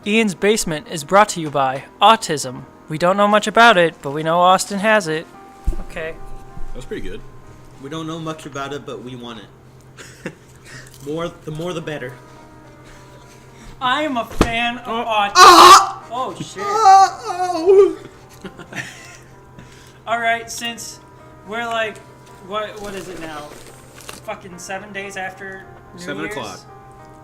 Ian's Basement is brought to you by autism. We don't know much about it, but we know Austin has it. Okay. That was pretty good. We don't know much about it, but we want it. The more the better. I am a fan of autism. Oh, shit. Alright, since we're like, what is it now? Fucking 7 days after New Year's? 7 o'clock.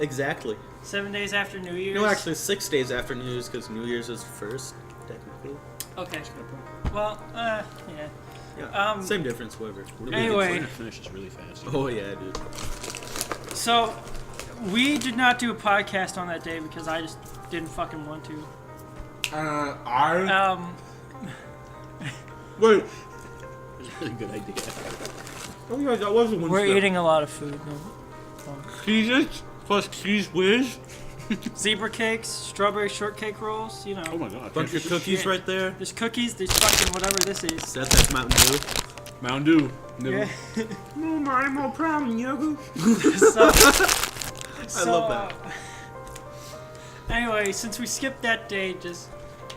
Exactly. 7 days after New Year's? No, actually 6 days after New Year's, because New Year's is first, technically. Okay. Well, yeah. Yeah. Same difference, whatever. Anyway. We're gonna finish this really fast. Oh, yeah, dude. So, we did not do a podcast on that day because I just didn't fucking want to. Wait. It's a really good idea. Oh, yeah, that was the one. We're eating a lot of food. Cheeses plus cheese whiz. Zebra cakes, strawberry shortcake rolls, you know. Oh my god. Bunch of cookies right there. There's cookies, there's fucking whatever this is. That's Mountain Dew. Mountain Dew. Yeah. No, I'm no problem, Yogu. I love that. Anyway, since we skipped that day,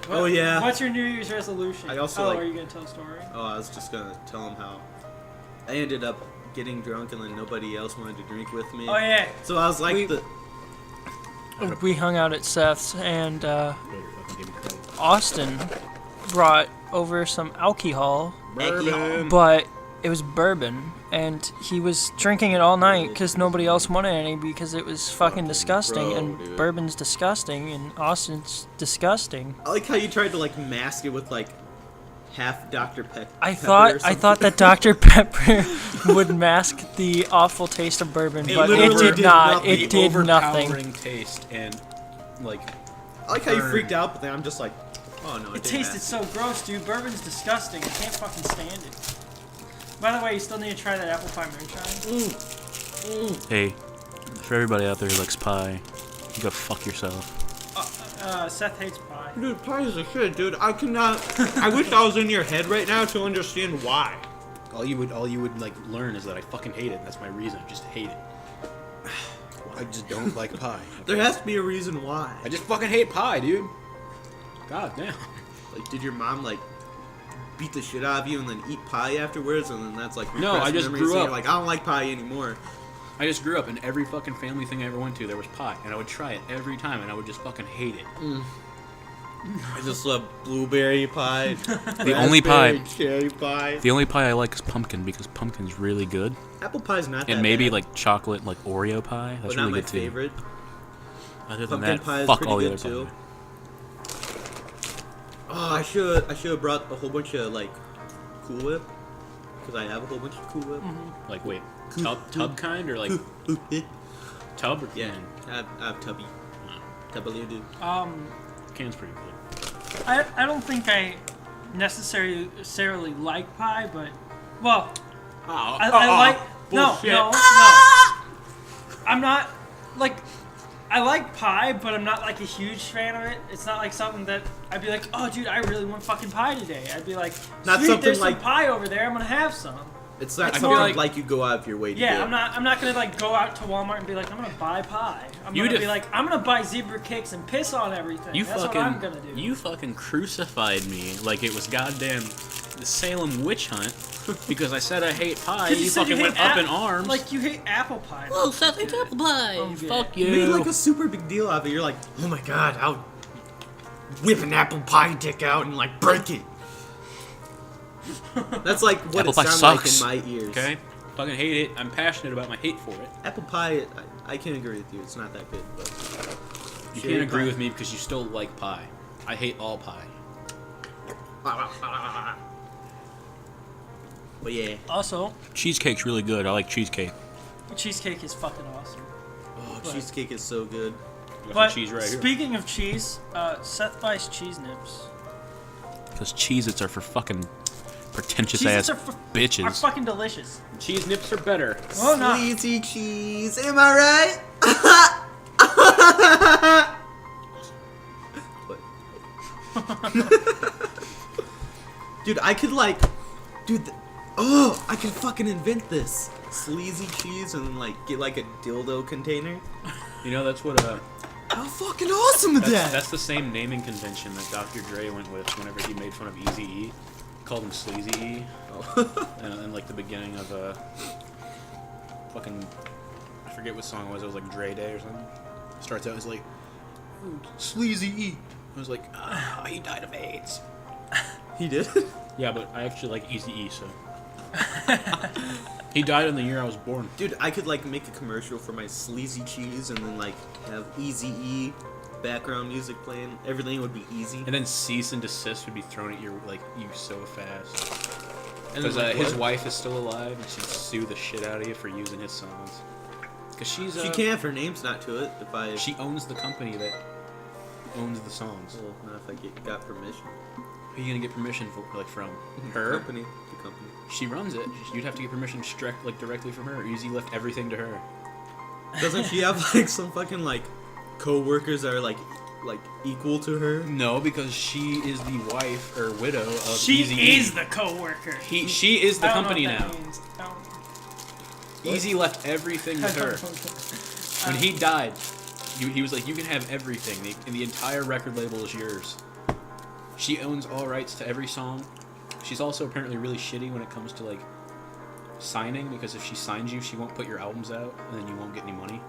Oh, yeah. What's your New Year's resolution? I also are you gonna tell a story? Oh, I was just gonna tell him how I ended up getting drunk and then nobody else wanted to drink with me. Oh yeah. So I was like We hung out at Seth's and Austin brought over some alcohol, but it was bourbon, and he was drinking it all night because nobody else wanted any because it was fucking disgusting, and dude. bourbon's disgusting, and Austin's disgusting. I like how you tried to like mask it with like half Dr. Pepper. I thought that Dr. Pepper would mask the awful taste of bourbon, but it did not. It did nothing. Overpowering taste and like. I like how you freaked out, but then I'm just like, oh no, It tasted so gross, dude. Bourbon's disgusting. I can't fucking stand it. By the way, you still need to try that apple pie moonshine. Hey, for everybody out there who likes pie, you go fuck yourself. Seth hates pie. Dude, pie is a shit, dude. I cannot. I wish I was in your head right now to understand why. All you would like learn is that I fucking hate it. That's my reason. I just hate it. I just don't like pie. There has to be a reason why. I just fucking hate pie, dude. God damn. Like, did your mom like beat the shit out of you and then eat pie afterwards, and then that's like No, I just memories, grew and up. You're like, I don't like pie anymore. I just grew up in every fucking family thing I ever went to. There was pie, and I would try it every time, and I would just fucking hate it. I just love blueberry pie. The only pie, cherry pie. the only pie I like is pumpkin because pumpkin's really good, Apple pie's not that and maybe bad, like chocolate, like Oreo pie. That's but not really my good too. favorite. Other than Pumpkin that, pie is fuck pretty all the good other too. pie. Oh, I should have brought a whole bunch of like Cool Whip, because I have a whole bunch of Cool Whip. Like, wait, tub kind or like tub or can? Yeah, I have tubby. Tubby, dude. Can's pretty good. I don't think I necessarily like pie, but well, I like bullshit. no. I'm not like I like pie, but I'm not like a huge fan of it. It's not like something that I'd be like, oh, dude, I really want fucking pie today. I'd be like, Not sweet, something there's like- some pie over there. I'm gonna have some. It's not It's something more like you go out of your way to Yeah, get. I'm not gonna like go out to Walmart and be like, I'm gonna buy pie. I'm gonna be like, I'm gonna buy zebra cakes and piss on everything. That's what I'm gonna do. You fucking crucified me like it was goddamn the Salem witch hunt because I said I hate pie. You said fucking hate went up in arms. Like you hate apple pie. oh, Seth hates apple pie. Oh, yeah. Fuck You you. made like a super big deal out of it. You're like, oh my god, I'll whip an apple pie dick out and like break it. That's like what Apple it pie sounds sucks. like in my ears. Okay, fucking hate it. I'm passionate about my hate for it. Apple pie, I can't agree with you. It's not that good, but You cherry can't agree pie. with me because you still like pie. I hate all pie. But yeah. Also, Cheesecake's really good. I like cheesecake. cheesecake is fucking awesome. Oh, cheesecake is so good. Got But some cheese right here. speaking of cheese, Seth buys cheese nips. Because Cheez-Its are for fucking pretentious Cheez-Its ass are bitches. are fucking delicious. Cheese nips are better. Oh no! Sleazy cheese, am I right? Dude, I could like, I could fucking invent this sleazy cheese and then like get like a dildo container. You know that's what How fucking awesome is that? That's the same naming convention that Dr. Dre went with whenever he made fun of Eazy-E. Called him Sleazy E. Oh. and like the beginning of fucking, I forget what song it was. It was like Dre Day or something. Starts out as like, oh, Sleazy E. I was like, he died of AIDS. He did? Yeah, but I actually like Eazy-E, so. He died in the year I was born. Dude, I could like make a commercial for my sleazy cheese and then like have Eazy-E background music playing. Everything would be easy. And then cease and desist would be thrown at you so fast. And Because then, like, his what? wife is still alive, and she'd sue the shit out of you for using his songs. Because she's She can't if her name's not to it. If I She owns the company that owns the songs. well, not if I got permission. Who are you gonna get permission from? The Her? company. The company. She runs it. You'd have to get permission directly from her. Easy left everything to her. Doesn't she have like some fucking like co-workers that are like equal to her? No, because she is the wife or widow of She Eazy-E. is the co-worker. She is the I don't know company what now. that means. I don't- Easy left everything I with don't her. know. When he died, he was like, you can have everything. And the entire record label is yours. She owns all rights to every song. She's also apparently really shitty when it comes to, like, signing, because if she signs you, she won't put your albums out, and then you won't get any money.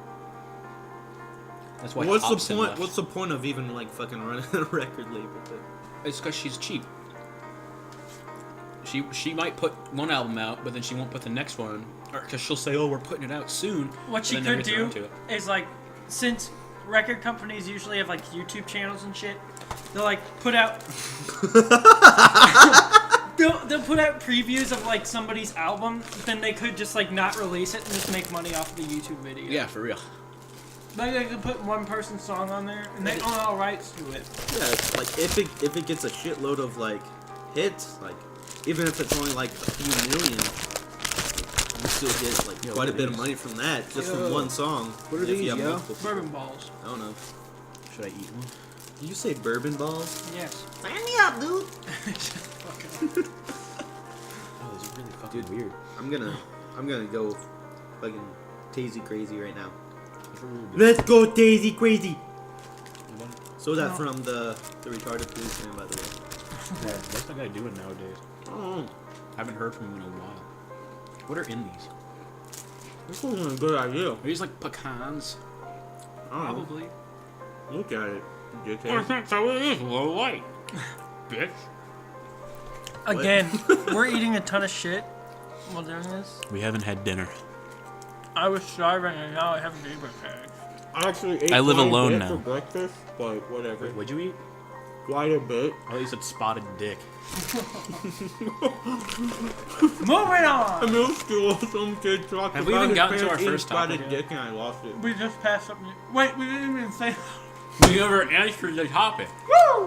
That's why What's Hobson the point? left. What's the point of even like fucking running a record label thing? It's because she's cheap. She might put one album out, but then she won't put the next one, or because she'll say, "Oh, we're putting it out soon." What she and then could never get do around to it. is like, since record companies usually have like YouTube channels and shit, they'll like put out they'll put out previews of like somebody's album, then they could just like not release it and just make money off of the YouTube video. Yeah, for real. Like they could put one person's song on there and they own all rights to it. Yeah, it's like if it gets a shitload of like hits, like even if it's only like a few million, you still get like Yo, quite a what bit is- of money from that just from Yo. one song. What are if you these, have yo? multiple people. Bourbon balls. I don't know. Should I eat one? Did you say bourbon balls? Yes. Sign me up, dude. Fuck up. Oh, this is really fucking weird. I'm gonna go fucking Tazy crazy right now. It's really good. Let's go Tazy crazy. Anybody? So is that No. from the retarded policeman, by the way? Yeah, what's that guy doing nowadays? Oh, Haven't heard from him in a while. What are in these? this wasn't a good idea. Are these like pecans? I don't know. Probably. Look at it, dickhead. That's how it is. Low light. Bitch. Again, we're eating a ton of shit while doing this. We haven't had dinner. I was starving and now I have a neighbor tag. I actually ate I live quite a alone bit now. for breakfast, but whatever. Wait, what'd you eat? Quite a bit. Oh, you said spotted dick. Moving on! In middle school, some kid talked Have we about even his gotten to our parents eating first topic spotted yet? dick, and I lost it. We just passed something. Wait, we didn't even say. We never answered the topic.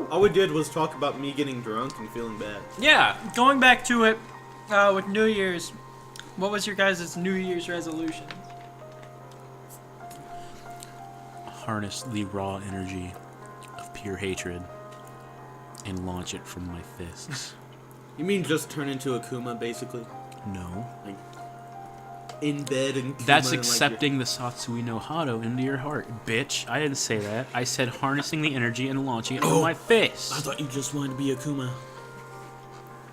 All we did was talk about me getting drunk and feeling bad. Yeah. Going back to it, with New Year's, what was your guys' New Year's resolution? Harness the raw energy of pure hatred and launch it from my fists. You mean just turn into a Kuma, basically? No. Like, in bed and Kuma That's and, accepting the Satsui no Hado into your heart, bitch. I didn't say that. I said harnessing the energy and launching it from my I fist. thought you just wanted to be a Kuma.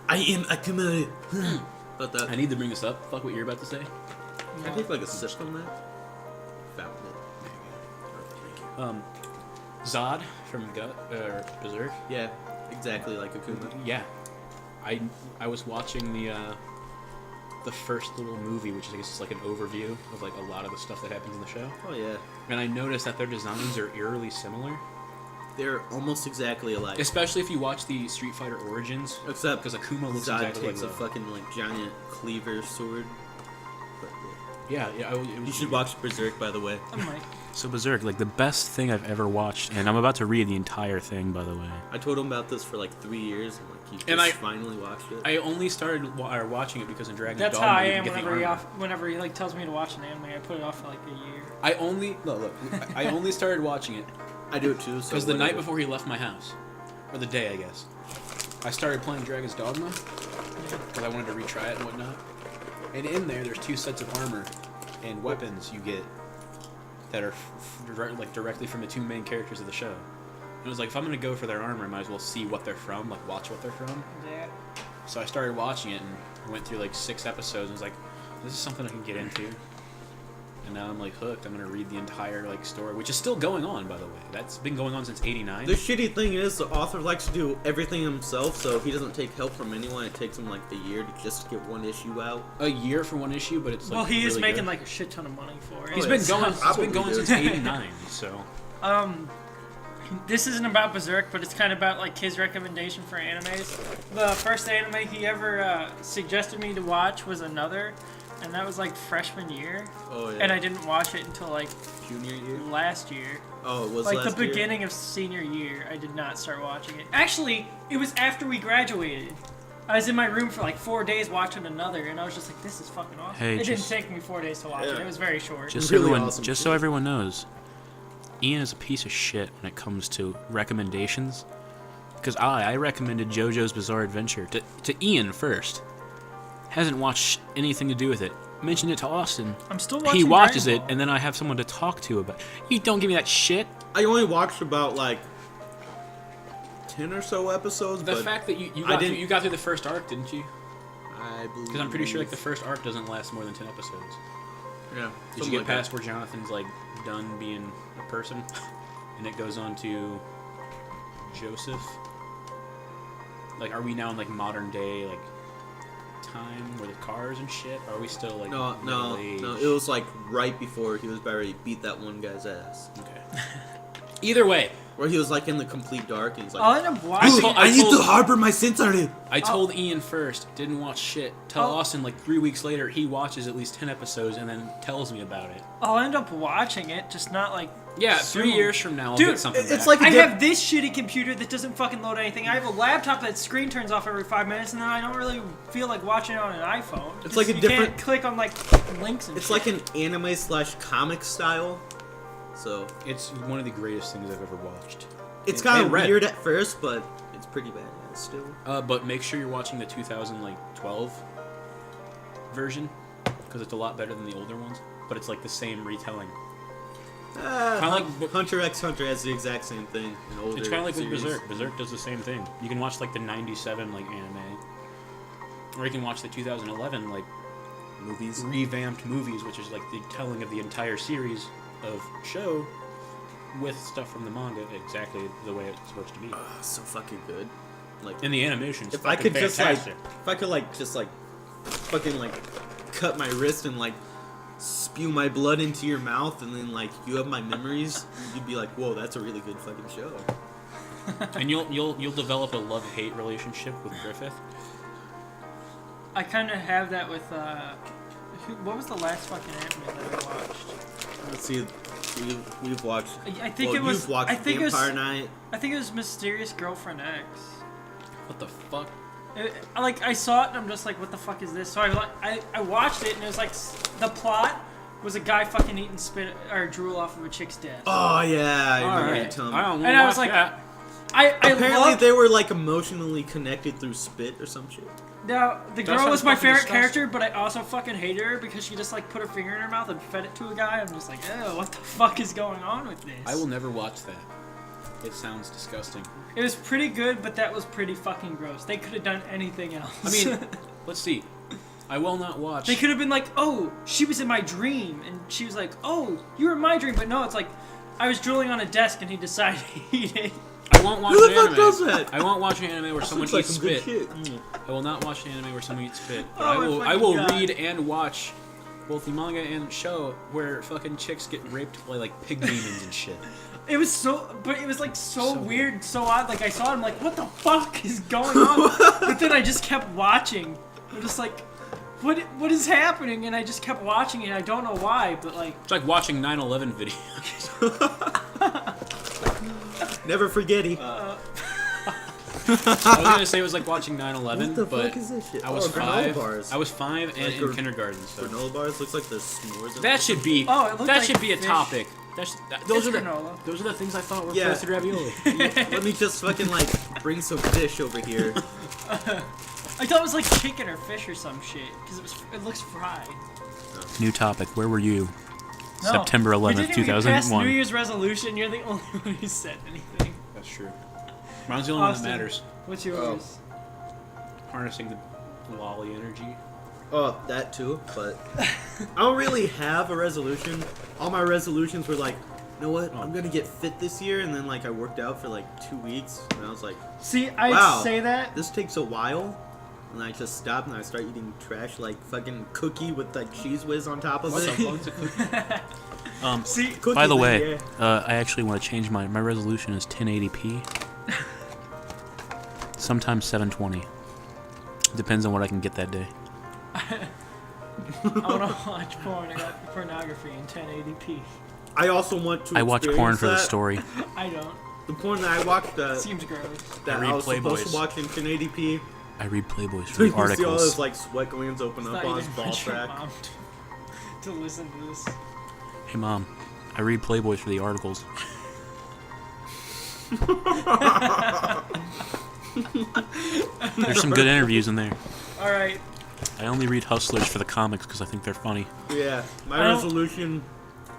I am a Kuma. But that. I need to bring this up. Fuck what you're about to say. Can I take like a sip on that? Found it. Zod from Berserk. Yeah, exactly like a Kuma. Yeah. I was watching the first little movie, which I guess is like an overview of like a lot of the stuff that happens in the show. Oh yeah. And I noticed that their designs are eerily similar. They're almost exactly alike. Especially if you watch the Street Fighter Origins. Except Because Akuma looks Zod exactly takes like a fucking like giant cleaver sword. But, Yeah. It was you should watch Berserk, by the way. I might. So Berserk, like the best thing I've ever watched, and I'm about to read the entire thing, by the way. I told him about this for like 3 years, and like he just And I- finally watched it. I only started watching it because in Dragon That's Dogma how I you am can get the whenever armor. whenever he like tells me to watch an anime. I put it off for like a year. I only I only started watching it I do it too. So because the night whatever. before he left my house, or the day I guess, I started playing Dragon's Dogma because I wanted to retry it and whatnot. And in there's 2 sets of armor and weapons you get that are directly from the two main characters of the show. And it was like, if I'm gonna go for their armor, I might as well see what they're from, like watch what they're from. Yeah. So I started watching it and went through like 6 episodes and was like, this is something I can get into. And now I'm like hooked. I'm gonna read the entire like story, which is still going on, by the way. That's been going on since '89. The shitty thing is, the author likes to do everything himself, so he doesn't take help from anyone. It takes him like a year to just get one issue out. A year for one issue, but it's like Well, he is really making good. like a shit ton of money for it. He's Oh, been it's going. probably It's been going good. since '89. So This isn't about Berserk, but it's kind of about like his recommendation for animes. The first anime he ever suggested me to watch was Another, and that was like freshman year. Oh yeah. And I didn't watch it until like Junior year. last year. Oh, it was Like last the year? beginning of senior year, I did not start watching it. Actually, it was after we graduated. I was in my room for like 4 days watching Another, and I was just like, this is fucking awesome. Hey, it didn't just- take me 4 days to watch it. Yeah. It was very short. Just Really so everyone, awesome just shit. so everyone knows, Ian is a piece of shit when it comes to recommendations. Because I recommended JoJo's Bizarre Adventure to Ian first. Hasn't watched anything to do with it. Mentioned it to Austin. I'm still watching He watches Dragon it, Ball. and then I have someone to talk to about. You don't give me that shit. I only watched about like 10 or so episodes, the but fact that you I got through, didn't- you got through the first arc, didn't you? I believe. Because I'm pretty sure like the first arc doesn't last more than 10 episodes. Yeah. Did you get past where Jonathan's like done being a person, and it goes on to Joseph? Like, are we now in like modern day like time where the cars and shit? Or are we still like No. middle-aged? It was like right before he was about to beat that one guy's ass. Okay. Either way, Where he was like in the complete dark and he's like, I'll end up "Dude, watching told- it. I need told- to harbor my sensory. I told Ian first, didn't watch shit. Tell Oh. Austin like 3 weeks later he watches at least 10 episodes and then tells me about it. I'll end up watching it, just not like. Yeah, soon. 3 years from now I'll Dude, get something it's back. like- I have this shitty computer that doesn't fucking load anything. I have a laptop that screen turns off every 5 minutes, and then I don't really feel like watching it on an iPhone. It's like a you different- can't click on like links and It's shit. like an anime / comic style. So It's one of the greatest things I've ever watched. it's And- kind and of read. weird at first, but it's pretty badass still. But make sure you're watching the 2012 version because it's a lot better than the older ones. But it's like the same retelling. Kinda like- Hunter x Hunter has the exact same thing. In older It's kind of like with series. Berserk. Berserk does the same thing. You can watch like the '97 like anime, or you can watch the 2011 like Movies. revamped movies, which is like the telling of the entire series of show with stuff from the manga exactly the way it's supposed to be. So fucking good. Like And the animation's if I fucking could fantastic. just like fucking like cut my wrist and like spew my blood into your mouth and then like you have my memories, you'd be like, whoa, that's a really good fucking show. And you'll develop a love-hate relationship with Griffith. I kind of have that with. What was the last fucking anime that I watched? Let's see, we've watched. I think well, it was. You've watched I think it was. Vampire Night. I think it was Mysterious Girlfriend X. What the fuck? Like I saw it and I'm just like, what the fuck is this? So I watched it and it was like the plot was a guy fucking eating spit or drool off of a chick's desk. Oh yeah, I remember you right. telling me. I don't And I was like, that. I Apparently loved, they were like emotionally connected through spit or some shit. now the That girl sounds was my fucking favorite disgusting. character, but I also fucking hated her because she just like put her finger in her mouth and fed it to a guy. I'm just like, oh, what the fuck is going on with this? I will never watch that. It sounds disgusting. It was pretty good, but that was pretty fucking gross. They could have done anything else. I mean, let's see. I will not watch. they could have been like, oh, she was in my dream, and she was like, oh, you were in my dream, but no, it's like, I was drooling on a desk and he decided to eat it. I won't watch Who an the fuck anime. does that? I won't watch an anime where someone Looks like eats some good spit. shit. I will not watch an anime where someone eats spit. But Oh my I fucking will God. read and watch both the manga and show where fucking chicks get raped by like pig demons and shit. It was so, but it was like so, So weird, so odd. Like I saw it, I'm like, what the fuck is going on? But then I just kept watching. I'm just like, what is happening? And I just kept watching it. I don't know why, but like, It's like watching 9/11 videos. Never forgetty. I was gonna say it was like watching 9/11, What the but fuck is this shit? I was Oh, granola 5. bars. I was 5 and Like in kindergarten. So Granola bars looks like there's s'mores in that it. should be. Oh, it looked that like should be a fish. topic. Those It's are the granola. those are the things I thought were Yeah. roasted ravioli. Let me just fucking like bring some fish over here. I thought it was like chicken or fish or some shit because it looks fried. New topic. Where were you? No, September you 11th, didn't even pass 2001. New Year's resolution. You're the only one who said anything. That's true. Mine's the only one that Austin, matters. What's yours? Harnessing the lolly energy. Oh, that too, but I don't really have a resolution. All my resolutions were like, you know what, I'm gonna get fit this year, and then like I worked out for like 2 weeks, and I was like, See, I'd wow, say that. this takes a while, and I just stopped and I start eating trash like fucking cookie with like cheese whiz on top of What the it. fuck's a cookie? See, Cookie By the with- way, yeah. I actually want to change my resolution is 1080p. Sometimes 720. Depends on what I can get that day. I want to watch pornography in 1080p. I also want to. I watch porn experience for the that. story. I don't. The porn that I watched Seems gross. that I read I was supposed Playboys. to watch in 1080p. I read Playboys So for you the can see all articles. his like sweat glands open up Thought on you his didn't ball want your track. mom to listen to this. Hey mom, I read Playboys for the articles. There's some good interviews in there. All right. I only read Hustlers for the comics because I think they're funny. Yeah, I my don't- resolution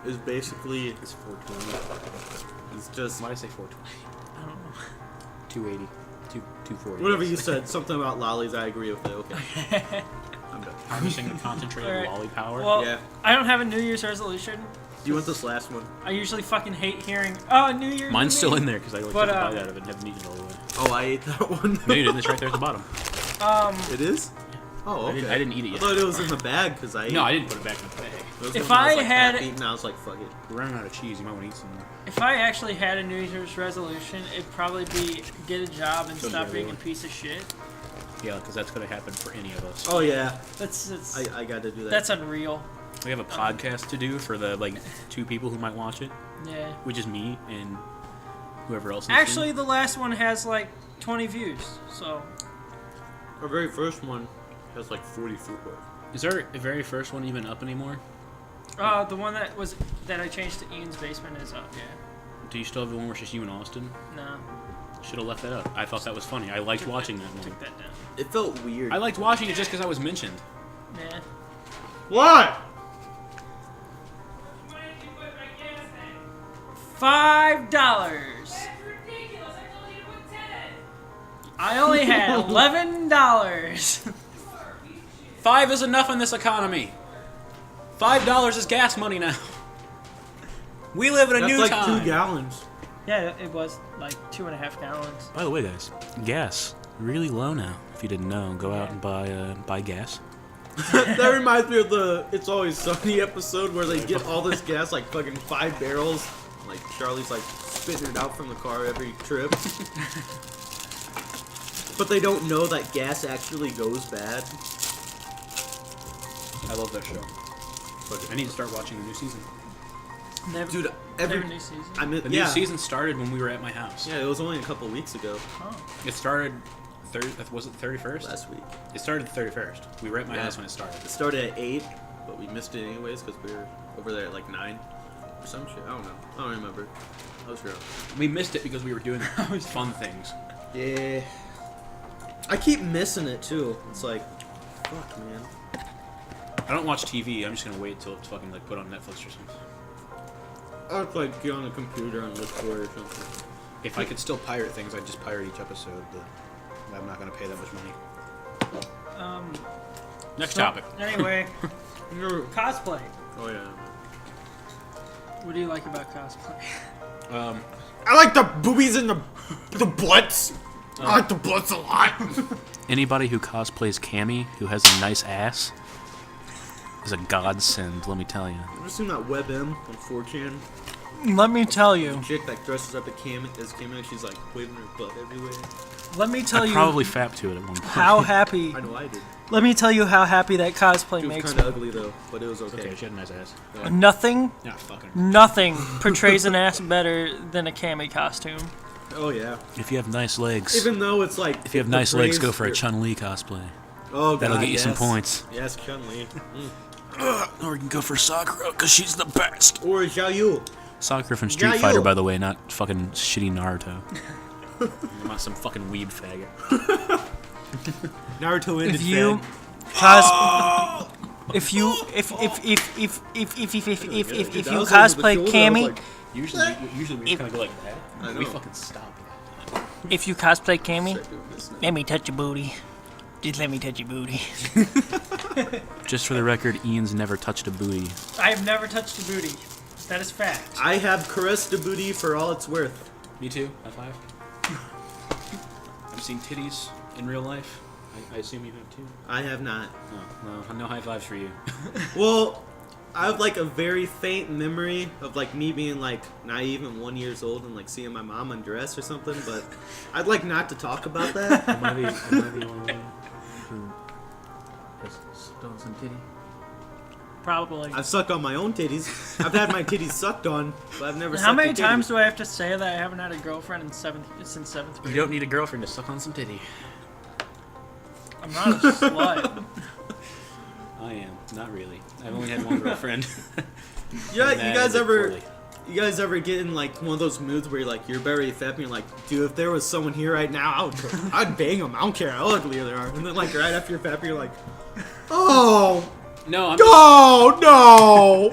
is basically It's 420. it's just Why did I say 420? I don't know. 280. 240. whatever you said. Something about lollies. I agree with it. Okay, I'm done. Harnessing the concentrated Alright. lolly power. Well, Yeah. I don't have a New Year's resolution. Do you want this last one? I usually fucking hate hearing, oh, New Year. Mine's New still Me." in there because I always But, took a uh, bite out of it and haven't eaten it all the way. Oh, I ate that one. No, you didn't. It's right there at the bottom. It is. Oh, okay. I didn't eat it I yet. thought it was in the bag because I ate. No, I didn't put it back in the bag. It was If when I was, I like, had- half eaten, I was like, fuck it. We're running out of cheese. You might want to eat some more. If I actually had a New Year's resolution, it'd probably be get a job and So stop yeah, being a really. piece of shit. Yeah, because that's going to happen for any of us. Oh yeah, That's I got to do that. that's unreal. We have a podcast to do for the like 2 people who might watch it, Yeah. which is me and whoever else. Actually, the last one has like 20 views. So Our very first one has like 44. is our very first one even up anymore? the one that I changed to Ian's basement is up. Yeah. Do you still have the one where it's just you and Austin? No. Should have left that up. I thought that was funny. I liked watching that one. Took that down. It felt weird. I liked watching it just because I was mentioned. Nah. What? $5. I only had $11. 5 is enough in this economy. $5 is gas money now. We live in a That's new like time. 2 gallons. Yeah, it was like 2.5 gallons. By the way, guys, gas really low now. If you didn't know, go out and buy gas. That reminds me of the It's Always Sunny episode where they get all this gas, like fucking 5 barrels. Like Charlie's like spitting it out from the car every trip. But they don't know that gas actually goes bad. I love that show. I need to start watching the new season. Never, Dude, never every new season. I mean, The yeah, new season started when we were at my house. yeah, it was only a couple weeks ago, Oh. It started, was it the 31st? last week. It started the 31st. We were at my Yeah. house when it started. It started at 8, but we missed it anyways because we were over there at like 9 or some shit. I don't know. I don't remember. I was drunk. We missed it because we were doing fun things. Yeah. I keep missing it too. It's like, fuck, man. I don't watch TV. I'm just gonna wait till it's fucking like put on Netflix or something. I would like get on the computer and look for it or something. If I could still pirate things, I'd just pirate each episode. But I'm not gonna pay that much money. Next So, topic. Anyway, No. cosplay. Oh yeah. What do you like about cosplay? I like the boobies and the butts. I like the butts a lot. Anybody who cosplays Cammy, who has a nice ass, is a godsend, let me tell you. Ever seen that WebM on 4chan? Let me tell you. Chick that dresses up as Cam and she's like waving her butt everywhere. Let me tell I you probably fapped to it at one point. how happy. I know I did. Let me tell you how happy that cosplay She was makes kind me. of ugly though, but it was okay. Okay, she had a nice ass. Nothing, Not fucking. nothing portrays an ass better than a cami costume. Oh yeah. If you have nice legs, Even though it's like. if you have nice legs, go for a Chun-Li cosplay. Oh, That'll God, get you some yes. points. Yes, Chun-Li. Or you can go for Sakura, because she's the best. Or Xiao Yu. Sakura from Street Yeah, Fighter, you. by the way, not fucking shitty Naruto. I'm not some fucking weeb faggot. Naruto ended If you fag. cos, if you cosplay That was Cammy, like, Usually we kind of go like that. I We know. fucking stop. if you cosplay Cammy, start doing this now. let me touch your booty. Just let me touch your booty. Just for the record, Ian's never touched a booty. I have never touched a booty. That is fact. I have caressed a booty for all it's worth. Me too. High five. I've seen titties in real life. I assume you have too. I have not. No, no high fives for you. Well, I have like a very faint memory of like me being like not even 1 year old and like seeing my mom undress or something, but I'd like not to talk about that. Am I the only one who has stolen some titty? Probably. I've sucked on my own titties. I've had my titties sucked on, but I've never. How sucked many a titty. times do I have to say that I haven't had a girlfriend since seventh You grade? don't need a girlfriend to suck on some titty. I'm not a slut. I am. Not really. I've only had one girlfriend. Yeah, And you that guys ended ever? poorly. You guys ever get in like one of those moods where you're like you're very fat and you're like, dude, if there was someone here right now, I'd bang them. I don't care how ugly they are. And then like right after you're fat, you're like, oh. No, I'm Oh no!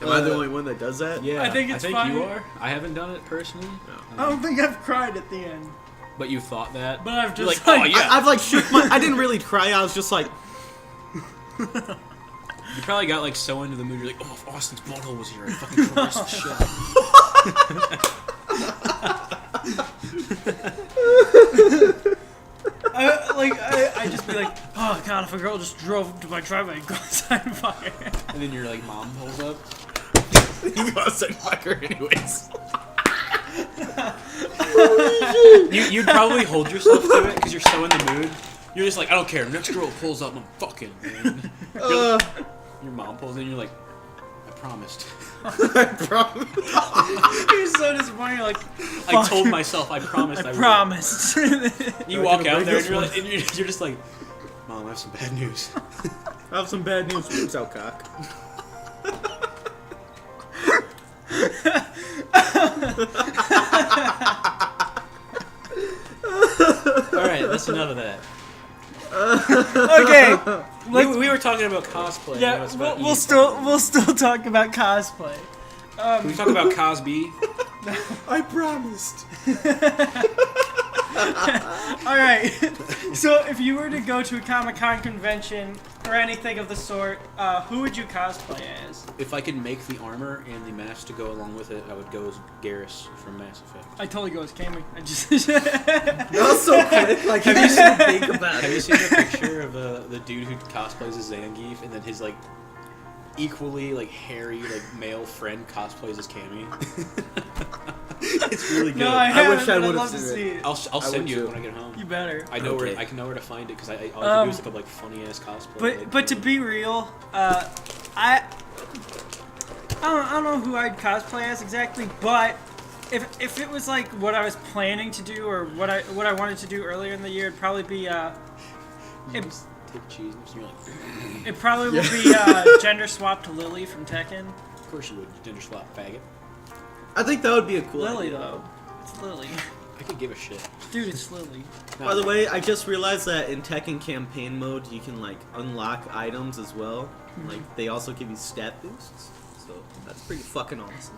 Am I the only one that does that? Yeah, I think it's you funny. are. I haven't done it personally. I don't think I've cried at the end. But you thought that. But I've You're just like, oh yeah. I've like shook my. I didn't really cry. I was just like, You probably got like so into the mood. You're like, oh, if Austin's butthole was here, I'd fucking caress the shit. I just be like, oh god, if a girl just drove up to my driveway and go outside and fire. And then your like mom pulls up. you got said fucker anyways. You'd probably hold yourself to it because you're so in the mood. You're just like, I don't care. Next girl pulls up, I'm fucking. Man. Your mom pulls in, you're like, I promised. I promise. You're so disappointed. You're like, I told myself I promised. I would. promised. You walk out there and you're just like, Mom, I have some bad news. I have some bad news. Who's out, cock? All right, that's enough of that. Okay. We were talking about cosplay. now Yeah, it's about we'll eating. still talk about cosplay. Can we talk about Cosby? I promised. All right. So if you were to go to a Comic-Con convention or anything of the sort, who would you cosplay as? If I could make the armor and the mask to go along with it, I would go as Garrus from Mass Effect. I totally go as Cammy. I just That was so quick. Like you didn't even think about Have you it. seen the picture of the dude who cosplays as Zangief, and then his like equally like hairy like male friend cosplays as Cammy? It's really good. no, I I haven't, wish I but I'd would've love to seen see it. I'll I send would you it too. when I get home. You better. I know Okay. where I know where to find it because all I have to do is look up like funny ass cosplay. But to be real, I don't know who I'd cosplay as exactly, but if it was like what I was planning to do or what I wanted to do earlier in the year, it'd probably be you just take cheese and you're like, it probably would be gender swapped Lily from Tekken. of course you would, you gender swap faggot. I think that would be a cool Lily idea. though, it's Lily. I could give a shit. Dude, it's Lily. By the way, I just realized that in Tekken campaign mode, you can like unlock items as well. Like they also give you stat boosts, so that's pretty fucking awesome.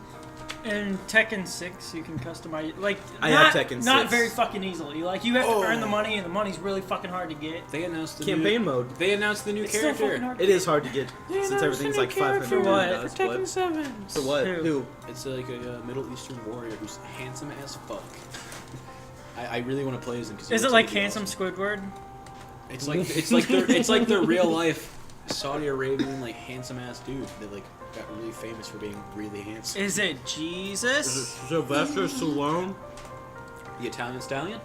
In Tekken 6, you can customize like I not, have Tekken not 6. very fucking easily. Like you have to earn the money, and the money's really fucking hard to get. They announced the Campaign new, mode. They announced the new It's still fucking character. hard. It is hard to get since everything's like 500 For what? dollars. For Tekken What? 7. For what? Who? Who? It's like a Middle Eastern warrior who's handsome as fuck. I really want to play as him because Is it like handsome Squidward? It's like the real life Saudi Arabian like handsome ass dude that like got really famous for being really handsome. Is it Is Jesus? it Sylvester Stallone? The Italian stallion?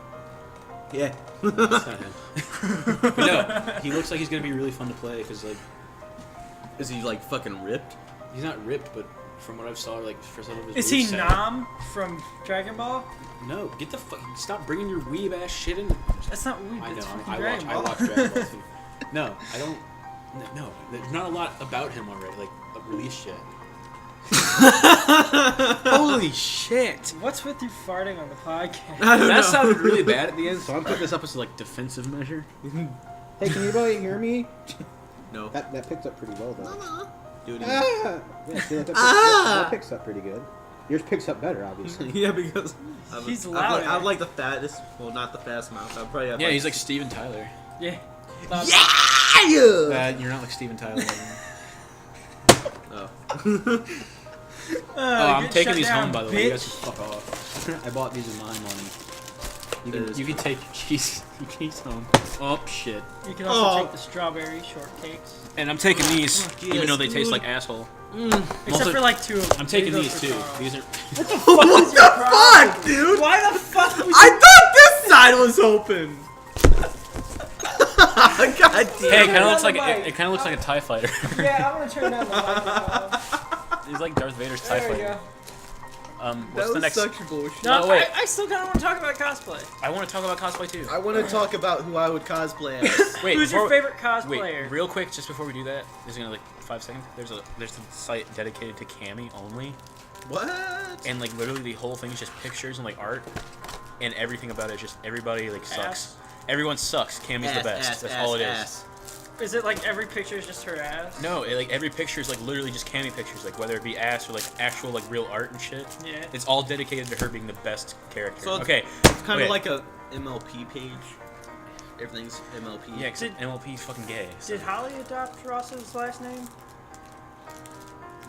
Yeah. That's not him. But no, he looks like he's gonna be really fun to play because like Is he like fucking ripped? he's not ripped, but from what I've saw, like for some of his Is he moveset- Nam from Dragon Ball? No, get the fuck. Stop bringing your weeb ass shit in. That's not weird. I know. That's fucking I Dragon Ball. watch Dragon Ball too. No, I don't. No, there's not a lot about him already, like released yet. Holy shit! What's with you farting on the podcast? I don't That know. sounded really bad at the end, so I'm putting this up as a defensive measure. Hey, can anybody hear me? No. That picked up pretty well, though. Do it again. Ah! Yeah, see, that picks up pretty good. Yours picks up better, obviously. Yeah, because He's I loud. have like the fattest. Well, not the fast mouth. I probably have. Yeah, he's like Steven Tyler. Yeah. Yeah. You're not like Steven Tyler. Oh. I'm taking these down, home, by the way. You guys bitch. can fuck off. I bought these with my money. You can take your cheese home. Oh shit! You can also Oh. take the strawberry shortcakes. And I'm taking these, Fuck even yes, though they taste dude. like asshole. Except also- for like 2 of them. I'm taking Maybe these those too. for Carl. These are. What the fuck, dude? Why the fuck would you... I thought this side was open. God damn. Hey, it kind down of looks the like mic. it kind of looks like a Tie Fighter. Yeah, I want to turn down the microphone. He's like Darth Vader's Tie There we Fighter. go. What's That the was next? such bullshit. No, wait. I still kind of want to talk about cosplay. I want to talk about cosplay too. I want to talk about who I would cosplay as. Wait, Who's your before- favorite cosplayer? Wait, real quick, just before we do that, this is gonna like 5 seconds. There's a site dedicated to Cami only, What? and like literally the whole thing is just pictures and like art, and everything about it is just everybody like sucks. Ass. Everyone sucks. Cami's the best. That's all it is. Is it like every picture is just her ass? No, like every picture is like literally just Cami pictures, like whether it be ass or like actual like real art and shit. Yeah. It's all dedicated to her being the best character. So it's- okay, It's kind okay. of like a MLP page. Everything's MLP. Yeah, 'cause Did- MLP's fucking gay. so- Did Holly adopt Ross's last name?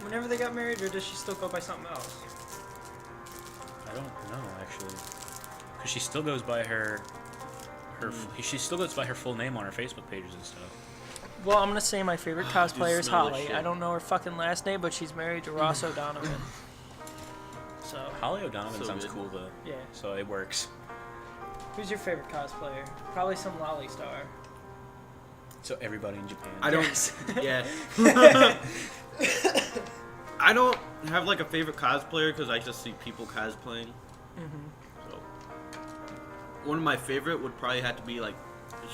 Whenever they got married, or does she still go by something else? I don't know actually, because she still goes by her. She still goes by her full name on her Facebook pages and stuff. Well, I'm gonna say my favorite cosplayer is smell that Holly. shit. I don't know her fucking last name, but she's married to Ross O'Donovan. So, Holly O'Donovan So sounds good. cool though, yeah. so it works. Who's your favorite cosplayer? Probably some lolly star. So everybody in Japan. I don't. Yes. Yeah. I don't have like a favorite cosplayer because I just see people cosplaying. So one of my favorite would probably have to be like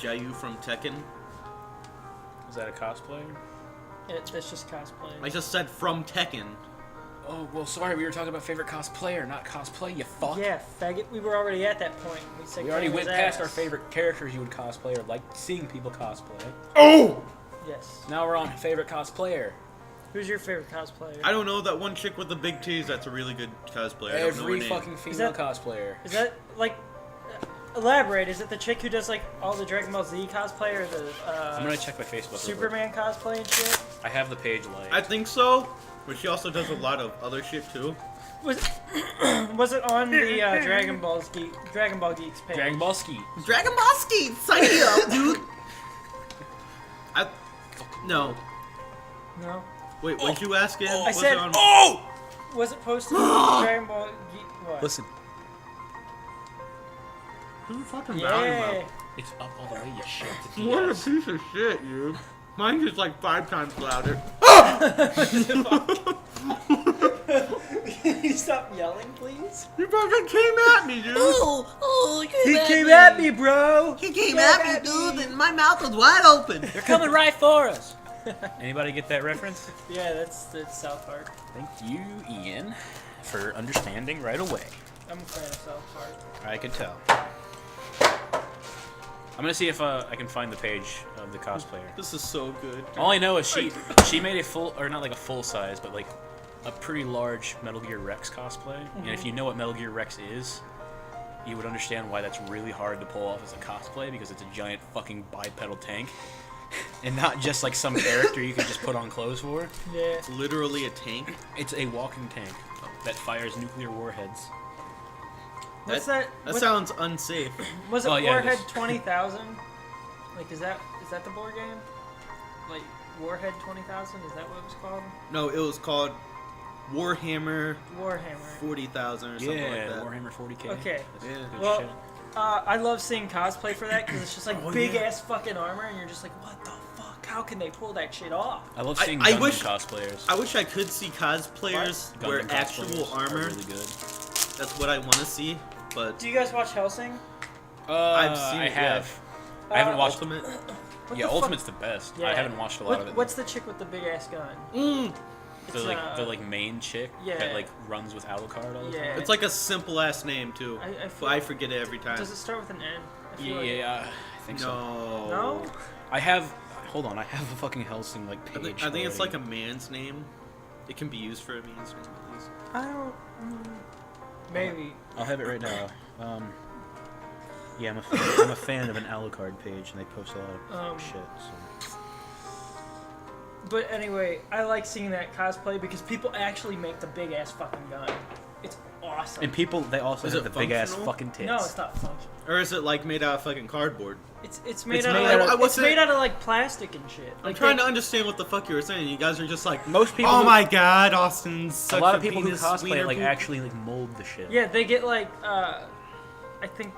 Xiaoyu from Tekken. Is that a cosplayer? That's just cosplaying. I just said from Tekken. Oh well, sorry. We were talking about favorite cosplayer, not cosplay. You fuck. Yeah, faggot. We were already at that point. We said We already Kane was went past ass. our favorite characters you would cosplay or like seeing people cosplay. Oh! Yes. Now we're on favorite cosplayer. Who's your favorite cosplayer? I don't know that one chick with the big titties. That's a really good cosplayer. I don't know her Every name. fucking female that- cosplayer. Is that like? Elaborate. Is it the chick who does like all the Dragon Ball Z cosplay or the I'm gonna check my Facebook. real quick. Superman cosplay and shit? I have the page live. I think so, but she also does a lot of other shit too. Was was it on the Dragon Ball Geeks page? Dragon Ball Ski. Dragon Ball Ski, sign me up, dude. No. No. Wait, what'd you ask him? I Was said- it on- Oh! Was it posted on Dragon Ball Geek? What? Listen, Who the fucking volume Yeah. up? it's up all the way. You shit. What a piece of shit, dude. Mine's just like 5 times louder. Can you stop yelling, please? You fucking came at me, dude. He came at me, bro. He came at me, dude, and my mouth was wide open. They're coming right for us. Anybody get that reference? Yeah, that's South Park. Thank you, Ian, for understanding right away. I'm a fan of South Park. I could tell. I'm gonna see if I can find the page of the cosplayer. This is so good. All I know is she made a full, or not like a full size, but like a pretty large Metal Gear Rex cosplay. And if you know what Metal Gear Rex is, you would understand why that's really hard to pull off as a cosplay, because it's a giant fucking bipedal tank. And not just like some character you can just put on clothes for. Yeah. It's literally a tank. It's a walking tank that fires nuclear warheads. What's that? That what- sounds unsafe. Was it Oh, yeah, it Warhead is. 20,000? Like, is that the board game? Like Warhead 20,000? Is that what it was called? No, it was called Warhammer Warhammer. 40,000 or something Yeah, like that. Warhammer 40k. Okay. That's Yeah. good Well, shit. I love seeing cosplay for that because it's just like Oh, big yeah. ass fucking armor, and you're just like, what the fuck? How can they pull that shit off? I love I- seeing I Gundam wish- cosplayers. I wish I could see cosplayers Gundam wear cosplayers actual are armor. really good. That's what I want to see, but Do you guys watch Hellsing? I've seen I it, have. yeah. I haven't watched. Ultimate. What Yeah, the Ultimate's the best. Yeah. I haven't watched a lot of it. What's the chick with the big ass gun? The main chick Yeah. that like runs with Alucard all the Yeah. time. It's like a simple ass name too. I feel But I forget it every time. Does it start with an N? I feel like- Yeah, I think so. No. No? I have. Hold on, I have a fucking Helsing like I page. think it's like already. a man's name. It can be used for a man's name at least. I don't. Maybe. I'll have it right now. Yeah, I'm a fan of an Alucard page, and they post a lot of shit. So. But anyway, I like seeing that cosplay because people actually make the big ass fucking gun. It's awesome. And people, they also Is have it the big ass functional? fucking tits. No, it's not functional. Or is it like made out of fucking cardboard? It's made It's out made of out of- like, what's it's made it? out of like plastic and shit. I'm Like trying they- to understand what the fuck you were saying. You guys are just like, Most people. oh who- my god, Austin's such a lot of people who penis cosplay wiener like poop. actually like mold the shit. Yeah, they get like I think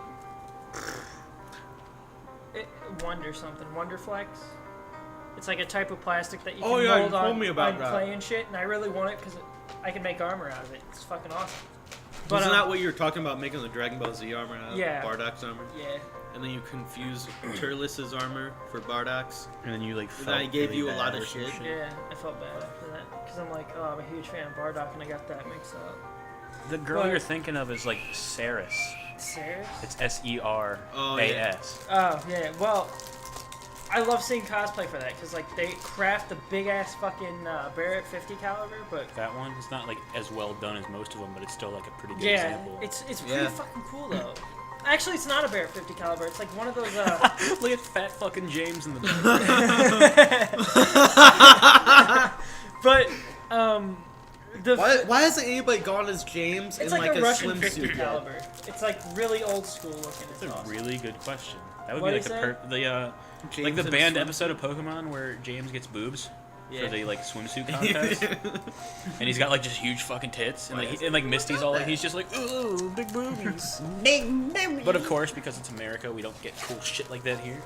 Wonder something, Wonderflex. It's like a type of plastic that you can Oh, yeah, you mold told on, me about on that. clay and shit, and I really want it because I can make armor out of it. It's fucking awesome. But Isn't that what you were talking about, making the Dragon Ball Z armor out of Yeah. Bardak's armor? yeah. And then you confuse Turles' armor for Bardak's. And then you like. And I felt gave really you a bad lot or of some shit. Yeah, I felt bad after that because I'm like, oh, I'm a huge fan of Bardock, and I got that mixed up. The girl But- you're thinking of is like Ceres. Serious? It's SERAS. Oh yeah. Well, I love seeing cosplay for that because like they craft the big ass fucking Barrett 50 caliber, but That one, it's not like as well done as most of them, but it's still like a pretty good yeah, example. it's pretty Yeah. fucking cool though. Actually, it's not a Barrett 50 caliber. It's like one of those. Look at fat fucking James in the But the Why hasn't anybody gone as James it's in like, like a Russian 50 swimsuit yet? caliber. It's like really old school looking. It's That's a awesome. really good question. That would What be is like that? like James the in a band swimsuit? episode of Pokemon where James gets boobs Yeah. for the like swimsuit contest, and he's got like just huge fucking tits, and like Misty's all like he's just like ooh big boobies. But of course, because it's America, we don't get cool shit like that here.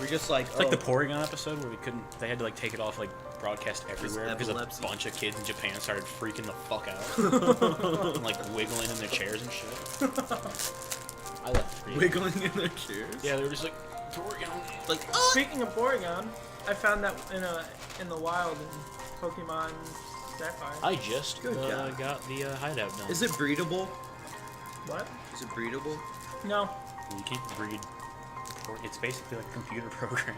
We're just like, It's like the Porygon episode where we couldn't. They had to like take it off like broadcast everywhere because epilepsy. a bunch of kids in Japan started freaking the fuck out and like wiggling in their chairs and shit. I left. wiggling in their chairs. Yeah, they were just like Porygon. Like, Speaking of Porygon, I found that in the wild in Pokemon Sapphire. I just Good job. got the hideout done. is it breedable? What? Is it breedable? No. You can't breed. It's basically like a computer program.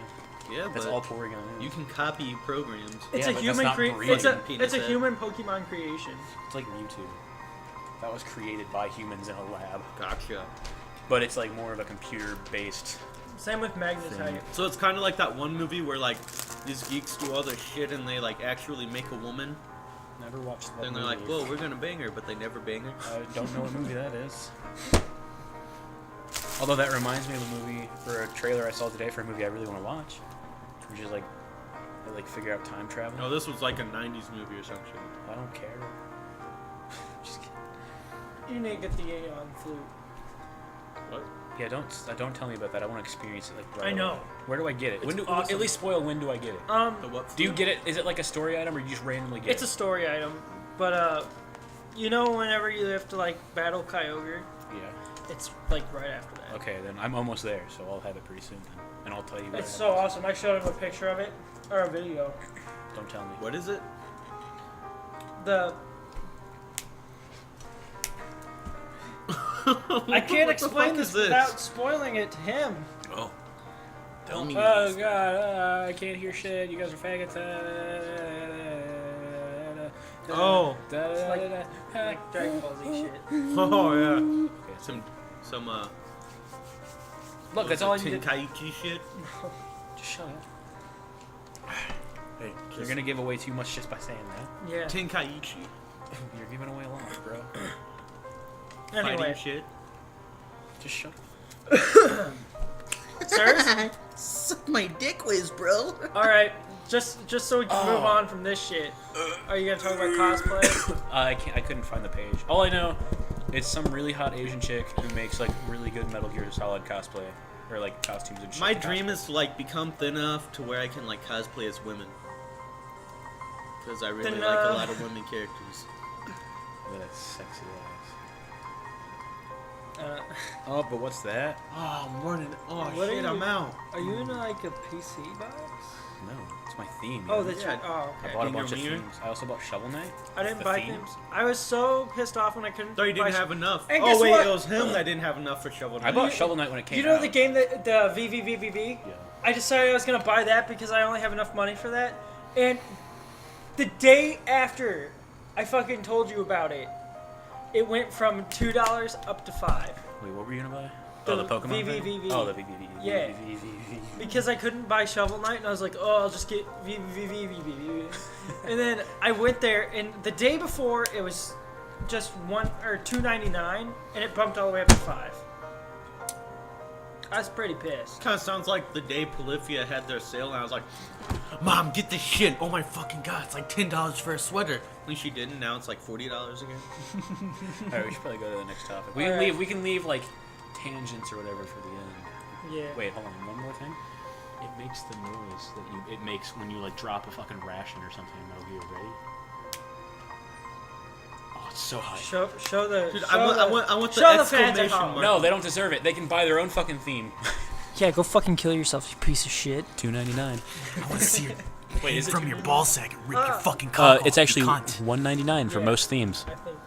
Yeah, That's but all Porygon is. you can copy programs. It's Yeah, a but human that's not it's a breeding. Penis it's a head. human Pokemon creation. It's like Mewtwo. That was created by humans in a lab. Gotcha. But it's like more of a computer-based. Same with Magnetite. So it's kind of like that one movie where like these geeks do all this shit and they like actually make a woman. Never watched that And they're like, whoa, we're gonna bang her, but they never bang her. I don't know what movie that is. Although that reminds me of a movie, or a trailer I saw today for a movie I really want to watch, which is like, they like figure out time travel. No, this was like a 90s movie or some shit. I don't care. Just kidding. You need to get the Aeon flute. What? Yeah, don't tell me about that. I want to experience it. Like, right I know. away. Where do I get it? When do awesome. at least spoil when do I get it? The what? Do you get it? Is it like a story item, or you just randomly get It's a it? story item, but you know whenever you have to like battle Kyogre, Yeah. it's like right after that. Okay, then I'm almost there, so I'll have it pretty soon, then. And I'll tell you. What It's so awesome. I showed him a picture of it or a video. Don't tell me. What is it? The I can't explain this without spoiling it to him. Oh. Tell me. Oh god, I can't hear shit. You guys are faggots. Oh. It's like Dragon Ball Z shit. Oh yeah. Okay, Some look, that's all I need. Tenkaichi shit. Just shut up. Hey, You're gonna give away too much just by saying that. Yeah. Tenkaichi. You're giving away a lot, bro. Anyway, Fighting shit. Just shut up. sirs. Suck my dick whiz, bro. All right. Just so we can move on from this shit. Are you gonna talk about cosplay? I couldn't find the page. All I know, it's some really hot Asian chick who makes like really good Metal Gear Solid cosplay or like costumes and shit. My to dream cosplay. is to like become thin enough to where I can like cosplay as women. Because I really Then, like a lot of women characters. With that sexy ass. Oh, but what's that? Oh, I'm running. Oh, What shit, are I'm you- out. Are you in like a PC box? No, it's my theme. Oh, man. that's Yeah. right. Oh, I okay. bought a In your bunch of mirror? themes. I also bought Shovel Knight. I didn't The buy theme? themes. I was so pissed off when I couldn't. Thought you buy didn't have enough. And Oh guess wait, what? it was him that didn't have enough for Shovel Knight. I bought Shovel Knight when it came You know out. the game that the VVVVV? Yeah. I decided I was gonna buy that because I only have enough money for that. And the day after I fucking told you about it, it went from $2 up to $5 Wait, what were you gonna buy? The Oh, the Pokemon thing? VVVV. Oh, the VVVV. Yeah. because I couldn't buy Shovel Knight, and I was like, oh, I'll just get VVVVV. And then I went there, and the day before it was just $2.99, and it bumped all the way up to $5. I was pretty pissed. Kind of sounds like the day Polyphia had their sale, and I was like, Mom, get this shit. Oh my fucking god, it's like $10 for a sweater. At least she didn't. Now it's like $40 again. Alright, we should probably go to the next topic. We All can right. leave. We can leave like tangents or whatever for the end. Yeah. Wait, hold on. One more thing. It makes the noise that it makes when you like drop a fucking ration or something in Metal Gear. Ready? Oh, it's so high. Show the. Dude, show I want the show the fans at exclamation home. mark. No, they don't deserve it. They can buy their own fucking theme. Yeah, go fucking kill yourself, you piece of shit. $2.99. I want to see it Wait, is it from your ball sack and rip your fucking cock off, It's actually you cunt. $1.99 for Yeah. most themes. I think.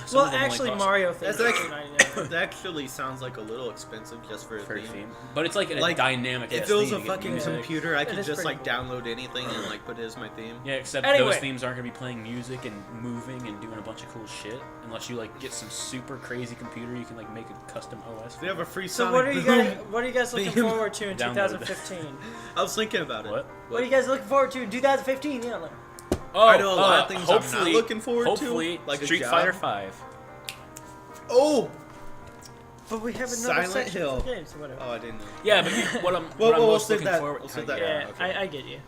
Some Well, of them only actually, cost- Mario things That's are actually- $2.99. That actually sounds like a little expensive just for a for a theme. theme, but it's like a Like, dynamic. If ass it was theme a to get fucking music. computer, I It could is just pretty like cool. download anything and like put it as my theme. Yeah, except Anyway. those themes aren't gonna be playing music and moving and doing a bunch of cool shit unless you like get some super crazy computer. You can like make a custom OS. They have a free So Sonic what are you Boom. guys? What are you guys looking Theme. forward to in Download 2015? I was thinking about it. What? What are you guys looking forward to in 2015? Yeah, like, Oh, I know a lot of things I'm not hopefully, looking forward to, hopefully, like a Street job. Fighter 5. Oh! but we have another Silent section Hill. for games or whatever. Oh, I didn't know. Yeah, but what I'm, Well, what I'm we'll most save looking that- forward. we'll save that. yeah, okay. I get you.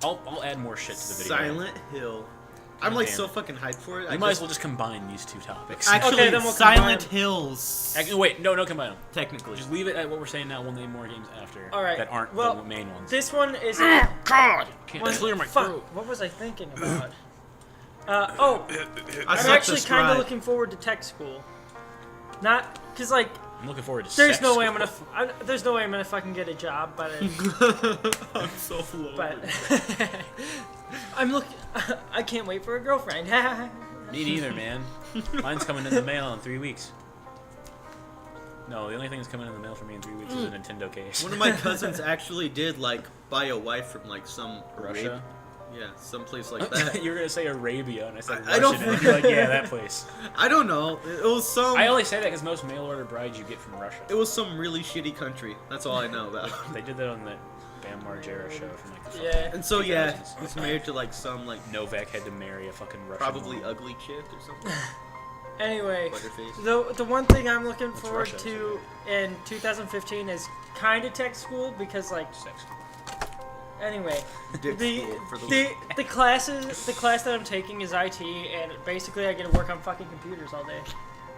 I'll add more shit to the video. Silent Hill. I'm like Damn so it. fucking hyped for it. You might as well just combine these two topics. Actually, Okay, then we'll Silent combine- Hills. Actually, wait, no, combine them. Technically. Just leave it at what we're saying now. We'll name more games after. All right, That aren't well, the main ones. This one is. God, can't one- clear my fuck, throat. what was I thinking about? I I'm suck actually this kind of ride. looking forward to tech school. Not because like I'm looking forward to. there's sex no way I'm school. gonna there's no way I'm gonna fucking get a job, but I'm so low. but I'm looking. I can't wait for a girlfriend. Me neither, man. Mine's coming in the mail in 3 weeks. No, the only thing that's coming in the mail for me in 3 weeks is a Nintendo case. One of my cousins actually did like buy a wife from like some Russia? Yeah, someplace like that. You were gonna say Arabia, and I said I don't- Russian, and you're like, yeah, that place. I don't know. It was some. I only say that because most mail order brides you get from Russia. It was some really shitty country. That's all I know about. They did that on that Bam Margera show from like the fucking Yeah. And so yeah, 2000s. he's married to like some like Novak had to marry a fucking Russian probably woman. ugly chick or something. Anyway, Butterface. the one thing I'm looking forward Russia, to in 2015 is kind of tech school because like Sex. anyway. Dick The, school for the. the class that I'm taking is IT, and basically I get to work on fucking computers all day.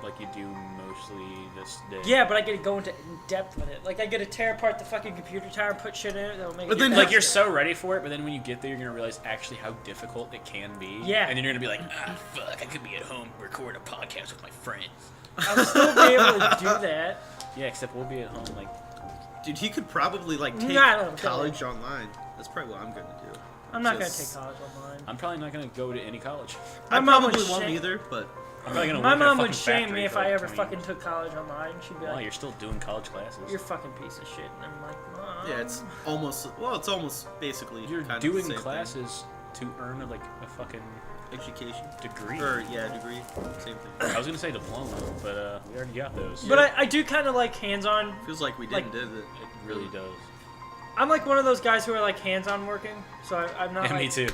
Like you do mostly this day. Yeah, but I get to go into depth with it. Like I get to tear apart the fucking computer tower, put shit in it that'll make But it. then Like you're so ready for it, but then when you get there, you're gonna realize actually how difficult it can be. Yeah. And then you're gonna be like, ah, fuck, I could be at home record a podcast with my friends. I'll still be able to do that. Yeah, except we'll be at home like. Dude, he could probably like take Nah, I don't college online. That's probably what I'm gonna do. I'm not Just- gonna take college online. I'm probably not gonna go to any college. My I mom probably would won't shame- either, but I'm probably gonna My work at a mom would fucking shame factory me if for I like ever 20 fucking took college online. She'd be Well, like, you're still doing college classes. "You're a fucking piece of shit," and I'm like, Mom. yeah, it's almost basically You're kind of doing the same classes to earn like a fucking thing. Education degree. or yeah, degree, same thing. I was gonna say diploma, but we already got those. But I do kind of like hands-on. Feels like we Like- did it. It really does. I'm like one of those guys who are like hands-on working, so I'm not. Yeah, like, me too.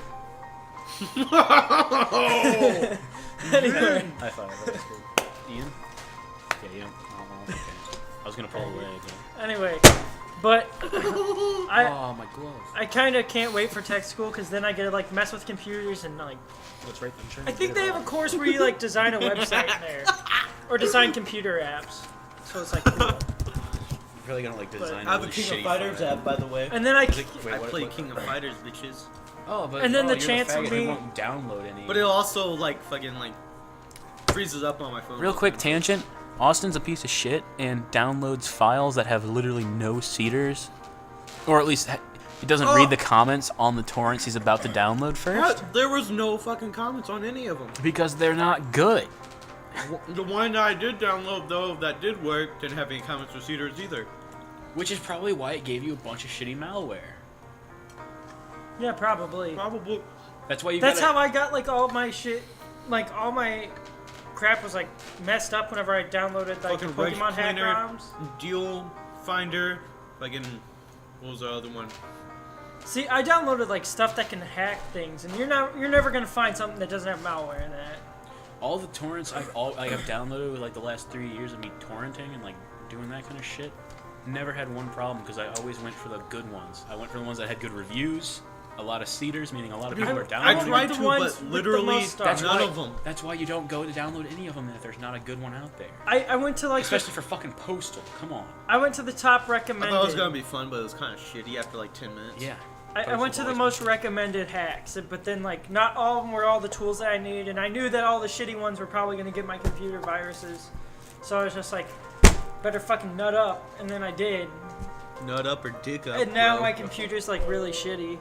Anyway, High five. That was good. Ian? Yeah, Ian. Oh, okay. I was gonna pull away again. anyway, but I Oh, my glove. I kind of can't wait for tech school because then I get to like mess with computers and like What's right? I'm trying I to think get they it have a all. course where you like design a website in there or design computer apps. So it's like cool. I'm really gonna like design. I have a really King of shitty Fighters front end. app, by the way. And then I Is it- wait, I what- play what- King of Fighters, bitches. Oh, but And then the you're chance of faggot, me- you won't download any. But it also like fucking like freezes up on my phone. Real quick tangent. Austin's a piece of shit and downloads files that have literally no seeders, or at least he doesn't read the comments on the torrents he's about to download first. What? There was no fucking comments on any of them. Because they're not good. The one that I did download, though, that did work, didn't have any comments or seeders either. Which is probably why it gave you a bunch of shitty malware. Yeah, probably. Probably. That's why you. That's how I got like all my shit, like all my crap was like messed up whenever I downloaded like the Fucking Reg Pokemon hack Cleaner, ROMs. Deal Finder, fucking. What was the other one? See, I downloaded like stuff that can hack things, and you're never gonna find something that doesn't have malware in it. All the torrents I have downloaded with like the last 3 years of me torrenting and like doing that kind of shit, never had one problem because I always went for the good ones. I went for the ones that had good reviews, a lot of seeders, meaning a lot of people were I downloading. tried the to, ones but with the literally most stuff. none of them. That's why you don't go to download any of them if there's not a good one out there. I went to like Especially for fucking Postal. Come on. I went to the top I recommended. thought it was gonna be fun, but it was kind of shitty after like 10 minutes. Yeah. I went to the most recommended hacks, but then like not all of them were all the tools that I needed, and I knew that all the shitty ones were probably gonna get my computer viruses, so I was just like, better fucking nut up, and then I did, Nut up or dick up. and now bro. my computer's like really shitty.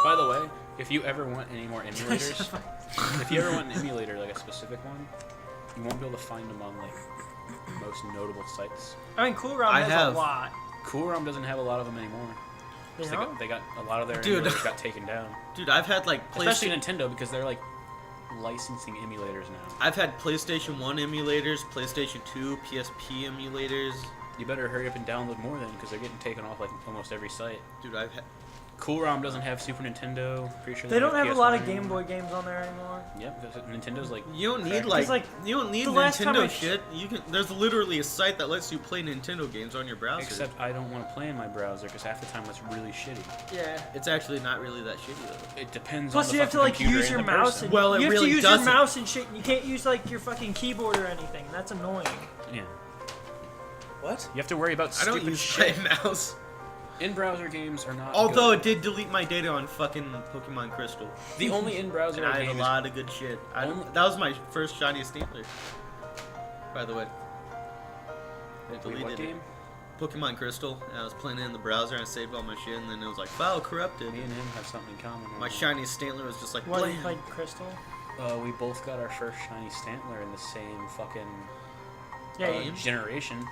By the way, if you ever want any more emulators, if you ever want an emulator, like a specific one, you won't be able to find them on like most notable sites. I mean, Cool ROM I has have. a lot. CoolROM doesn't have a lot of them anymore. You 'Cause know? They got a lot of their Dude. emulators got taken down. Dude, I've had like Especially PlayStation. Nintendo because they're like licensing emulators now. I've had PlayStation 1 emulators, PlayStation 2, PSP emulators. You better hurry up and download more then because they're getting taken off like almost every site. Dude, I've had. CoolROM doesn't have Super Nintendo. Pretty sure They don't have a lot of PS1 Game Boy games on there anymore. Yep, because Nintendo's like. You don't need Cracked. like, like, you don't need the last time I Nintendo shit. You can. There's literally a site that lets you play Nintendo games on your browser. Except I don't want to play in my browser because half the time it's really shitty. Yeah. It's actually not really that shitty though. It depends Plus, on the you have to fucking like computer use and your the mouse person. and Well, it you have really to use doesn't. your mouse and shit. And you can't use like your fucking keyboard or anything. That's annoying. Yeah. What? You have to worry about I stupid don't use shit. my mouse. In-browser games are not Although good. it did delete my data on fucking Pokemon Crystal. The only in-browser And I game had a is lot of good shit. Only- That was my first shiny Stantler. By the way. It Wait, deleted what it. game? Pokemon Crystal. And I was playing it in the browser and I saved all my shit and then it was like, file corrupted. Me and him have something in common. My shiny Stantler was just like, What, you blam. played Crystal? We both got our first shiny Stantler in the same fucking Yeah, Game? generation.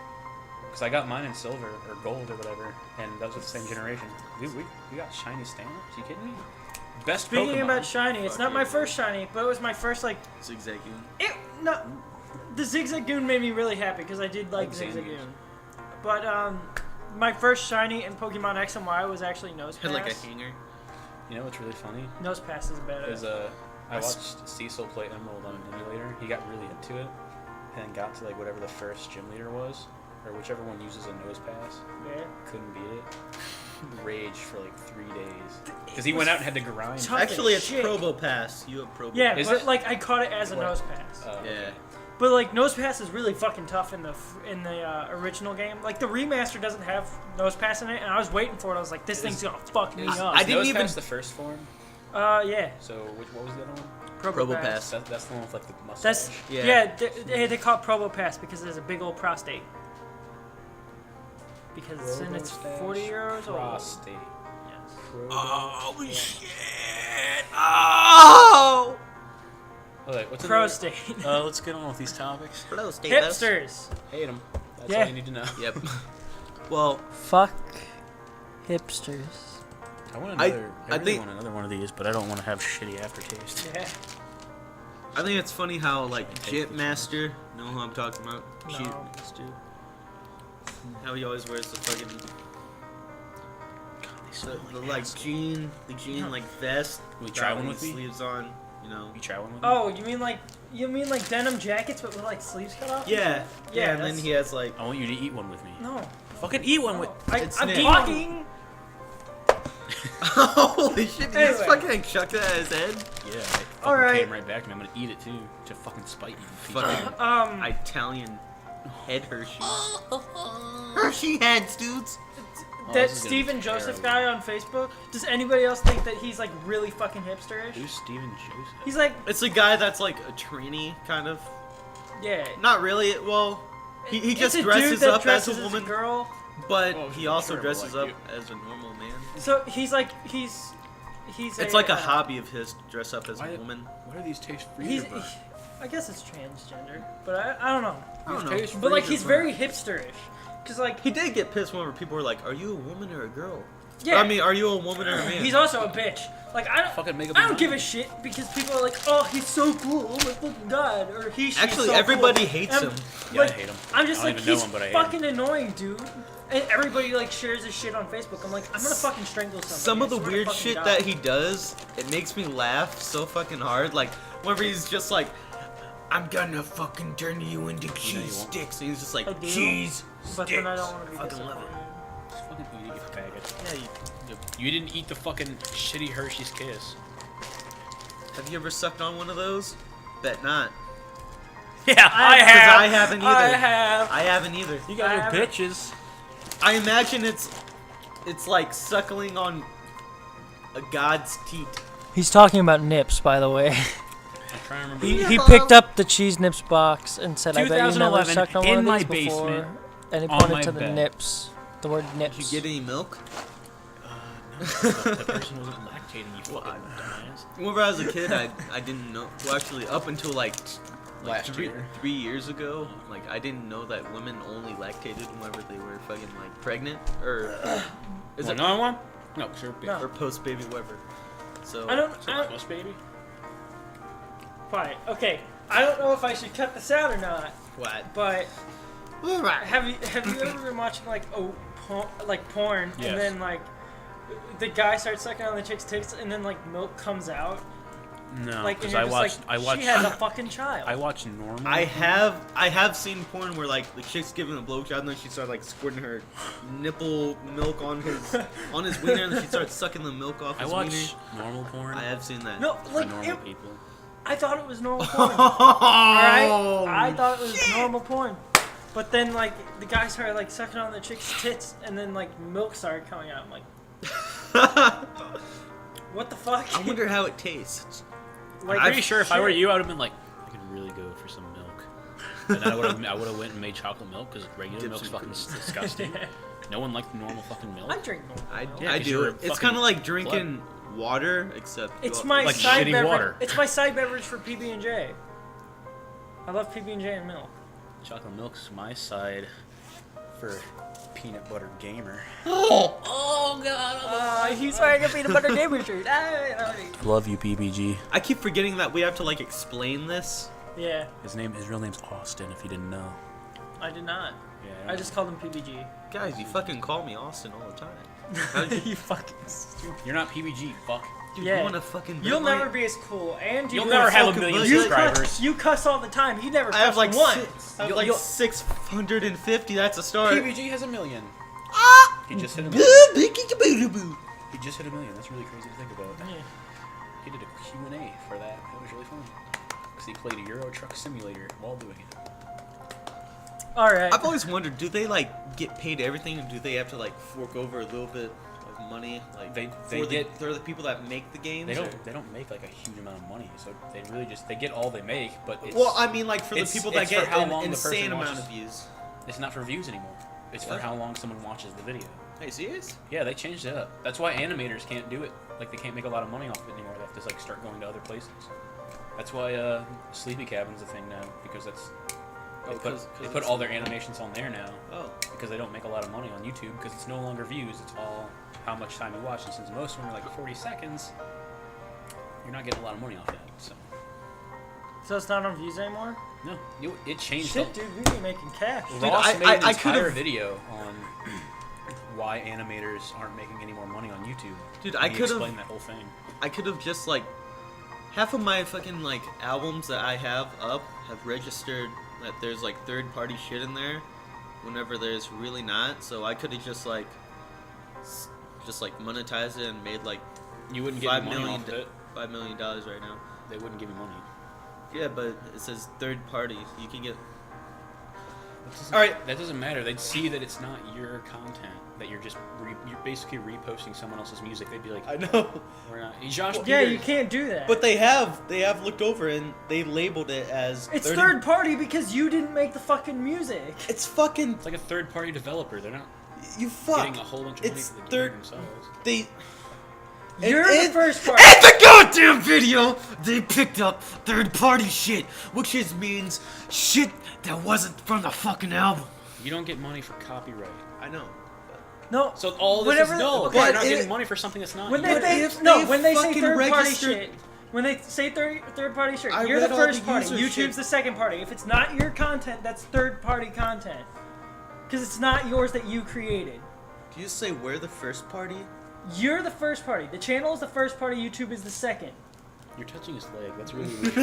Because I got mine in silver or gold or whatever, and that was the same generation. We got shiny Stantlers? You kidding me? Best Speaking Pokemon. about shiny, it's Fuck not yeah. my first shiny, but it was my first like. Zigzagoon. It no, the Zigzagoon made me really happy because I did like Like Xanadu. Zigzagoon. But my first shiny in Pokemon X and Y was actually Nosepass. Had like a hanger. You know what's really funny? Nosepass is better. Is I watched Cecil play Emerald on an emulator. He got really into it, and then got to like whatever the first gym leader was, or whichever one uses a nose pass. Yeah. Couldn't beat it. Raged for like 3 days because he went out and had to grind. Tough. Actually, it's shit. Probo Pass. You have Probo Yeah, Pass. Is but it? like I caught it as a What? Nosepass. Yeah. But like Nosepass is really fucking tough in the original game. Like the remaster doesn't have Nosepass in it, and I was waiting for it. I was like, this thing's gonna fuck me up. I didn't even- Pass the first form. Yeah. So what was the other one? Probo Pass. That's the one with like the mustache. That's Yeah. they call it Probo Pass because there's a big old prostate. Because it's in its 40 years old. Prostate. Yes. Oh shit! Oh! Okay, what's in Prostate. Let's get on with these topics. Hello, Hipsters. Hate them. That's Yeah. all you need to know. Yep. Well, Fuck hipsters. I want I another. I really think- want another one of these, but I don't want to have shitty aftertaste. Yeah. I think it's funny how like Jetmaster, know who I'm talking about? No. Jetmaster. How he always wears the fucking the like jean like vest. Will you try without one any with me? sleeves on, you know. You try one with me? Oh, you mean like denim jackets but with like sleeves cut off? Yeah, Yeah, and then that's- he has like. I want you to eat one with me. No. Fucking eat one with. It's I'm Nick. talking. Holy shit! Did you just Anyway. fucking chuck that at his head? Yeah. It fucking Alright. came right back to me. I'm gonna eat it too to fucking spite you. Fucking Italian head Hershey. Hershey heads, dudes. Oh, That this is gonna be Steven Joseph terrible. guy on Facebook. Does anybody else think that he's like really fucking hipsterish? Who's Steven Joseph? He's like, It's a guy that's like a trainee kind of. Yeah. Not really. Well, he It's just a dude dresses that up dresses as a woman, girl. but Well, he also sure, dresses like up you. as a normal man. So he's It's like a hobby of his to dress up as Why- a woman. What are these tastes for He's, you, bro? I guess it's transgender, but I don't know. I don't know. Taste But like freezer, he's bro. very hipsterish, cause like He did get pissed whenever people were like, "Are you a woman or a girl?" yeah, I mean, are you a woman or a man? he's also a bitch. Like I Fucking make up don't your give a mind. shit because people are like, oh he's so cool, oh my fucking god, or she's Actually, so everybody cool. hates And him. Yeah, like, I hate him. I'm just I don't like even know he's him, but I hate him. fucking annoying, dude. And everybody like shares his shit on Facebook. I'm like, I'm gonna fucking strangle somebody. Some of I the swear to weird fucking shit God. that he does, it makes me laugh so fucking hard. Like whenever he's just like, "I'm gonna fucking turn you into cheese you won't. sticks," and he's just like, I do, "Cheese But sticks." then I don't want to be I fucking love disappointed. it. Just fucking eat it, you faggot. Yeah. You didn't eat the fucking shitty Hershey's Kiss. Have you ever sucked on one of those? Bet not. Yeah, I Because have. I haven't either. I have. I haven't either. You I guys are haven't. bitches. I imagine it's like suckling on a god's teat. He's talking about nips, by the way. I'm trying to remember. He picked up the cheese nips box and said, "I bet you never 2011, sucked on in one my of these before." basement, And he on pointed my to the bed. nips. The word nips. Did you get any milk? No, the person wasn't lactating, you fucking dumbass. Whenever I was a kid, I didn't know. Well, actually, up until like Last year. 3 years ago, like I didn't know that women only lactated whenever they were fucking like pregnant or is Want it another one? No, sure. No. or post baby whatever. So I don't. Plus, baby. Fine. Okay. I don't know if I should cut this out or not, what? but Alright. have you ever been watching like porn Yes. and then like the guy starts sucking on the chick's tits and then like milk comes out No, like and because you're I just watched. like I watched. she has a fucking child. I watched normal. I have seen porn where like the chick's giving a blowjob and then she started like squirting her nipple milk on his wiener and then she starts sucking the milk off I his watch wiener. normal porn. I have seen that. no, for like normal people. I thought it was normal porn. Alright? I thought it was normal porn. But then like the guy started like sucking on the chick's tits and then like milk started coming out. I'm like, what the fuck? I wonder how it tastes. like, I'm pretty sure if I were shit. you, I would have been like, I could really go for some milk. And then I would have went and made chocolate milk because regular Dip milk's some fucking cream. disgusting. No one liked normal fucking milk. I drink normal milk. Yeah, I 'cause do you're it. a It's fucking kind of like drinking water, except It's you- my Like side shitty beverage. water. It's my side beverage for PB&J. I love PB&J and milk. Chocolate milk's my side for peanut butter gamer. He's wearing a peanut butter gamer shirt. Love you, PBG. I keep forgetting that we have to like explain this. Yeah, His real name's Austin. If you didn't know. I did not. Yeah. I just called him PBG. Guys, you fucking call me Austin all the time. How did you, You fucking stupid. You're not PBG. Fuck. dude, Yeah. you wanna fucking You'll bet my- never be as cool, and You'll you never have a fucking million buzz. you subscribers. cuss, you cuss all the time. You never I have cussed like once. I have like 650. That's a start. PBG has a million. He just hit a million. Boo-boo-boo-boo-boo. He just hit a million. That's really crazy to think about. Yeah. He did a Q&A for that. It was really fun. Because he played a Euro Truck Simulator while doing it. All right. I've always wondered, do they like get paid everything, or do they have to like fork over a little bit of money, like They for the people that make the games? They or- don't make like a huge amount of money, so they really just they get all they make, but it's Well, I mean, like for the it's- people that it's for get how an long the person insane amount watches. of views. it's not for views anymore. It's for What? how long someone watches the video. Are you serious? Yeah, they changed it up. That's why animators can't do it. Like they can't make a lot of money off it anymore. They have to like start going to other places. That's why Sleepy Cabin's a thing now because that's Oh, they put all their animations on there now Oh, because they don't make a lot of money on YouTube because it's no longer views. It's all how much time you watch. And since most of them are like 40 seconds, you're not getting a lot of money off that. So it's not on views anymore? No, it changed. Shit, dude, we be making cash. Ross I- made I- an I entire could've- video on why animators aren't making any more money on YouTube. dude, And I he could explained have, that whole thing. I could have just like half of my fucking like albums that I have up have registered that there's like third-party shit in there, whenever there's really not. So I could have just like monetized it and made like You wouldn't get $5 any money million off of it. $5 million right now. They wouldn't give you money. Yeah, but it says third party. You can get. All right. That doesn't matter. They'd see that it's not your content. That you're just you're basically reposting someone else's music. They'd be like, I know. we're not. Josh Yeah, Peters. you can't do that. But they have looked over and they labeled it as. It's third party because you didn't make the fucking music. It's fucking. It's like a third-party developer. They're not You fuck. getting a whole bunch of money It's for the game third. themselves. They. You're And- the first party. And the goddamn video, they picked up third-party shit, which just means shit that wasn't from the fucking album. You don't get money for copyright. I know. No. So all this whenever, is no. okay, You're not it- getting money for something that's not When yours. they, if no, they when they say fucking third party registered- shit, when they say third party shit, I you're the read all the first party. user YouTube's shit. the second party. If it's not your content, that's third party content. Because it's not yours that you created. Do you say we're the first party? You're the first party. The channel is the first party. YouTube is the second. You're touching his leg. That's really weird.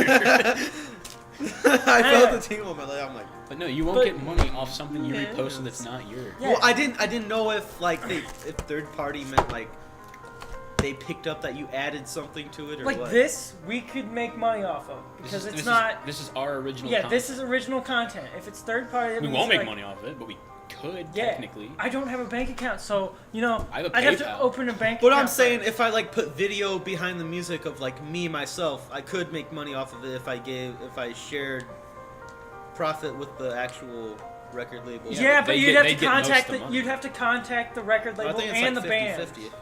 I felt the tingle on my leg. I'm like, But no, you won't But- get money off something you Yeah. reposted that's not yours. Yeah. well, I didn't know if like if third party meant like they picked up that you added something to it or Like what. this, we could make money off of because This it's is, not. This is our original. Yeah, content. this is original content. If it's third party, that We means, won't make like, money off of it, but we could Yeah, technically. I don't have a bank account, so you know I have a I'd have to PayPal. open a bank. But account I'm saying first. if I like put video behind the music of like me myself, I could make money off of it if I shared profit with the actual record label. Yeah, but they you'd get- have they to get most contact of the money. you'd have to contact the record I label think it's and like the band. 50-50.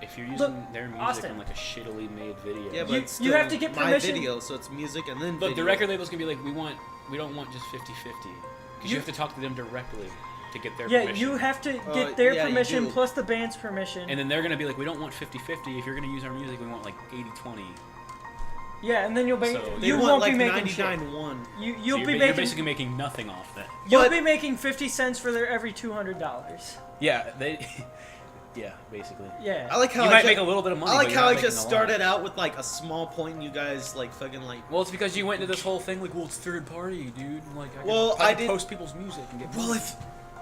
If you're using Look, their music Austin. on like a shittily made video. Yeah, but You- it's you still have to get my permission- video, so it's music and then Look, video. the record label's gonna be like, we don't want just 50-50. Because you You- have to talk to them directly to get their Yeah, permission. you have to get their yeah, you permission do. plus the band's permission. And then they're gonna be like, we don't want 50-50. If you're gonna use our music, we want like 80-20. yeah, and then you'll be So They you want won't like be making shit. 99-1. You'll So be you're making basically making nothing off that. you'll But- be making 50 cents for their every $200. Yeah, they. Yeah, basically. Yeah. I like how You I might ju- make a little bit of money. I like but you're how not I making just a lot. started out with like a small point and you guys like fucking like. Well, it's because you went into this whole thing like, well, it's third party, dude. Like, Well, I I can did- post people's music and get. Well, money.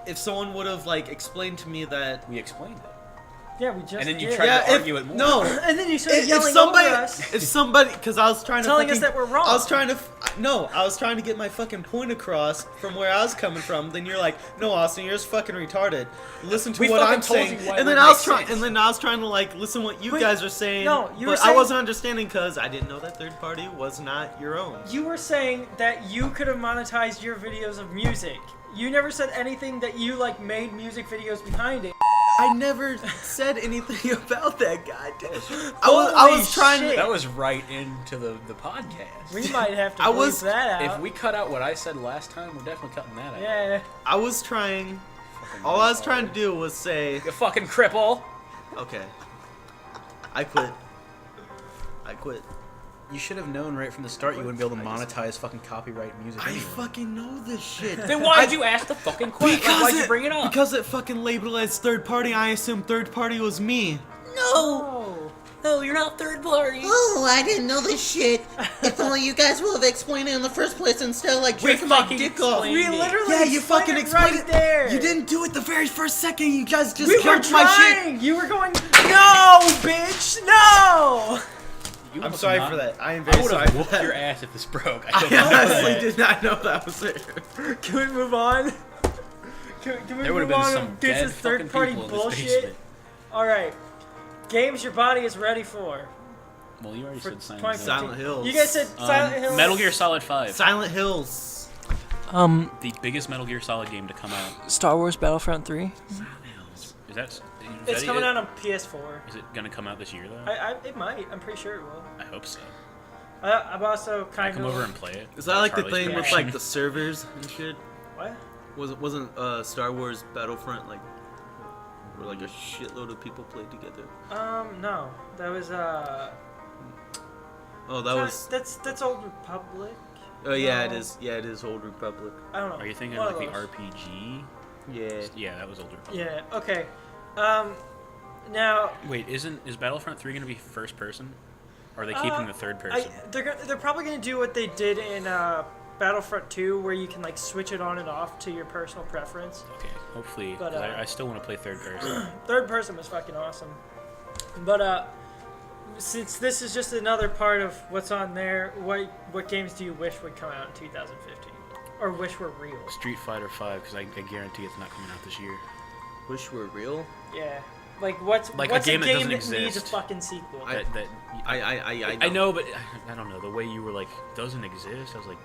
if someone would have like explained to me that. We explained it, Yeah, we just and then you did. tried Yeah, to if- argue it more. no. And then you started If yelling somebody, over us, if somebody, because I was trying to telling us fucking- that we're wrong. I was trying to, I was trying to get my fucking point across from where I was coming from. Then you're like, no, Austin, you're just fucking retarded. Listen to We what fucking I'm told saying, you why and it then would I was make trying, sense. and then I was trying to like listen what you Wait, guys are saying. no, you were but I saying- wasn't understanding because I didn't know that third party was not your own. You were saying that you could have monetized your videos of music. You never said anything that you like made music videos behind it. I never said anything about that, goddamn. I Holy was trying shit. to. That was right into the podcast. We might have to I bleep was- that out. If we cut out what I said last time, we're definitely cutting that out. yeah. I was trying. Fucking All I was retarded. trying to do was say, You fucking cripple. okay, I quit. I quit. You should have known right from the start you wouldn't be able to monetize fucking copyright music I anyway. fucking know this shit. Then why'd you ask the fucking question? Like, why'd you bring it up? Because it fucking labeled as third party, I assumed third party was me. Oh. No, you're not third party. Oh, I didn't know this shit. If only you guys would have explained it in the first place instead of like We jerking my fucking dick off. explained We it. literally Yeah, you fucking explained right it there. You didn't do it the very first second. You guys just We were killed my shit. trying. You were going, no, bitch, no. You I'm must sorry not- for that. I am I very would sorry have for whooped that. your ass if this broke. I I don't know honestly that. did not know that was there. Can we move on? Can we There would have move been on? some This dead is fucking third-party people in this bullshit. basement. All right, games your body is ready for. Well, you already For said Silent 2015. Silent Hills. You guys said Silent Hills. Metal Gear Solid 5. Silent Hills. The biggest Metal Gear Solid game to come out. Star Wars Battlefront 3. Is that? It's coming out on PS4. Is it gonna come out this year though? It might. I'm pretty sure it will. I hope so. I'm also Can I kind come of. over and play it? Is that like the Charlie's thing with reaction. like the servers and shit? What? Wasn't Star Wars Battlefront like where like a shitload of people played together? No. That was Oh, that was. That's Old Republic. Oh yeah, it No. is. Yeah, it is Old Republic. I don't know. Are you thinking One like of the those. RPG? Yeah. Yeah, that was older. Yeah. Okay. Now. Wait, is Battlefront 3 gonna be first person? Or are they keeping the third I, person? they're probably gonna do what they did in Battlefront 2, where you can like switch it on and off to your personal preference. Okay, hopefully. But, 'cause I still want to play third person. Third person was fucking awesome. But since this is just another part of what's on there, what games do you wish would come out in 2015? or wish were real. Street Fighter 5, because I guarantee it's not coming out this year. Wish were real. Yeah. Like what's Like a what's game that doesn't needs a exist. fucking sequel? I know, but I don't know. The way you were like, doesn't exist. I was like,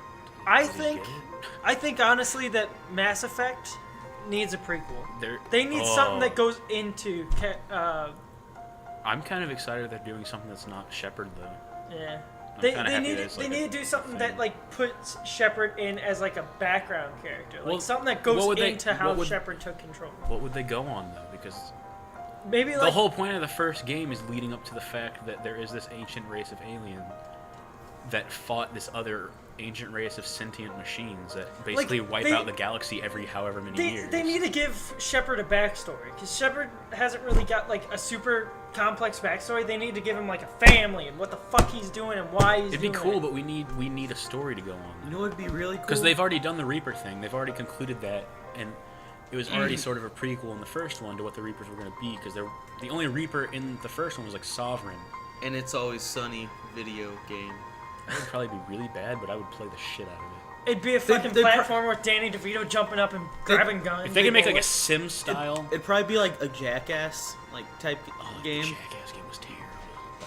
I does he think get it? I think honestly that Mass Effect needs a prequel. They're- They need something oh. that goes into I'm kind of excited they're doing something that's not Shepard though. yeah. I'm They, kinda they happy need that it's they like need to do something that thing. like puts Shepard in as like a background character, like Well, something that what goes would they- into how what would- Shepard took control. What would they go on though? Because Maybe the like whole point of the first game is leading up to the fact that there is this ancient race of alien that fought this other ancient race of sentient machines that basically wipe they- out the galaxy every however many years. they need to give Shepard a backstory because Shepard hasn't really got like a super complex backstory. They need to give him like a family and what the fuck he's doing and why he's It'd be doing cool, it. but we need a story to go on. You know what'd be really cool? Because they've already done the Reaper thing. They've already concluded that, and it was already sort of a prequel in the first one to what the Reapers were going to be. Because the only Reaper in the first one was like Sovereign. And It's Always Sunny video game. That would probably be really bad, but I would play the shit out of it. It'd be a fucking they platformer with Danny DeVito jumping up and grabbing guns. If they could make like a bullets. Sim style, It'd probably be like a Jackass like type game. The Jackass game was terrible.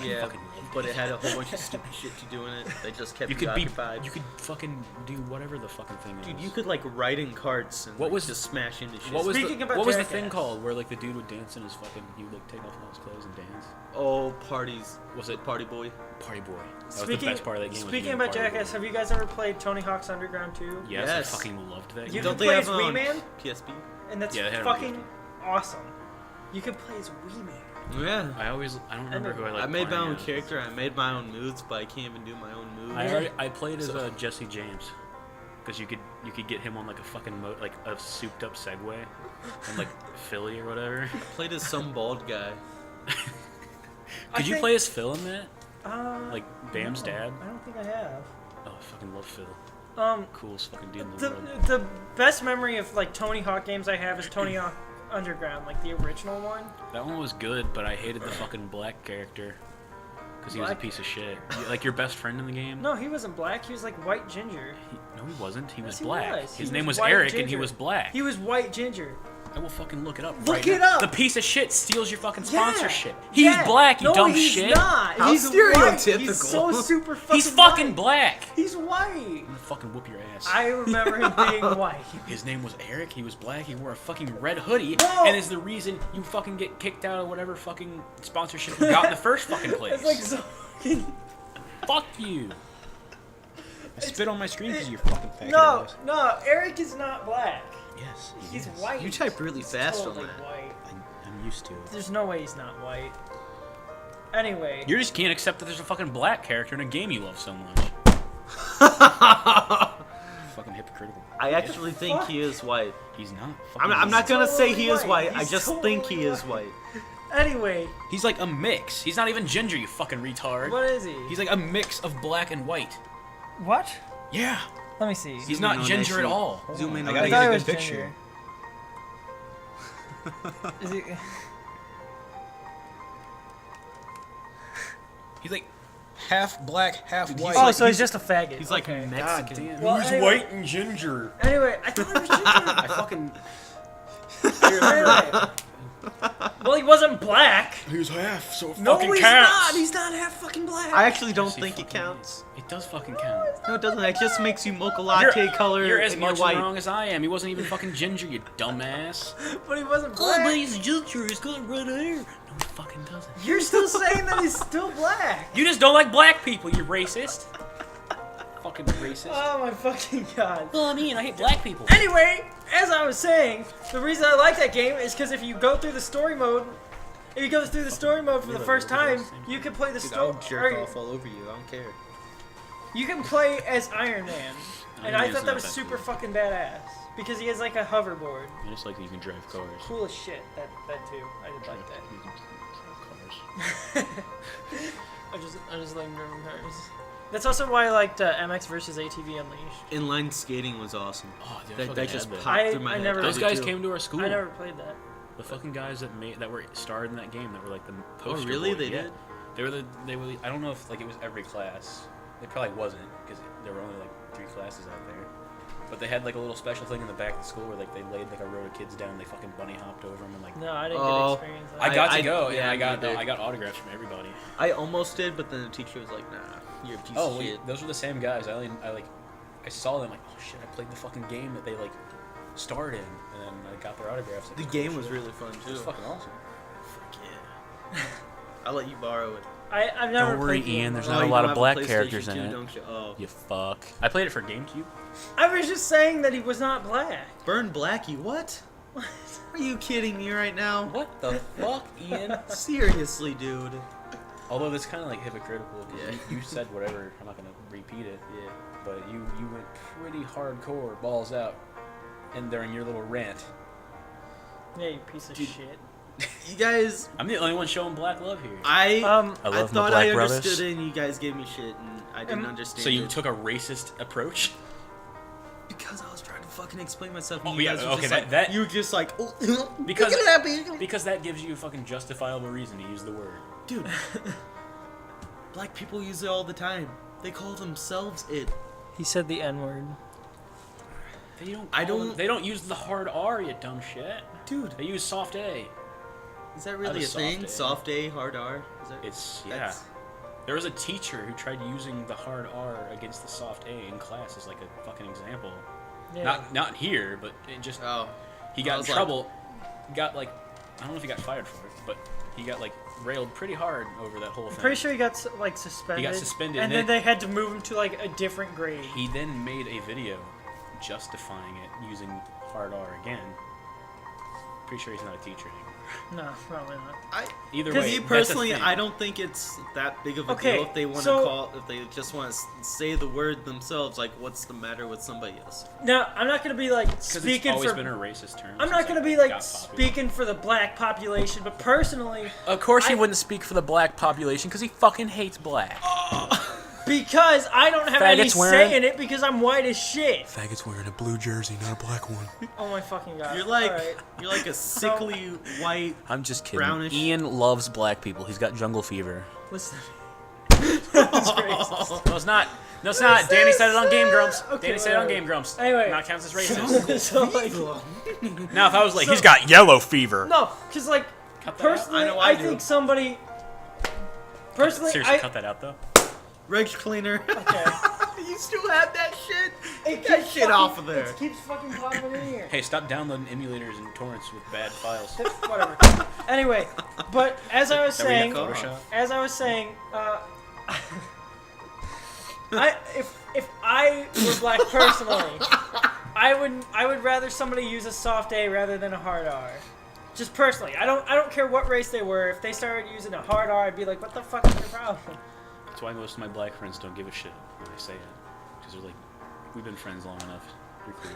I Yeah, fucking loved but it had a whole bunch of stupid shit to do in it. They just kept You you could be, occupied. you could fucking do whatever the fucking thing Dude, is. you could like ride in carts and What like, was- just smash into shit. What was Speaking the, about what was the Jackass. thing called where like the dude would dance in his fucking he would like take off all his clothes and dance? Oh, parties. Was it Party Boy? Party Boy? That was the best part of that game. was Speaking being about Party Jackass, Boy. have you guys ever played Tony Hawk's Underground 2? Yes, Yes. I fucking loved that. You game. can Don't they play have as it on Wee Man, PSP? and that's Yeah, they had it on fucking awesome. You can play as Wee Man. Yeah. I don't remember who I like. I made my playing own as. character. I made my own moves, but I can't even do my own moves. I played as So- Jesse James, because you could get him on like a fucking like a souped up Segway, and like Philly or whatever. played as some bald guy. Could you think- play as Phil in that? Like Bam's dad? I don't think I have. Oh, I fucking love Phil. Coolest fucking dude in the The world. the best memory of like Tony Hawk games I have is Tony Hawk Underground, like the original one. That one was good, but I hated the fucking black character. Because he was a Black? piece of shit. Like your best friend in the game? No, he wasn't black. He was like white ginger. No, he wasn't. He was Yes, he black. was. His He name was white Eric, and he ginger. was black. He was white ginger. I will fucking look it up. Look right it now. up. The piece of shit steals your fucking Yeah. sponsorship. He's Yeah. black, you no, dumb he's shit. Not. How He's white. He's so stereotypical. super fucking He's fucking white. black. He's white. I'm gonna fucking whoop your ass. I remember him being white. His name was Eric. He was black. He wore a fucking red hoodie, Whoa. and is the reason you fucking get kicked out of whatever fucking sponsorship you got in the first fucking place. It's like so fucking... Fuck you. I spit on my screen because you're fucking faggot No, ass. no, Eric is not black. Yes. he He's is. white. You type really He's fast totally on that. white. I'm used to it. There's no way he's not white. Anyway. You just can't accept that there's a fucking black character in a game you love so much. Fucking hypocritical. I actually think he is white. He's not. I'm not gonna say totally he is white. white. I He's just totally think he is white. white. Anyway, He's like a mix. He's not even ginger, you fucking retard. what is he? He's like a mix of black and white. What? Yeah. Let me see. He's Zoom in not on ginger that at shit. all. Zoom in I on gotta I that. thought get he a was good picture. ginger. Is he? He's like half black, half white. Oh, so he's just a faggot. He's like okay. Mexican. Well, anyway, and ginger. Anyway, I thought he was ginger. I fucking. Anyway. Well, he wasn't black. He was half, so it No, fucking he's counts. not. He's not half fucking black. I actually don't Yes, he think it fucking counts. is. It does fucking count. No, it doesn't. It just makes you mocha latte color You're as and much you're white. wrong as I am. He wasn't even fucking ginger, you dumbass. But he wasn't black. he's ginger. He's got red hair. No, he fucking doesn't. You're still saying that he's still black. You just don't like black people, you racist. Fucking racist. Oh my fucking god. Well, I mean, I hate black people. Anyway, as I was saying, the reason I like that game is because if you go through the story mode, if you go through the story mode for the first time, you can play the Dude, story. I'll jerk off all over you. I don't care. You can play as Iron Man, and I Man's thought that not was that super cool. fucking badass because he has like a hoverboard. I just like that you can drive cars. Cool as shit. That too. I did like that. You can drive cars. I just like driving cars. That's also why I liked MX versus ATV Unleashed. Inline skating was awesome. Oh, dude, I That fucking just had that. popped through my I head. never- I Those did guys too. came to our school. I never played that. The fucking guys that were starred in that game that were like the poster Oh, really? boys. They Yeah. did? They were. I don't know if like it was every class. It probably wasn't because there were only like 3 classes out there. But they had like a little special thing in the back of the school where like they laid like a row of kids down, and they fucking bunny hopped over them and like. No, I didn't Oh. get experience that. I got to I- go, yeah, and me neither. I got autographs from everybody. I almost did, but then the teacher was like, "Nah, you're a piece Oh, of wait, shit." those were the same guys. I saw them like, oh shit, I played the fucking game that they like starred in, and then I got their autographs. The game was really fun It too. was fucking awesome. Fuck yeah. I'll let you borrow it. I've never Don't worry, played Ian, Game there's Boy. not a you lot don't of have black PlayStation characters in 2, it. don't you? Oh. You fuck. I played it for GameCube. I was just saying that he was not black. Burn Blackie, what? Are you kidding me right now? What the fuck, Ian? Seriously, dude. Although that's kind of like hypocritical. 'Cause Yeah. you said whatever. I'm not gonna repeat it. Yeah. But you went pretty hardcore, balls out, and during your little rant. Yeah, you piece of shit. You guys, I'm the only one showing black love here. I I love thought my I Black brothers. understood it, and you guys gave me shit, and I didn't understand. So you it. took a racist approach? Because I was trying to fucking explain myself. Oh, And you yeah, guys were okay, just that- like, that- you were just like, oh, Because- look at that, baby. Because that gives you a fucking justifiable reason to use the word. Dude, black people use it all the time. They call themselves it. He said the N-word. They don't. I call don't- them- They don't use the hard R, you dumb shit. Dude, They use soft A. is that really a soft thing? A. Soft A, hard R? Is that? It's yeah. That's- There was a teacher who tried using the hard R against the soft A in class as like a fucking example. Yeah. Not here, but it just Oh, he I got in was like- trouble. Got like I don't know if he got fired for it, but he got like railed pretty hard over that whole thing. Pretty sure he got like suspended. He got suspended, and and then they had to move him to like a different grade. He then made a video justifying it using hard R again. Pretty sure he's not a teacher anymore. No, probably not. Either 'Cause way, me that's a personally, thing. I don't think it's that big of a Okay, deal if they want to so- if they just want to say the word themselves. Like, what's the matter with somebody else? Now, I'm not gonna be like 'Cause it's speaking always for. been a racist term. I'm since, not gonna be it like got popular. speaking for the black population, but personally, Of course, he I- wouldn't speak for the black population because he fucking hates black. because I don't have any Faggots wearing- say in it because I'm white as shit. Faggot's wearing a blue jersey, not a black one. Oh my fucking god. You're like Alright. you're like a sickly white. I'm just kidding. Brownish. Ian loves black people. He's got jungle fever. Listen. No, it's not. No, it's not. Danny said it on Game Grumps. Okay, Danny said it on whatever. Game Grumps. Anyway. Not counts as racist. So, like, Now, if I was like, So- he's got yellow fever. no, because like Cut that out. personally, I know I I do. think somebody. Personally, Seriously, cut that out though. Regs cleaner. Okay. You still have that shit? It Get keeps shit fucking- off of there. It keeps fucking popping in here. Hey, stop downloading emulators and torrents with bad files. Whatever. Anyway, but as I was That we have saying, Photoshop. as I was saying, if I were black personally, I would rather somebody use a soft A rather than a hard R. Just personally, I don't care what race they were. If they started using a hard R, I'd be like, what the fuck is your problem? That's why most of my black friends don't give a shit when I say it. Because they're like, we've been friends long enough. You're cool.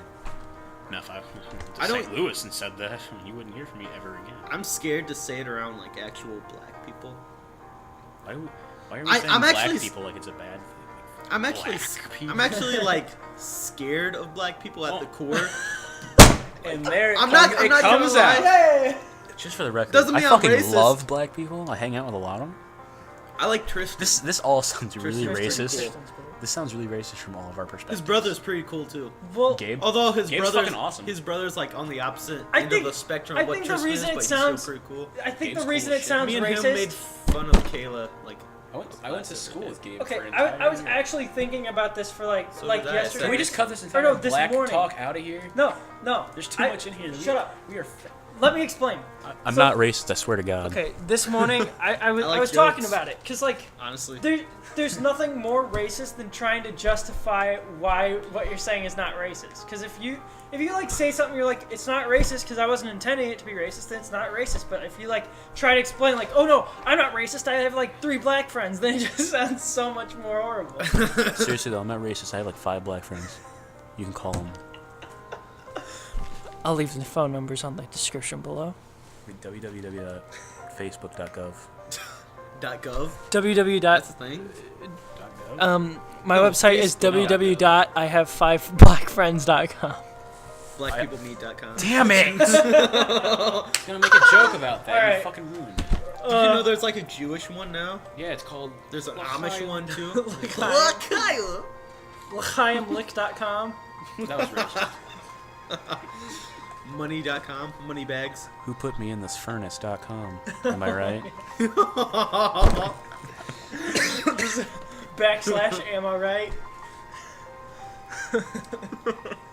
Now, if I went to I don't- St. Louis and said that, you wouldn't hear from me ever again. I'm scared to say it around like actual black people. Why are we I- saying I'm black actually- people like it's a bad thing? I'm actually Black people. I'm actually like scared of black people at Oh. the core. And there I'm not gonna lie. Hey! Just for the record, Doesn't I mean I'm fucking racist. love black people. I hang out with a lot of them. I like Tristan. This all sounds really Tristan's racist. pretty This sounds really racist from all of our perspectives. His brother's pretty cool too. Well, Gabe. Although his Gabe's brother's fucking awesome. his brother's like on the opposite I end think- of the spectrum I of what think the Tristan reason is, it but sounds- he's still pretty cool. I think Gabe's the reason cool it as shit. sounds Me and racist. him made fun of Kayla like I went to school with Gabe. Okay, for an I was entire year. actually thinking about this for like So like did I. yesterday. Can we just cut this entire no, this black morning. talk out of here? No. There's too I- much in here. Shut up. We are. Let me explain. I'm So- not racist. I swear to God. Okay, this morning I was I like I was talking jokes. about it because like honestly. there's nothing more racist than trying to justify why what you're saying is not racist. Because if you like say something you're like it's not racist because I wasn't intending it to be racist, then it's not racist. But if you like try to explain like oh no I'm not racist, I have like 3 black friends, then it just sounds so much more horrible. Seriously though, I'm not racist. I have like 5 black friends. You can call them. I'll leave the phone numbers on the description below. www.facebook.gov. .gov. www. That's the thing. My No, website is Facebook. www.ihavefiveblackfriends.com. Blackpeoplemeet.com. Damn it! Gonna make a joke about that. Alright. You fucking ruined it. Did you know there's like a Jewish one now? Yeah, it's called. There's an L'chaim. Amish one too. L'chaimlik.com. That was racist. Money.com, money bags. Who put me in this furnace.com? Am I right? / am I right?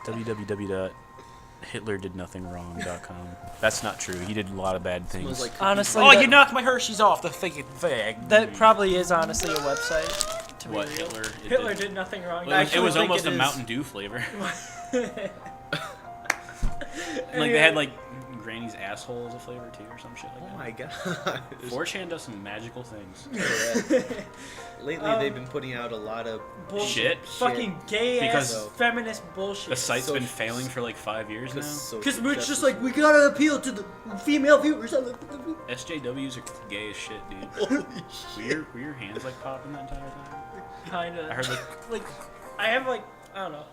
www.hitlerdidnothingwrong.com. That's not true. He did a lot of bad Smells things. like Honestly, Oh, that, you knocked my Hershey's off the fucking thing. that probably is honestly a website. To be What, real. Hitler? It Hitler did nothing wrong. Well, it was almost a is. Mountain Dew flavor. Anyway, Like they had like Granny's asshole as a flavor too, or some shit like Oh that. my god. 4chan does some magical things. Lately, they've been putting out a lot of bullshit. Shit. Fucking gay Because ass feminist bullshit. The site's So- been failing for like 5 years now. Because we're just like, we gotta appeal to the female viewers. SJWs are gay as shit, dude. Were your hands like popping that entire time? Kinda. I heard like I have like, I don't know.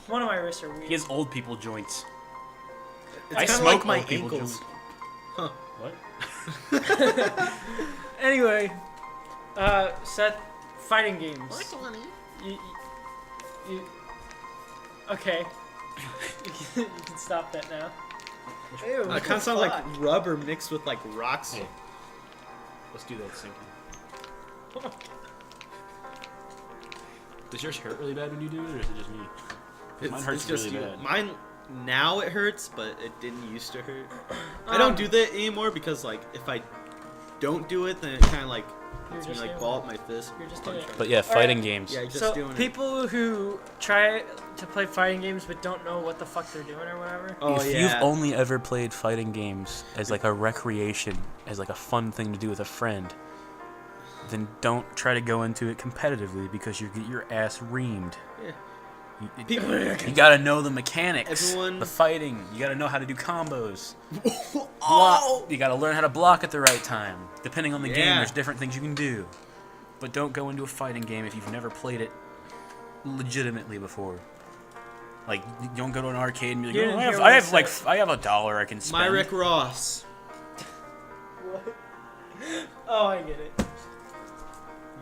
One of my wrists are weird. he has old people joints. It's I kinda smoke like my old people ankles. joints. What? Anyway, Seth, fighting games. You, okay. You can stop that now. Ew, It what kind of the sounds like fuck? rubber mixed with like rocks. Hey. Let's do that syncing. Does yours hurt really bad when you do it, or is it just me? Mine hurts just really you. bad. Mine now it hurts, but it didn't used to hurt. I don't do that anymore because like if I don't do it, then it kind of like You're makes me just like doing ball up my fist. You're just punch doing it. hard. But yeah, fighting games. Yeah, just So doing it. people who try to play fighting games but don't know what the fuck they're doing or whatever. Oh If yeah. you've only ever played fighting games as like a recreation, as like a fun thing to do with a friend, then don't try to go into it competitively because you get your ass reamed. Yeah. You, you gotta know the mechanics, Everyone- the fighting. You gotta know how to do combos. Block. You gotta learn how to block at the right time. Depending on the game, Yeah. there's different things you can do. But don't go into a fighting game if you've never played it legitimately before. Like, you don't go to an arcade and be like, You "Oh, didn't I hear have, what I I have like, said. I have $1 I can spend." Myrick Ross. What? Oh, I get it.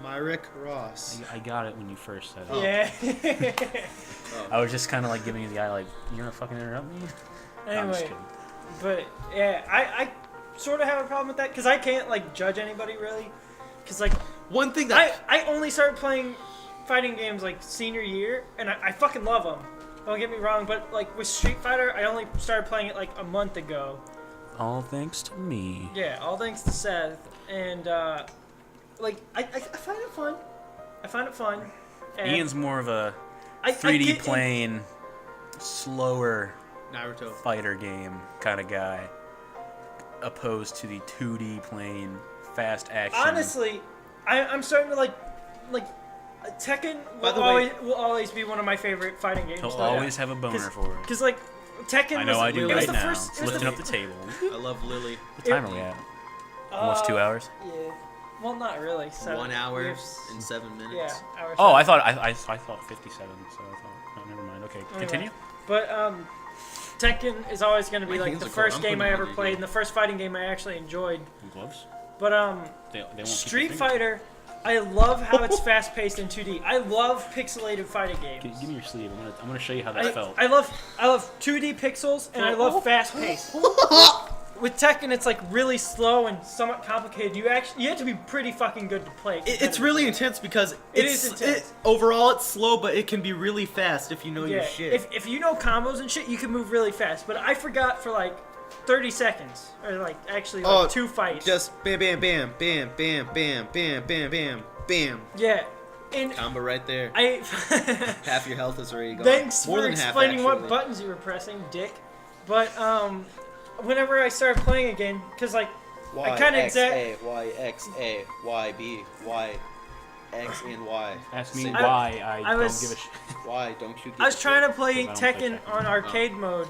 Myrick Ross. I got it when you first said it. Oh. Yeah. I was just kind of like giving you the eye, like, "You gonna fucking interrupt me?" No, I'm just Anyway, kidding. but yeah, I sort of have a problem with that because I can't like judge anybody really. Because like One thing that I only started playing fighting games like senior year, and I fucking love them. Don't get me wrong, but like with Street Fighter, I only started playing it like a month ago. All thanks to me. Yeah, all thanks to Seth, and like I find it fun. I find it fun. And Ian's more of a I 3D get in- playing, slower Naruto. fighter game kind of guy, opposed to the 2D playing fast action. Honestly, I'm starting to like Tekken By the will always be one of my favorite fighting games. he'll though. always have a boner 'Cause- for it. Because like Tekken I know was, I do it was right the now. first, It's it was lifting the, up the table. I love Lily. What time are we at? Almost 2 hours. Yeah. Well, not really. 1 hour we have and 7 minutes. Yeah. Hour Oh, seven. I thought 57. So I thought. Oh, never mind. Okay, Anyway. continue. But Tekken is always going to be My like hands the are cold. first I'm game I putting ever them on played you. and the first fighting game I actually enjoyed. Gloves? But They won't keep Street your fingers. Fighter, I love how it's fast paced in 2D. I love pixelated fighting games. Give me your sleeve. I'm gonna show you how that felt. I love 2D pixels and I love fast pace. With Tekken, it's like really slow and somewhat complicated. You have to be pretty fucking good to play. It's really intense because It it's, is intense. overall, it's slow, but it can be really fast if you know your Yeah, shit. if you know combos and shit, you can move really fast. But I forgot for like 30 seconds, or like actually like 2 fights. Just bam, bam, bam, bam, bam, bam, bam, bam, bam, bam. Yeah, and Combo right there. I. Half your health is already gone. Thanks More for than half, explaining what actually. buttons you were pressing, dick. But whenever I started playing again, because like I kind of exact. Y, X, A, Y, B, Y, X, and Y. Ask me Say why I don't was- give a shit. Why don't you give I was a trying shit? to play I don't play Tekken Tekken. on arcade mode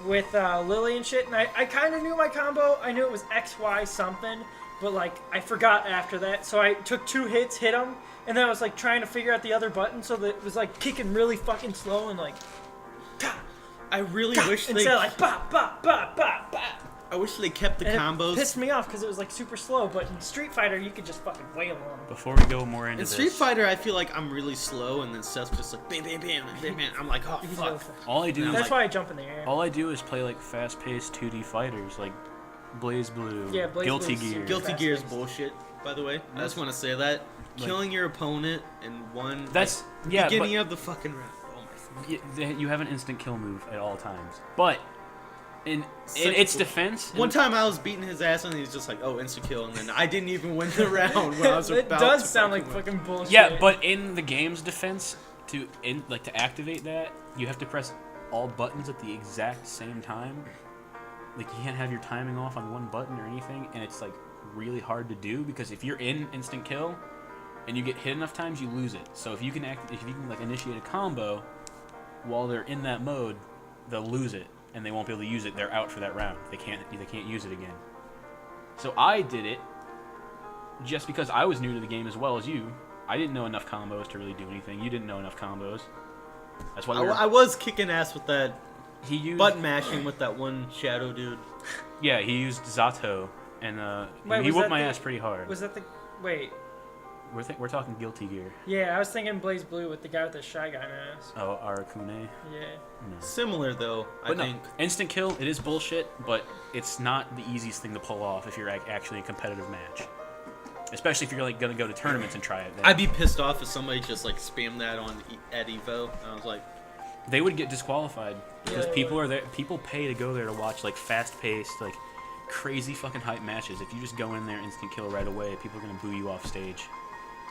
with Lily and shit, and I kind of knew my combo. I knew it was X, Y, something, but like I forgot after that. So I took 2 hits, hit them, and then I was like trying to figure out the other button, so that it was like kicking really fucking slow and like. I really wish they. Instead of like ba ba ba ba ba. I wish they kept the And combos. it pissed me off because it was like super slow, but in Street Fighter you could just fucking wail on them. Before we go more into In this, Street Fighter, I feel like I'm really slow, and then Seth's just like bam, bam, bam, bam, bam. I'm like, oh You can go fuck. fast. all I do is That's like- why I jump in the air. all I do is play like fast-paced 2D fighters, like Blaze Blue, Yeah, Blaze Guilty Blue's Gear. Guilty Gear is Fast-paced. bullshit. By the way, I just want to say that killing your opponent in one That's like, yeah, beginning of the fucking round. Oh my fuck. you have an instant kill move at all times, but in Such its a- defense, One time I was beating his ass and he's just like, "Oh, insta kill," and then I didn't even win the round when I was It about does to sound like win. fucking bullshit. yeah, but in the game's defense, to activate that, you have to press all buttons at the exact same time. Like you can't have your timing off on one button or anything, and it's like really hard to do because if you're in instant kill and you get hit enough times, you lose it. So if you can like initiate a combo while they're in that mode, they'll lose it and they won't be able to use it. They're out for that round. They can't use it again. So I did it just because I was new to the game as well as you. I didn't know enough combos to really do anything. You didn't know enough combos. That's why I was kicking ass with that he used button mashing with that one shadow dude. Yeah, he used Zato, and Wait, he was whooped that my the- ass pretty hard. Was that the... Wait. We're talking Guilty Gear. Yeah, I was thinking Blaze Blue with the guy with the Shy Guy mask. Oh, Arakune. Yeah. No. Similar though, But I no, think. instant kill, it is bullshit, but it's not the easiest thing to pull off if you're actually in a competitive match. Especially if you're like gonna go to tournaments and try it. I'd be pissed off if somebody just like spammed that on at Evo. And I was like, They would get disqualified because Yeah, they people would. are there. People pay to go there to watch like fast-paced, like crazy fucking hype matches. If you just go in there instant kill right away, people are gonna boo you off stage,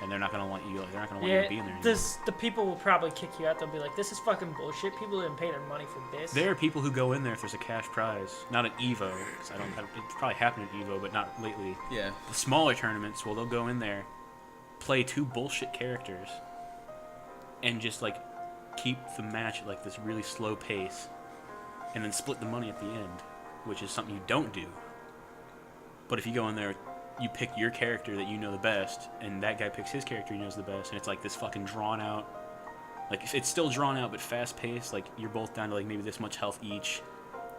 and they're not gonna want you. They're not gonna want you to be in there anymore. the people will probably kick you out. They'll be like, "This is fucking bullshit. People didn't pay their money for this." There are people who go in there if there's a cash prize, not at Evo. 'Cause it's probably happened at Evo, but not lately. yeah. The smaller tournaments, well, they'll go in there, play two bullshit characters, and just like keep the match at like this really slow pace, and then split the money at the end, which is something you don't do. But if you go in there, you pick your character that you know the best, and that guy picks his character he knows the best, and it's like this fucking drawn out. Like it's still drawn out, but fast paced. Like you're both down to like maybe this much health each,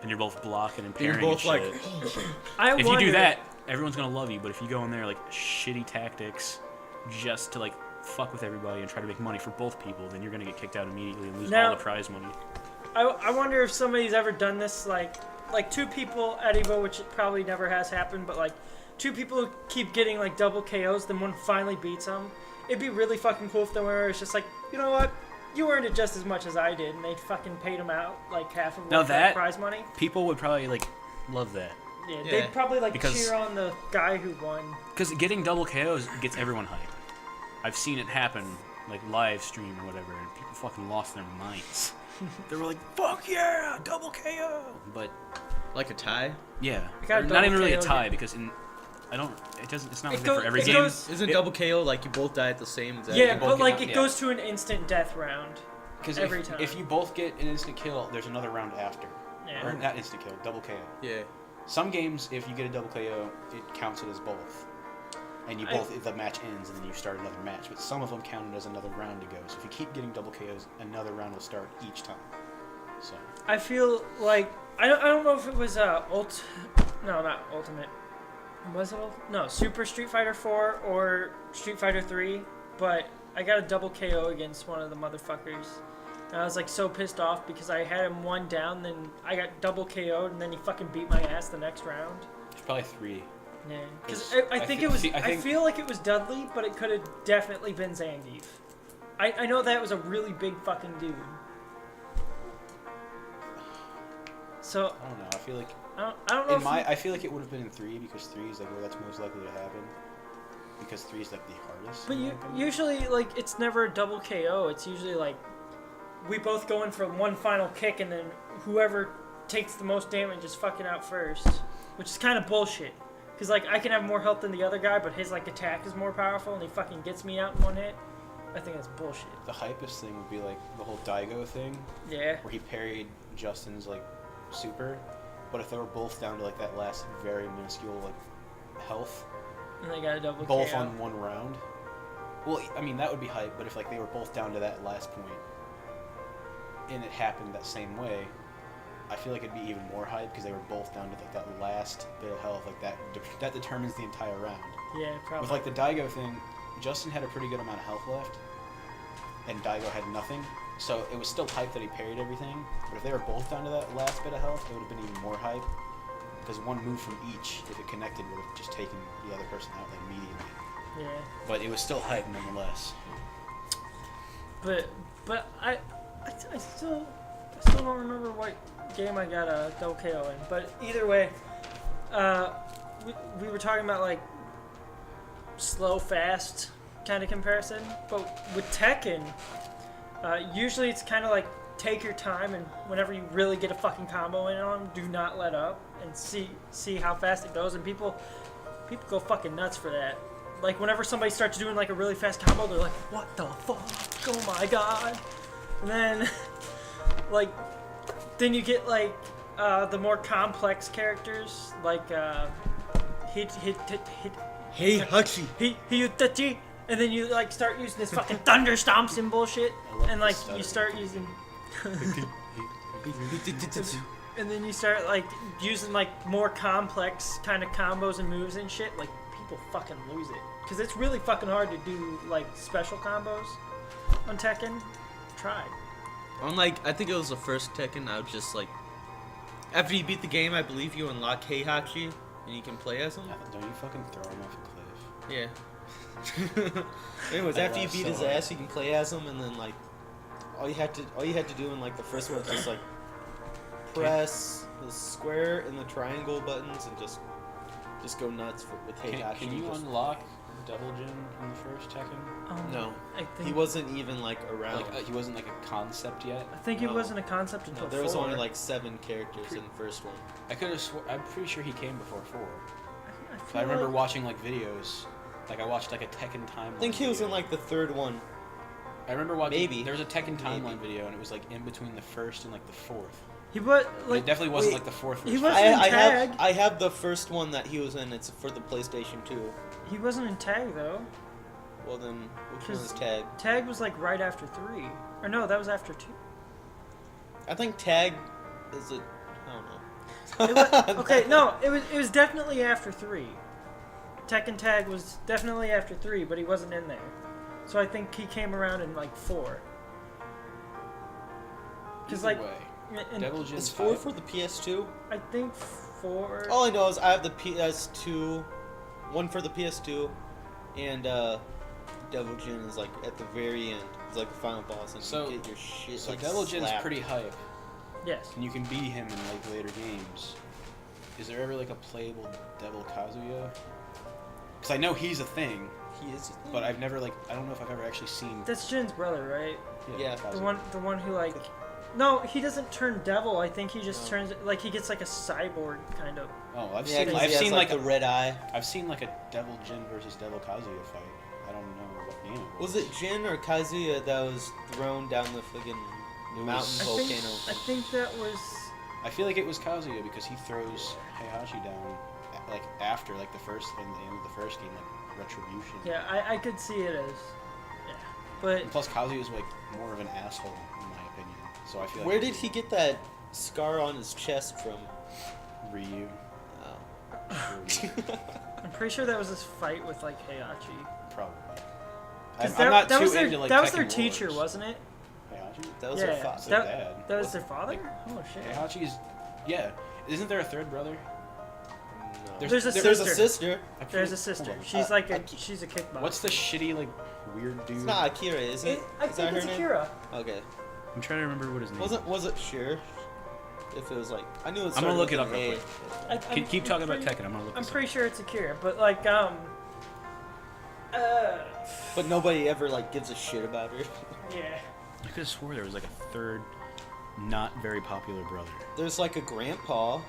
and you're both blocking and You're parrying. both and like, shit. I If you wonder, do that, everyone's gonna love you. But if you go in there like shitty tactics, just to like fuck with everybody and try to make money for both people, then you're gonna get kicked out immediately and lose Now- all the prize money. I wonder if somebody's ever done this, like two people at Evo, which it probably never has happened, but like two people who keep getting like double KOs, then one finally beats them. It'd be really fucking cool if the winner is just like, you know what, you earned it just as much as I did, and they fucking paid him out like half of Now what that- prize money. People would probably like love that Yeah, Yeah. they'd probably like Because- cheer on the guy who won. because getting double KOs gets everyone hype. I've seen it happen like live stream or whatever, and people fucking lost their minds. They were like, "Fuck yeah, double KO!" But like a tie. yeah, You got not double even really a KO, tie yeah. because it's not It like that goes- for every it game. goes- Isn't It- double KO like you both die at the same exact Yeah, time? but like it yeah. goes to an instant death round. Because every time. if you both get an instant kill, there's another round after. Yeah. Or not instant kill, double KO. Yeah. Some games, if you get a double KO, it counts it as both. And you the match ends and then you start another match. But some of them count it as another round to go. So if you keep getting double KOs, another round will start each time. So I feel like I don't know if it was no, not Ultimate. Was it no Super Street Fighter 4 or Street Fighter 3? But I got a double KO against one of the motherfuckers. And I was like so pissed off because I had him one down, then I got double KO'd, and then he fucking beat my ass the next round. it's probably 3. Yeah, because 'Cause I think it was. I I think- feel like it was Dudley, but it could have definitely been Zangief. I know that was a really big fucking dude. So I don't know. I feel like I don't know. I feel like it would have been in 3 because 3 is like where that's most likely to happen. Because 3 is like the hardest. But in my you opinion. usually like it's never a double KO. It's usually like we both go in for one final kick, and then whoever takes the most damage is fucking out first, which is kind of bullshit. Cause like I can have more health than the other guy, but his like attack is more powerful, and he fucking gets me out in one hit. I think that's bullshit. The hypest thing would be like the whole Daigo thing, Yeah. where he parried Justin's like super, but if they were both down to like that last very minuscule like health, And they got a double both KO. on one round. Well, I mean that would be hype, but if like they were both down to that last point, and it happened that same way, I feel like it'd be even more hype because they were both down to like that last bit of health, like that determines the entire round. Yeah, probably. With like the Daigo thing, Justin had a pretty good amount of health left, and Daigo had nothing, so it was still hype that he parried everything. But if they were both down to that last bit of health, it would have been even more hype because one move from each, if it connected, would have just taken the other person out like immediately. Yeah. But it was still hype nonetheless. But I still don't remember what game I got a double KO in. But either way, we were talking about like slow fast kind of comparison. But with Tekken, usually it's kind of like take your time, and whenever you really get a fucking combo in on them, do not let up and see how fast it goes. And people go fucking nuts for that. Like whenever somebody starts doing like a really fast combo, they're like, "What the fuck? Oh my god!" And then, then you get like the more complex characters, like Hiyutachi, and then you like start using this fucking thunder stomps and bullshit, and like you start using, and then you start like using like more complex kind of combos and moves and shit. Like people fucking lose it because it's really fucking hard to do like special combos on Tekken. Try. On like, I think it was the first Tekken, I was just like, after you beat the game, I believe you unlock Heihachi, and you can play as him. Don't you fucking throw him off a cliff? Yeah. Anyways, after you beat his ass, you can play as him, and then like, all you had to do in like the first one was just like press the square and the triangle buttons and just go nuts with Heihachi. Can you unlock Double Jin in the first Tekken? No, I think he wasn't even like around. Like he wasn't like a concept yet. I think it No. wasn't a concept until No, there was 4. only like 7 characters in the first one. I could have. I'm pretty sure he came before 4. I So feel I remember like- watching like videos. Like I watched like a Tekken timeline. I think he was in like the 3rd one. I remember watching. Maybe. There was a Tekken timeline Maybe. video, and it was like in between the first and like the 4th. He was Like, like it definitely wasn't wait, like the 4th. he was wasn't in Tag. I have the first one that he was in. It's for the PlayStation 2. He wasn't in Tag though. Well then, which one 'Cause- is Tag? Tag was like right after 3, or no, that was after 2. I think Tag is a. I don't It know. was, okay, no, it was definitely after 3. Tekken Tag was definitely after 3, but he wasn't in there. So I think he came around in like 4. Because Either like, way, in, Devil Jin Is 4 for the PS2? I think 4. All I know is I have the PS2, one for the PS2, and Devil Jin is like at the very end. It's like the final boss, and So- you get your shit So like Devil Jin's slapped. pretty hype, Yes. and you can beat him in like later games. Is there ever like a playable Devil Kazuya? Because I know he's a thing, He is. but I've never like I don't know if I've ever actually seen. That's Jin's brother, right? Yeah. Kazuya. The one who like. No, he doesn't turn devil. I think he just turns like he gets like a cyborg kind of. Oh, I've Yeah, seen. 'cause I've he has, seen like like the red eye. I've seen like a Devil Jin versus Devil Kazuya fight. I don't know what game it was. Was it Jin or Kazuya that was thrown down the friggin' mountain I think, volcano? I think that was. I feel like it was Kazuya because he throws Heihachi down like after like the first in the end of the first game, like Retribution. Yeah, I could see it as. Yeah, but And plus Kazuya is like more of an asshole in my opinion. So I feel like Where did he get that scar on his chest from? Ryu? Oh. I'm pretty sure that was his fight with like Heihachi. Probably. 'Cause I'm not that too was their into like that was their Tekken teacher, Wars. wasn't it? Heihachi? That was Yeah, her father. Their dad. That was their father. Oh shit. Heihachi's. Yeah. Isn't there a third brother? No. There's a There's a sister. sister. I feel There's a like- sister. hold on. She's like a Aki- she's a kickboxer. What's the shitty like weird dude? It's not Akira, is it? I Is that think her it's name? Akira. Okay. I'm trying to remember what his name Was it sure? If it was like I knew it. I'm gonna started look with it up an real A. quick. I'm Keep talking about pretty- Tekken. I'm gonna look I'm this pretty up. sure it's Akira, but like But nobody ever like gives a shit about her. yeah. I could have swore there was like a third, not very popular brother. There's like a grandpa.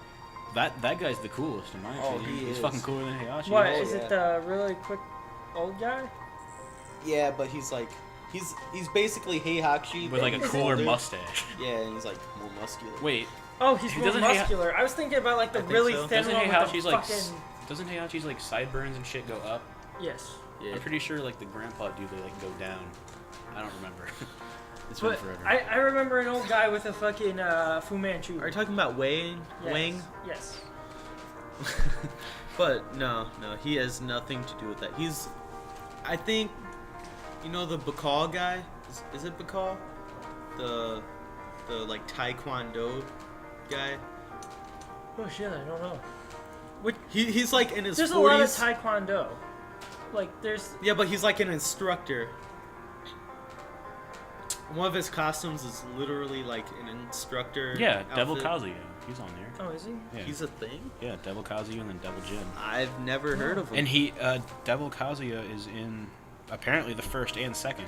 That guy's the coolest in my Oh, opinion. he He's is. fucking cooler than Heihachi. What Oh, is yeah. it? The really quick old guy? Yeah, but he's basically Heihachi With but like a he's cooler older. mustache. Yeah, and he's like more muscular. Wait, Oh, he's more Doesn't Heiha- muscular. I was thinking about like the I think really so. thin doesn't one with Heihachi's the like fucking. doesn't Heihachi's like sideburns and shit go up? Yes. Yeah. I'm pretty sure like the grandpa dude they like go down. I don't remember. It's been But forever. I remember an old guy with a fucking Fu Manchu. Are you talking about Wang? Yes. Wang? Yes. But no, he has nothing to do with that. I think, you know the Bacall guy? Is it Bacall? The like Taekwondo guy? Oh shit, I don't know. He's like in his There's 40s. a lot of Taekwondo. Like, there's... Yeah, but he's like an instructor. One of his costumes is literally like an instructor. Yeah, Devil outfit. Kazuya. He's on there. Oh, is he? Yeah. He's a thing? Yeah, Devil Kazuya and then Devil Jin. I've never heard of him. And he, Devil Kazuya is in apparently the first and second.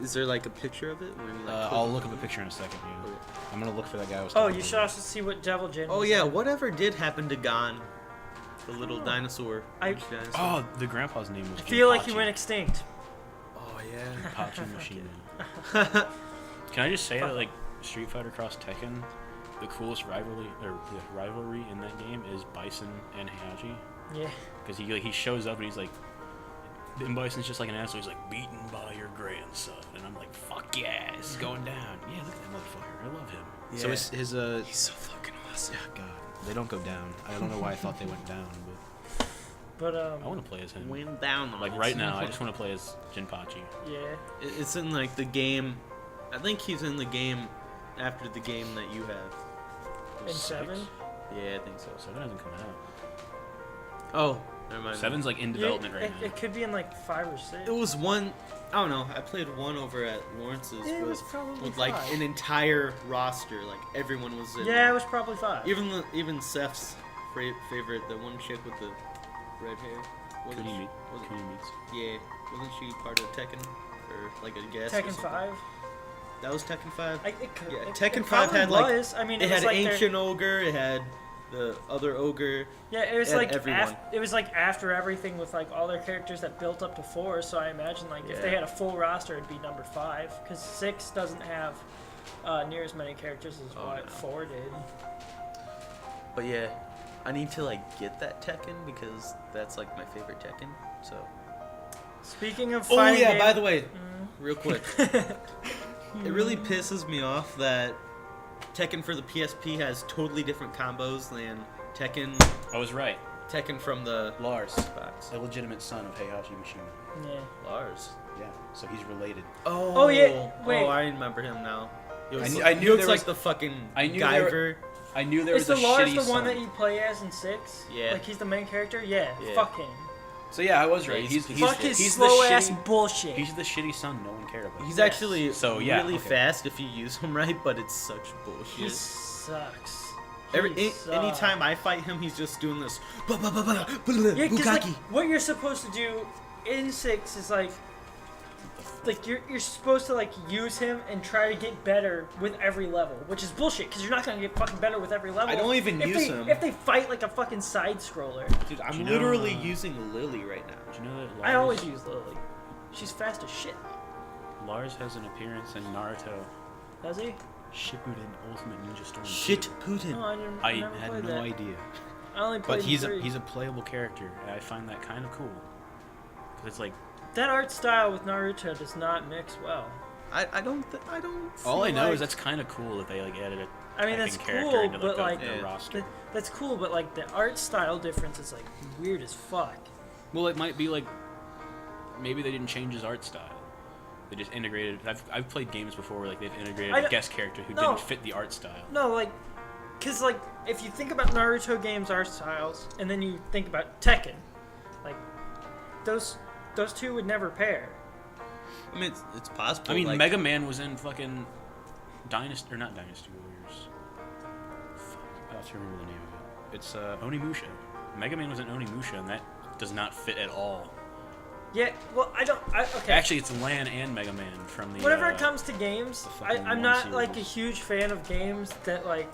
Is there like a picture of it? Where you, like, I'll look up a picture in a second. Yeah. Okay. I'm gonna look for that guy. I was Oh, talking you to. should also see what Devil Jin Oh was yeah, in. whatever did happen to Gon, the little Oh. dinosaur? I- Which dinosaur? Oh, the grandpa's name was. I feel like he Jinpachi. went extinct. Oh yeah. Pachi Machine. Can I just say that like Street Fighter Cross Tekken, the coolest rivalry in that game is Bison and Heihachi, Yeah. because he shows up and he's like, and Bison's just like an asshole. He's like, beaten by your grandson, and I'm like, fuck yeah, this is going down. Yeah, look at that motherfucker. I love him. So Yeah. his He's so fucking awesome. yeah, God, they don't go down. I don't know why I thought they went down, but But, I want to play as him. Went down. the Like lights. right now, I just want to play as Jinpachi. yeah. It's in like the game. I think he's in the game after the game that you have. In 7? Yeah, I think so. 7 hasn't come out. Oh, never mind. 7's like in development Yeah, right now. it could be in like 5 or 6. It was one. I don't know. I played one over at Lawrence's Yeah, it with, was probably with like 5. an entire roster. Like everyone was in. Yeah, there. it was probably 5. Even Seth's favorite, the one chick with the red hair. Wasn't Kuni she- meet. wasn't- Kuni meets. Yeah, wasn't she part of Tekken or like a guest? or Tekken something? 5? That was Tekken 5. It could, Yeah, it, Tekken it 5 probably had, like- was. I mean, It was had like their- Ancient Ogre. It had the other ogre. Yeah, it was and like everyone. it was like after everything with like all their characters that built up to 4. So I imagine like if they Yeah. had a full roster, it'd be number 5 because 6 doesn't have near as many characters as Oh, what no. 4 did. But yeah, I need to like get that Tekken because that's like my favorite Tekken. So. Speaking of Oh fighting yeah, game- by the way, real quick, it really pisses me off that Tekken for the PSP has totally different combos than I was right. Tekken from the Lars, Xbox. illegitimate son of Heihachi Mishima. yeah. Lars. Yeah, so he's related. Oh yeah, wait. Oh, I remember him now. He was, I knew he looks there like was- the fucking I knew there Guyver. I knew there Is was the a Lars shitty the one son. that you play as in 6? Yeah. Like he's the main character? Yeah. Yeah. Fuck him. So yeah, I was right. Yeah, He's Fuck his he's slow the ass shitty, bullshit. He's the shitty son no one cared about. He's Yes. actually So, yeah, really okay. fast if you use him right, but it's such He bullshit. sucks. Anytime I fight him, he's just doing this. Yeah, because like, Bukaki. what you're supposed to do in 6 is like you're supposed to like use him and try to get better with every level, which is bullshit because you're not gonna get fucking better with every level. I don't even if use they, him. If they fight like a fucking side scroller, Dude, I'm Do you know, literally using Lily right now. Did you know that Lars, I always use Lily. She's fast as shit. Lars has an appearance in Naruto Does he? Shippuden Ultimate Ninja Storm 2. Shit, Putin. No, I didn't. I never had played no that. idea. I only played But he's 3. a playable character, and I find that kind of cool. 'Cause it's like That art style with Naruto does not mix well. I don't. all I feel know like- is that's kind of cool that they like added a I mean, fucking that's character cool, into but like, the Yeah. roster. that's cool, but like the art style difference is like weird as fuck. Well, it might be like maybe they didn't change his art style. They just integrated. I've played games before where like they've integrated I a don't- guest character who no. didn't fit the art style. No, like, cause like if you think about Naruto games art styles, and then you think about Tekken, like those two would never pair. I mean, it's possible. I mean, like, Mega Man was in fucking Dynasty or not Dynasty Warriors. Fuck, I have to remember the name of it. It's Onimusha. Mega Man was in Onimusha, and that does not fit at all. Yeah, well, okay. Actually, it's Lan and Mega Man from the. Whenever it comes to games, the fucking I'm one not like a series. huge fan of games that like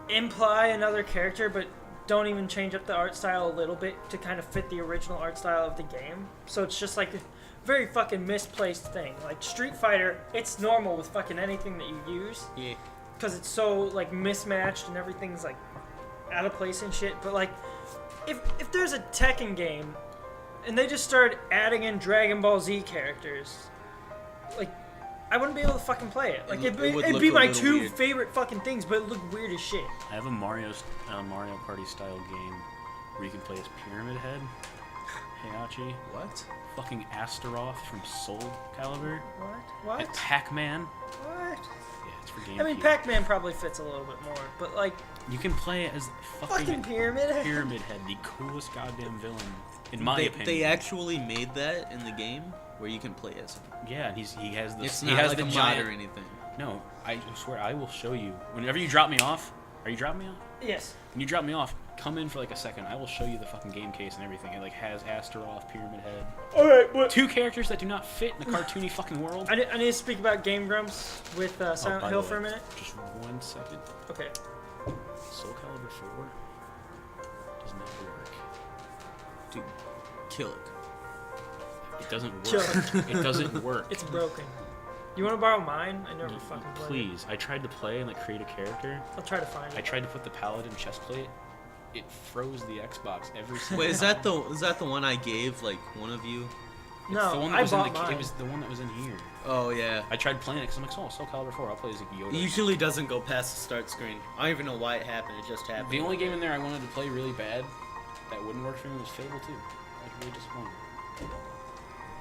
imply another character but don't even change up the art style a little bit to kind of fit the original art style of the game. So it's just like a very fucking misplaced thing. Like Street Fighter, it's normal with fucking anything that you use yeah. because it's so like mismatched and everything's like out of place and shit. But like if there's a Tekken game and they just started adding in Dragon Ball Z characters, like, I wouldn't be able to fucking play it. Like, It would it'd look be a my little 2 weird. favorite fucking things, but it looked weird as shit. I have a Mario Party style game where you can play as Pyramid Head, Heihachi, What? fucking Astaroth from Soul Calibur, What? and Pac-Man. What? Yeah, it's for GameCube. I mean, Pac-Man probably fits a little bit more, but like, You can play as fucking Pyramid Head. Pyramid Head, the coolest goddamn villain, in my opinion. They actually made that in the game where you can play as him. Yeah, and he has the It's he not has like the a mod giant. or anything. No, I swear I will show you. Whenever you drop me off, are you dropping me off? Yes. When you drop me off, come in for like a second. I will show you the fucking game case and everything. It like has Astaroth, Pyramid Head. Alright, but 2 characters that do not fit in the cartoony fucking world. I need to speak about Game Grumps with Oh, Silent by Hill the for a way, minute. Just 1 second. Okay. Soul Calibur 4 does not work. Dude, kill it. It doesn't Kill work. It doesn't work. It's broken. You want to borrow mine? I never fucking played it. Please, I tried to play and like create a character. I'll try to find I it. tried to put the paladin chest plate. It froze the Xbox every single Wait, is time. that the one I gave like one of you? It's No, the one that I was in bought the, mine. It was the one that was in here. Oh yeah. I tried playing it because I'm like, oh, Soul Calibur 4. I'll play as like Yoda. It usually doesn't go past the start screen. I don't even know why it happened. It just happened. The only game in there I wanted to play really bad that wouldn't work for me was Fable 2. Like really disappointed.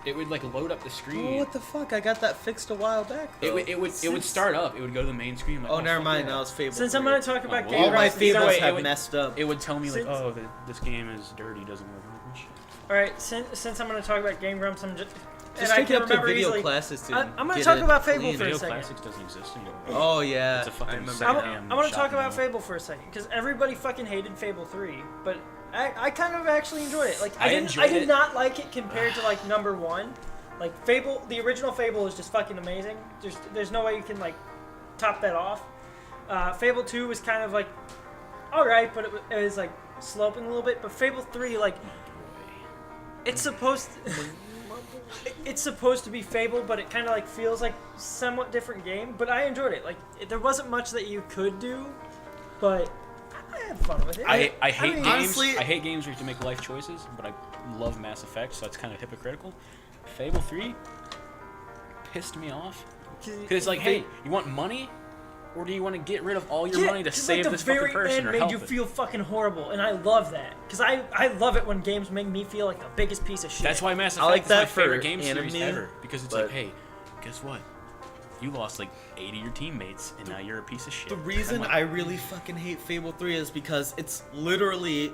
It would like load up the Oh, screen. what the fuck? I got that fixed a while back. It would start up. It would go to the main screen. Like, Oh, never fuck mind. yeah. Now it's Fable. Since I'm 3. going to talk about Oh, Game all my Grumps, Fables wait, it have would- messed up. It would tell me like, Since- oh, this game is dirty, doesn't work. Shit. Alright, since I'm going to talk about Game Grumps, I'm just... Just I take can it up to remember video easily. classes to I'm gonna get talk it about Fable clean. for a Video second. Classics doesn't exist anymore. Oh yeah, It's a fucking I remember second now. hand. I want to talk shopping about mall. Fable for a second because everybody fucking hated Fable 3, but I kind of actually enjoyed it. Like I enjoyed did it. not like it compared to like number 1. Like Fable, the original Fable is just fucking amazing. There's no way you can like top that off. Fable 2 was kind of like all right, but it was like sloping a little bit. But Fable 3, like it's supposed to be Fable, but it kind of like feels like somewhat different game. But I enjoyed it. Like there wasn't much that you could do, but I had fun with it. I hate mean, games. honestly- I hate games where you have to make life choices, but I love Mass Effect, so it's kind of hypocritical. Fable 3 pissed me off because it's like, hey, you want money, or do you want to get rid of all your money to 'cause, save like, this the fucking very person end or made help you it? feel fucking horrible, and I love that because I love it when games make me feel like the biggest piece of shit. That's why Mass Effect I like is my that for favorite game series anime, ever because it's but- like, hey, guess what? You lost like 80 of your teammates, and now you're a piece of shit. The reason I'm like, I really fucking hate Fable 3 is because it's literally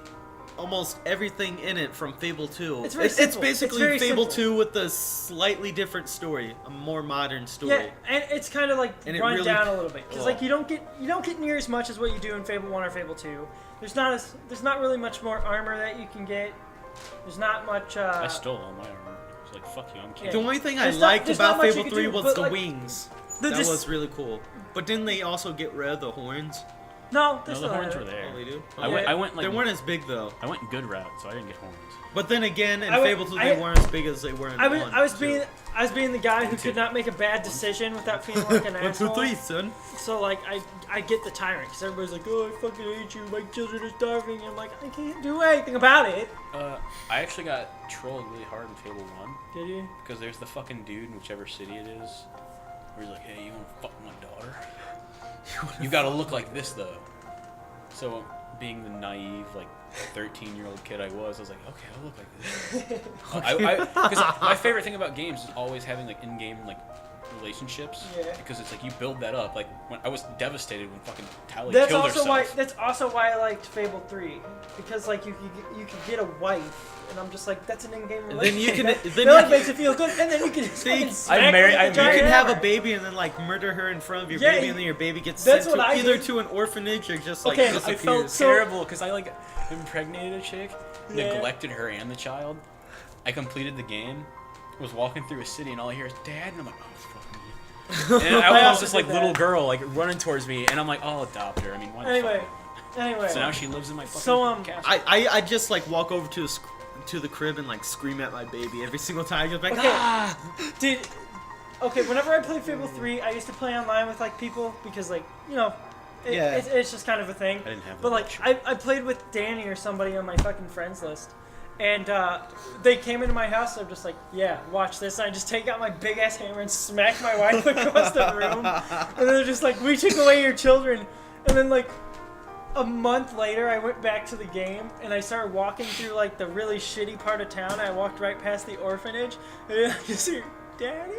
almost everything in it from Fable 2. It's very It's simple. basically It's very Fable simple. 2 with a slightly different story, a more modern story. Yeah, and it's kind of like And it run really- down a little bit because Oh. like you don't get near as much as what you do in Fable 1 or Fable 2. There's not really much more armor that you can get. There's not much. I stole all my armor. It's like, fuck you, I'm Yeah. kidding. The only thing I There's not- liked there's not about much you Fable can 3 do, was but, the like, wings. the That dis- was really cool. But didn't they also get rid of the horns? No, No, there's the still horns there. were there. Oh, they do? I went like They weren't as big though. I went good route, so I didn't get horns. But then again, in I went- Fable 2 I- they weren't as big as they were in 1. I was being the guy who could not make a bad decision without feeling like an 1, 2, asshole. 3, son. So like I get the tyrant because everybody's like, oh, I fucking hate you, my children are starving. I'm like, I can't do anything about it. I actually got trolled really hard in Fable 1 Did you? because there's the fucking dude in whichever city it is where he's like, hey, you want to fuck my daughter? You gotta look like this though. So being the naive like 13-year-old kid I was like, okay, I'll look like this. Because my favorite thing about games is always having like in-game like relationships. Yeah. Because it's like you build that up. Like when I was devastated when fucking Tally That's killed also herself. why. That's also why I liked Fable 3 because like you could get a wife, and I'm just like that's an in-game And relationship. then you can- that, then that, you like, can- makes you feel good, and then you can fucking smack I'm married- her with a I'm You giant can have a hammer. baby and then like murder her in front of your Yeah, baby, and then your baby gets that's sent what to I either did. to an orphanage or just like Okay, I disappears. I felt So- terrible because I like impregnated a chick, Yeah. neglected her and the child. I completed the game, was walking through a city, and all I hear is "Dad," and I'm like, "Oh, it's fucking you." And I I was also this did like that. little girl like running towards me, and I'm like, "I'll adopt her." I mean, why the Anyway, fuck anyway. not? So now she lives in my fucking So, castle. I just like walk over to the crib and like scream at my baby every single time. Just like Okay. ah. Okay, whenever I played Fable 3, I used to play online with like people because like Yeah. it's just kind of a thing. I didn't have But that like luxury. I played with Danny or somebody on my fucking friends list, And they came into my house, and I'm just like, yeah, watch this. And I just take out my big-ass hammer and smack my wife across the room. And they're just like, we took away your children. And then, like, a month later, I went back to the game, and I started walking through, like, the really shitty part of town. I walked right past the orphanage, and I just hear, Daddy?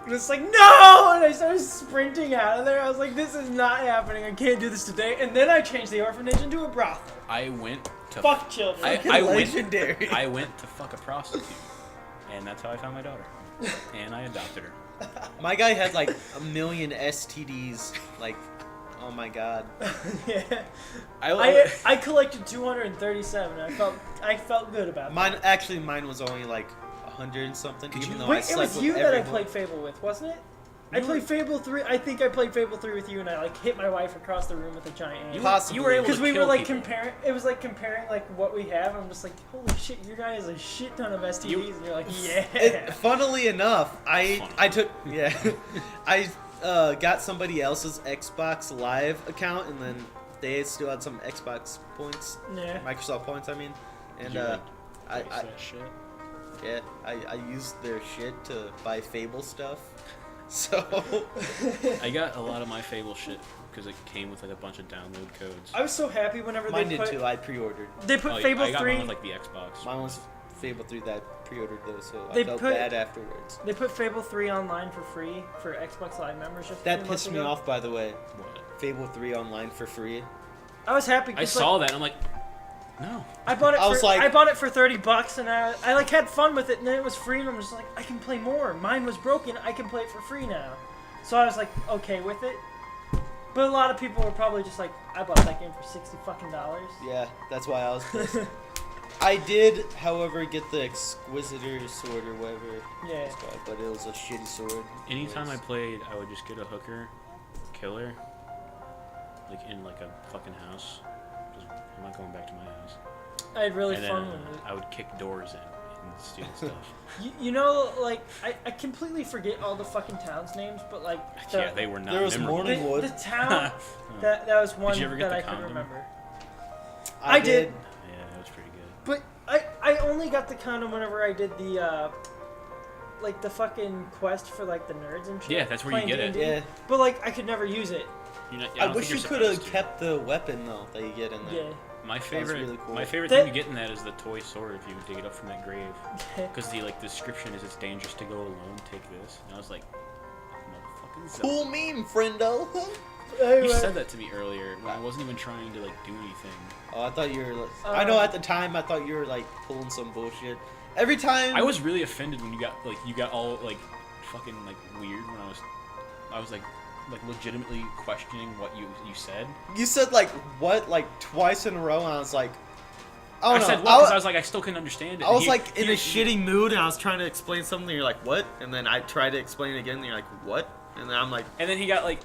And it's like, no! And I started sprinting out of there. I was like, this is not happening. I can't do this today. And then I changed the orphanage into a brothel. I went to Fuck children. Legendary. I went to fuck a prostitute, and that's how I found my daughter, and I adopted her. My guy had like a million STDs. Like, oh my god. Yeah. I collected 237. I felt good about that. Mine was only like 100 and something. Even though I Wait, it slept was with you that I everyone. played Fable with, wasn't it? I played Fable 3. I think I played Fable 3 with you, and I like hit my wife across the room with a giant aim. Possibly. You were able to Because we kill were like people. comparing. It was like comparing like what we have. I'm just like, holy shit, your guy has a shit ton of STDs, and you're like, yeah. Funnily enough, I took I got somebody else's Xbox Live account, and then they still had some Xbox points, Yeah. Microsoft points, I mean, and You, like, I that shit. yeah, I used their shit to buy Fable stuff. So I got a lot of my Fable shit because it came with like a bunch of download codes. I was so happy whenever mine they did put too. I pre-ordered. they put Oh, Fable I got 3. mine with like the Xbox. Mine was Fable 3 that I pre-ordered though, so They I felt put- bad afterwards. They put Fable 3 online for free for Xbox Live members. Just a That few months pissed me ago. off, by the way. What? Fable 3 online for free. I was happy. I 'cause, saw that. And I'm like, no. I bought it. I was like- I bought it for $30, and I like had fun with it, and then it was free, and I'm just like, I can play more. Mine was broken. I can play it for free now. So I was like, okay with it. But a lot of people were probably just like, I bought that game for $60 fucking. Yeah, that's why I was pissed. I did, however, get the Exquisitor sword or whatever Yeah. it's called, but it was a shitty sword. Anytime I Anyways. played, I would just get a hooker, kill her, like in like a fucking house. 'Cause I'm not going back to my house. I had really And fun then with it. I would kick doors in and steal stuff. You know, like I completely forget all the fucking towns names, but like Yeah, they were not There was memorable. Morning Wood. the town that was one you ever get that the I could condom? remember. I I did. Yeah, that was pretty good. But I only got the condom whenever I did the like the fucking quest for like the nerds and shit. Yeah, that's where you playing get it. D&D. Yeah. But like I could never use it. You're not, I don't wish think you you're could have supposed to. kept the weapon though that you get in there. Yeah. My favorite, really cool. my favorite That- thing you get in that is the toy sword if you dig it up from that grave. Because the like description is it's dangerous to go alone. Take this, and I was like, motherfucking Zelda. Cool meme, friendo. You said that to me earlier when I wasn't even trying to like do anything. Oh, I thought you were. I know at the time I thought you were like pulling some bullshit. Every time I was really offended when you got all like fucking like weird when I was like legitimately questioning what you said. you said like what like twice in a row, and I was like, I don't know. said what because I was like I still couldn't understand it. I was He- like in he- a shitty mood, and I was trying to explain something. You're like, what? And then I tried to explain it again, and you're like, what? And then I'm like, And then he got like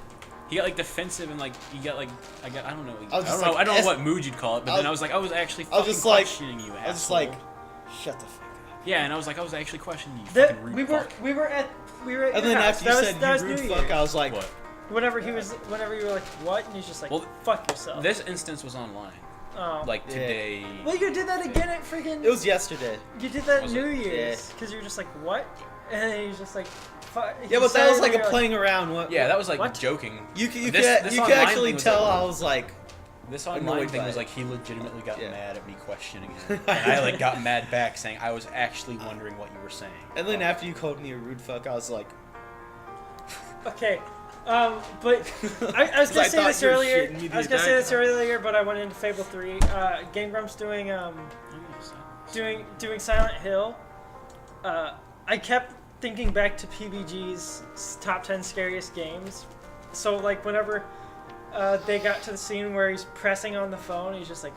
defensive and like I don't know. I was just I like, don't know what mood you'd call it, but then I was actually I was fucking just like, questioning you. I was just asshole. like, shut the fuck up. Yeah, and I was actually questioning you. That Fucking rude we were fuck. we were at And your then house. after you That said was, that was you rude New fuck, Year's. I was like, What? Whenever you were like, what? And he's just like, Well, fuck yourself. This instance was online, oh. like Yeah. today. Well, you did that again at freaking. it was yesterday. You did that Was New it? Year's because you're just like, what? And then he's just like, fuck. Yeah, but that was like a playing around. What? Yeah, that was like What? joking. You could This you could online actually thing was tell like- I was like, This online annoyed thing by was it. like he legitimately got Yeah. mad at me questioning him, and I like got mad back saying I was actually wondering what you were saying. and then after you called me a rude fuck, I was like, Okay. But I was 'Cause gonna I say thought this you were earlier. shitting me the I was gonna say entire this time. earlier, but I went into Fable 3. Game Grump's doing Silent Hill. I kept thinking back to PBG's top 10 scariest games. So like whenever they got to the scene where he's pressing on the phone, he's just like,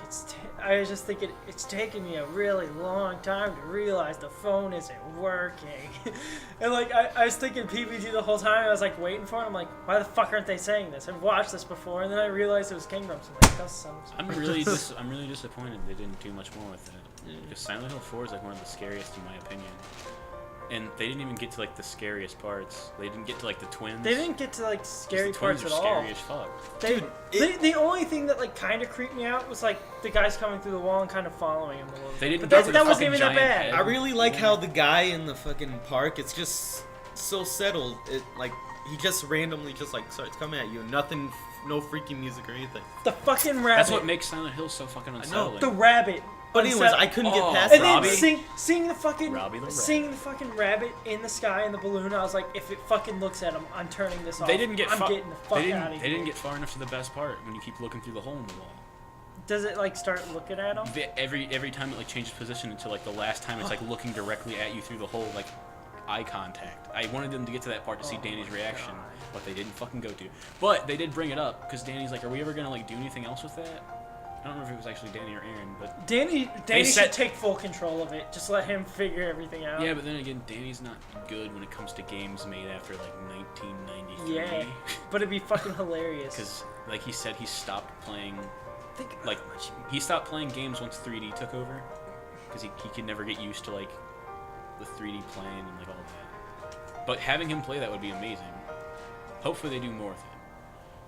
I was just thinking, it's taking me a really long time to realize the phone isn't working. And like I was thinking PBG the whole time. I was like waiting for it. I'm like, why the fuck aren't they saying this? I've watched this before, and then I realized it was King Grumps. I'm like, that's some. I'm really disappointed they didn't do much more with it. Because Silent Hill 4 is like one of the scariest in my opinion. And they didn't even get to like the scariest parts. They didn't get to like the twins. They didn't get to like scary The twins parts are at all. scary as fuck. The only thing that like kind of creeped me out was like the guys coming through the wall and kind of following him a little. They didn't. But go for the that wasn't fucking even that giant bad. head. I really like how the guy in the fucking park, it's just so settled. It like he just randomly just like starts coming at you, nothing, no freaking music or anything. The fucking rabbit. That's what makes Silent Hill so fucking unsettling. the rabbit. But anyways, I couldn't get past And that. then seeing the fucking Robbie the seeing the fucking rabbit in the sky in the balloon, I was like, if it fucking looks at him, I'm turning this off. They didn't get. I'm getting the fuck they out of didn't, here. They didn't get far enough to the best part when you keep looking through the hole in the wall. Does it like start looking at him? Every time it like changes position until like the last time it's like looking directly at you through the hole, like eye contact. I wanted them to get to that part to see Danny's reaction, but they didn't fucking go to. But they did bring it up because Danny's like, "Are we ever gonna like do anything else with that?" I don't remember if it was actually Danny or Aaron, but Danny said- should take full control of it. Just let him figure everything out. yeah. But then again, Danny's not good when it comes to games made after like 1993. Yeah, but it'd be fucking hilarious. Because like he said, he stopped playing. Think Like he stopped playing games once 3D took over, because he could never get used to like the 3D plane and like all that. But having him play that would be amazing. Hopefully they do more with it,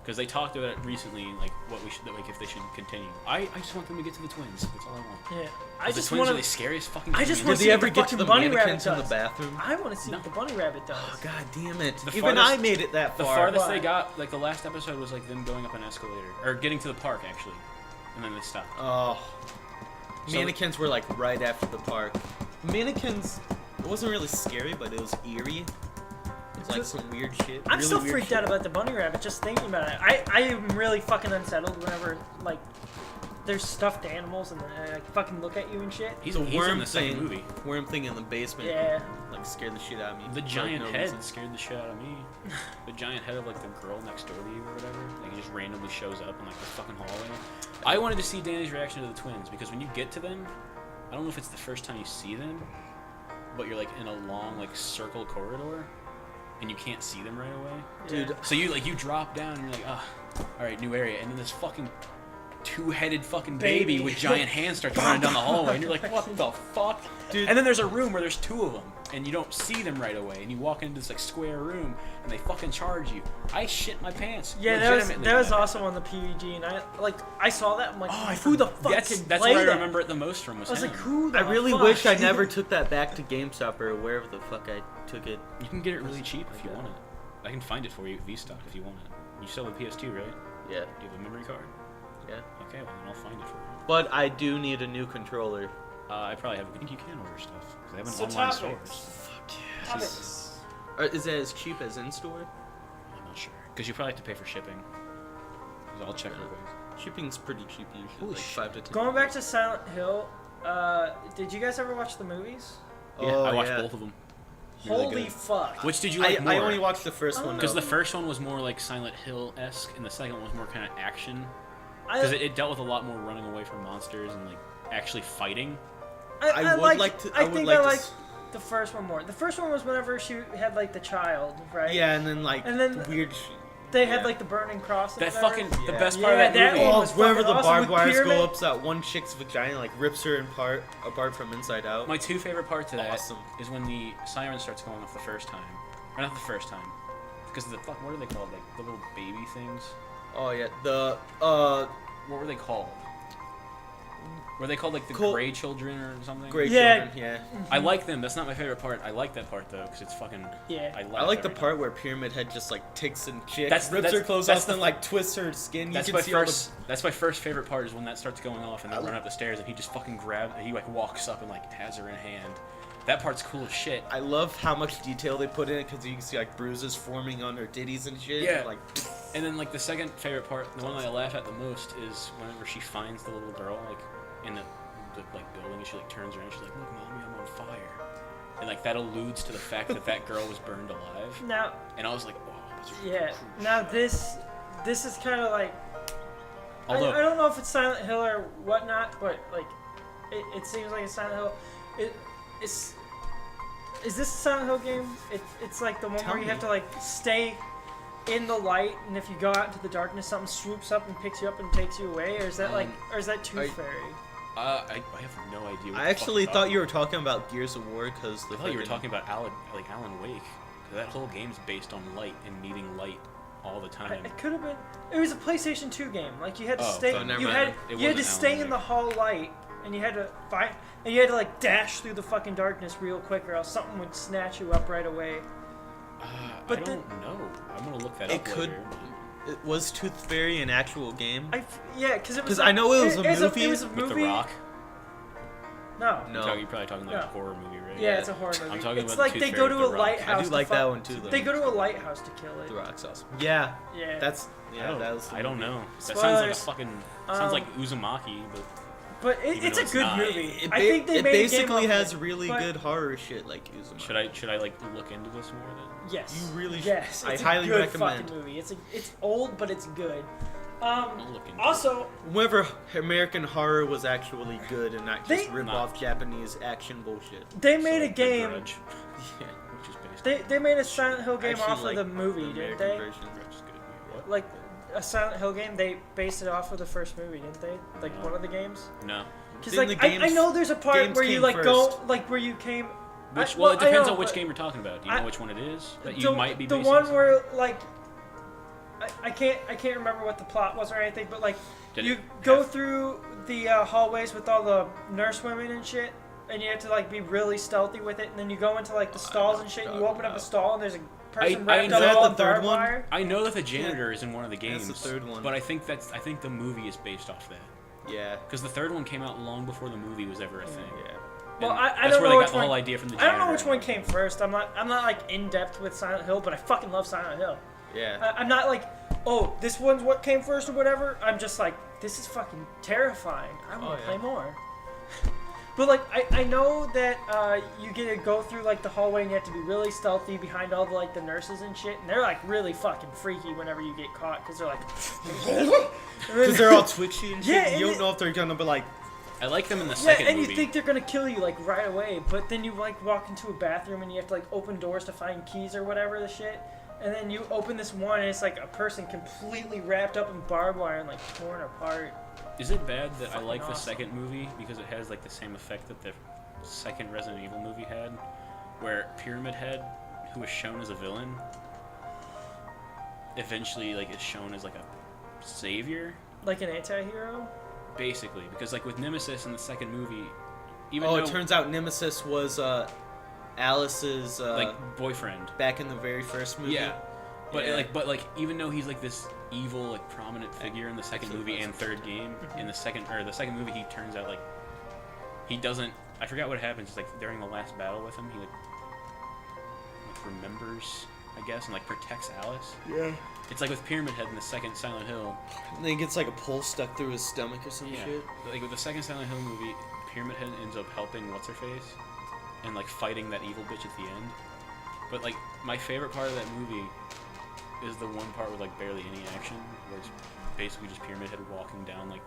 because they talked about it recently, like what we should, like if they should continue. I just want them to get to the twins. That's all I want. Yeah, I The just twins want are to. the scariest fucking. I thing just in want Did to they see ever what the get to fucking the bunny rabbit mannequins in the does. bathroom? I want to see No. what the bunny rabbit does. Oh, god damn it! The Even farthest- I made it that The far. farthest Why? they got, like the last episode, was like them going up an escalator or getting to the park actually, and then they stopped. Oh, So- mannequins were like right after the park. Mannequins, it wasn't really scary, but it was eerie. It's like some weird shit. I'm really still weird freaked shit. out about the bunny rabbit just thinking about it. I am really fucking unsettled whenever like there's stuffed animals and they like fucking look at you and shit. He's The in worm the second thing, movie. worm thing in the basement. Yeah. Like scared the shit out of me. The for, giant no head reason. scared the shit out of me. The giant head of like the girl next door to you or whatever. Like it just randomly shows up in like the fucking hallway. I wanted to see Danny's reaction to the twins because when you get to them, I don't know if it's the first time you see them, but you're like in a long like circle corridor and you can't see them right away. Dude, So you drop down and you're like, oh, all right, new area, and then this fucking two-headed fucking baby with giant hands starts running down the hallway, and you're like, what the fuck? Dude. And then there's a room where there's two of them, and you don't see them right away, and you walk into this like square room, and they fucking charge you. I shit my pants. Yeah, legitimately. that was also on the PVG, and I saw that. I'm like, who the fuck That's can that's play what I that? remember it the most from was I was him. like, who the I really fuck? wish I never took that back to GameStop or wherever the fuck I took it. You can get it really cheap if you want it. I can find it for you at V-Stock if you want it. You still have a PS2, right? Yeah, Do you have a memory card? yeah. Okay, well then I'll find it for you. But I do need a new controller. I probably have. I think you can order stuff because they have an So online topics. stores. Topics. Is that as cheap as in store? I'm not sure because you probably have to pay for shipping. 'Cause I'll check real quick. Shipping's pretty cheap usually, Holy like shit. 5 to 10. Going back to Silent Hill, did you guys ever watch the movies? Yeah, Oh, I watched yeah. both of them. Really Holy good. fuck! Which did you like more? I only watched the first one. Because though. the first one was more like Silent Hill-esque, and the second one was more kind of action. I, Because it dealt with a lot more running away from monsters and like actually fighting. I would liked- like to- I I would think like I to liked s- the first one more. The first one was whenever she had like the child, right? Yeah, and then like And then weird. They had yeah. like the burning cross. and That whatever. fucking the Yeah. best part of Yeah, that that movie. one Oh, was wherever fucking the awesome barbed with wires Pyramid. go up, so that one chick's vagina like rips her apart from inside out. My two favorite parts of that Awesome. is when the siren starts going off the first time, or not the first time, because the fuck what are they called? Like the little baby things. Oh yeah, the What were they called? Were they called like the Cool. Gray Children or something? great Yeah. children. Yeah. I like them. That's not my favorite part. I like that part though, because it's fucking. Yeah. I I like the every part time. where Pyramid Head just like takes and chick, That's- rips that's- her clothes that's off, the- and like twists her skin. That's you my can see all first. That's my first favorite part is when that starts going off and they run up the stairs and he just fucking he like walks up and like has her in hand. That part's cool as shit. I love how much detail they put in it because you can see like bruises forming on her titties and shit. Yeah. Like, And then like the second favorite part, the one that I laugh at the most is whenever she finds the little girl like in the like building and she like turns around and she's like, "Look, mommy, I'm on fire," and like that alludes to the fact that that girl was burned alive. Now, And I was like, "Oh, that's really yeah. cool Now shit." this is kind of like. Although I don't know if it's Silent Hill or whatnot, but like, it seems like it's Silent Hill. It's. Is this a Silent Hill game? It's like the one Tell where you have me. to like stay in the light, and if you go out into the darkness, something swoops up and picks you up and takes you away, or is that like, or is that Tooth I- Fairy? I have no idea. What I the actually fuck thought you were talking about Gears of War because I thought you were talking about Alan Wake. 'Cause that whole game's based on light and needing light all the time. It could have been. It was a PlayStation 2 game. Like you had to Oh, stay. so never You mind. had It you had to wasn't stay Alan in the Wake. hall light, and you had to fight, and you had to like dash through the fucking darkness real quick, or else something would snatch you up right away. But I don't know. I'm gonna look that It up could- later. It was Tooth Fairy an actual game? Yeah, because it was. 'Cause I know it was a It movie was a With movie. The Rock. No. No. You're probably talking like No. a horror movie, right? Yeah, it's a horror movie. I'm talking it's about like the they Tooth go Fairy to with a The Rock. lighthouse. I do like to that one too, though. They go to a lighthouse to kill it. The Rock's awesome. Yeah. Yeah. That's that was. I don't know. That sounds like a Spoilers. fucking sounds like Uzumaki, but But Even it's though a it's good not. movie. It, I think they it made basically a game has of it, really but- good horror shit like Uzumaki. should I like look into this more then? Yes. You really should. Yes. I It's highly a good recommend. fucking movie. It's old, but it's good. I'll look into Also, Whenever American horror was actually good and not just They- rip Not- off Japanese action bullshit. they So, made a The game. Grudge, Yeah. which is based They made a Silent Hill game Actually, off like, of the movie, didn't American they? version. on Grudge is good. What? Like a Silent Hill game, they based it off of the first movie, didn't they? Like No. one of the games. No. Because Didn't like the I games- know there's a part games where you came like go first. like where you came. Which, I- well, it I depends know, on which but game you're talking about. Do you I- know which one it is that you the, might be the basing one this on? where like I can't remember what the plot was or anything, but like Did you it go have- through the hallways with all the nurse women and shit, and you have to like be really stealthy with it, and then you go into like the stalls and shit, and you open up a stall and there's a person I wrapped know up that all the in third barbed one? wire. I know that the janitor is in one of the That's games. the third one. But I think the movie is based off that. Yeah. Because the third one came out long before the movie was ever a thing. Yeah. Well, And I that's don't where know they which got the one. whole idea from the I janitor. don't know which one came first. I'm not like in depth with Silent Hill, but I fucking love Silent Hill. Yeah. I'm not like, oh, this one's what came first or whatever. I'm just like, this is fucking terrifying. I want to yeah. play more. But like, I know that you get to go through like the hallway and you have to be really stealthy behind all the like the nurses and shit, and they're like really fucking freaky whenever you get caught because they're like, Because they're all twitchy and shit. Yeah, and and you don't it- know if they're gonna be like. I like them in the yeah, second and movie. you think they're gonna kill you like right away, but then you like walk into a bathroom and you have to like open doors to find keys or whatever the shit. And then you open this one and it's like a person completely wrapped up in barbed wire and like torn apart. Is it bad that I Fucking like the awesome. second movie because it has like the same effect that the second Resident Evil movie had, where Pyramid Head, who was shown as a villain, eventually like is shown as like a savior, Like an anti-hero? basically. Because like with Nemesis in the second movie, even Oh, though it turns out Nemesis was Alice's like boyfriend. back in the very first movie. Yeah. But Yeah. like even though he's like this evil like prominent figure in the second movie and third game, in the second movie he turns out like he doesn't. I forgot what happens. It's like during the last battle with him, he like remembers, I guess, and like protects Alice. Yeah. It's like with Pyramid Head in the second Silent Hill. And then he gets like a pole stuck through his stomach or some shit. Like with the second Silent Hill movie, Pyramid Head ends up helping what's her face and like fighting that evil bitch at the end. But like my favorite part of that movie is the one part with like barely any action, where it's basically just Pyramid Head walking down like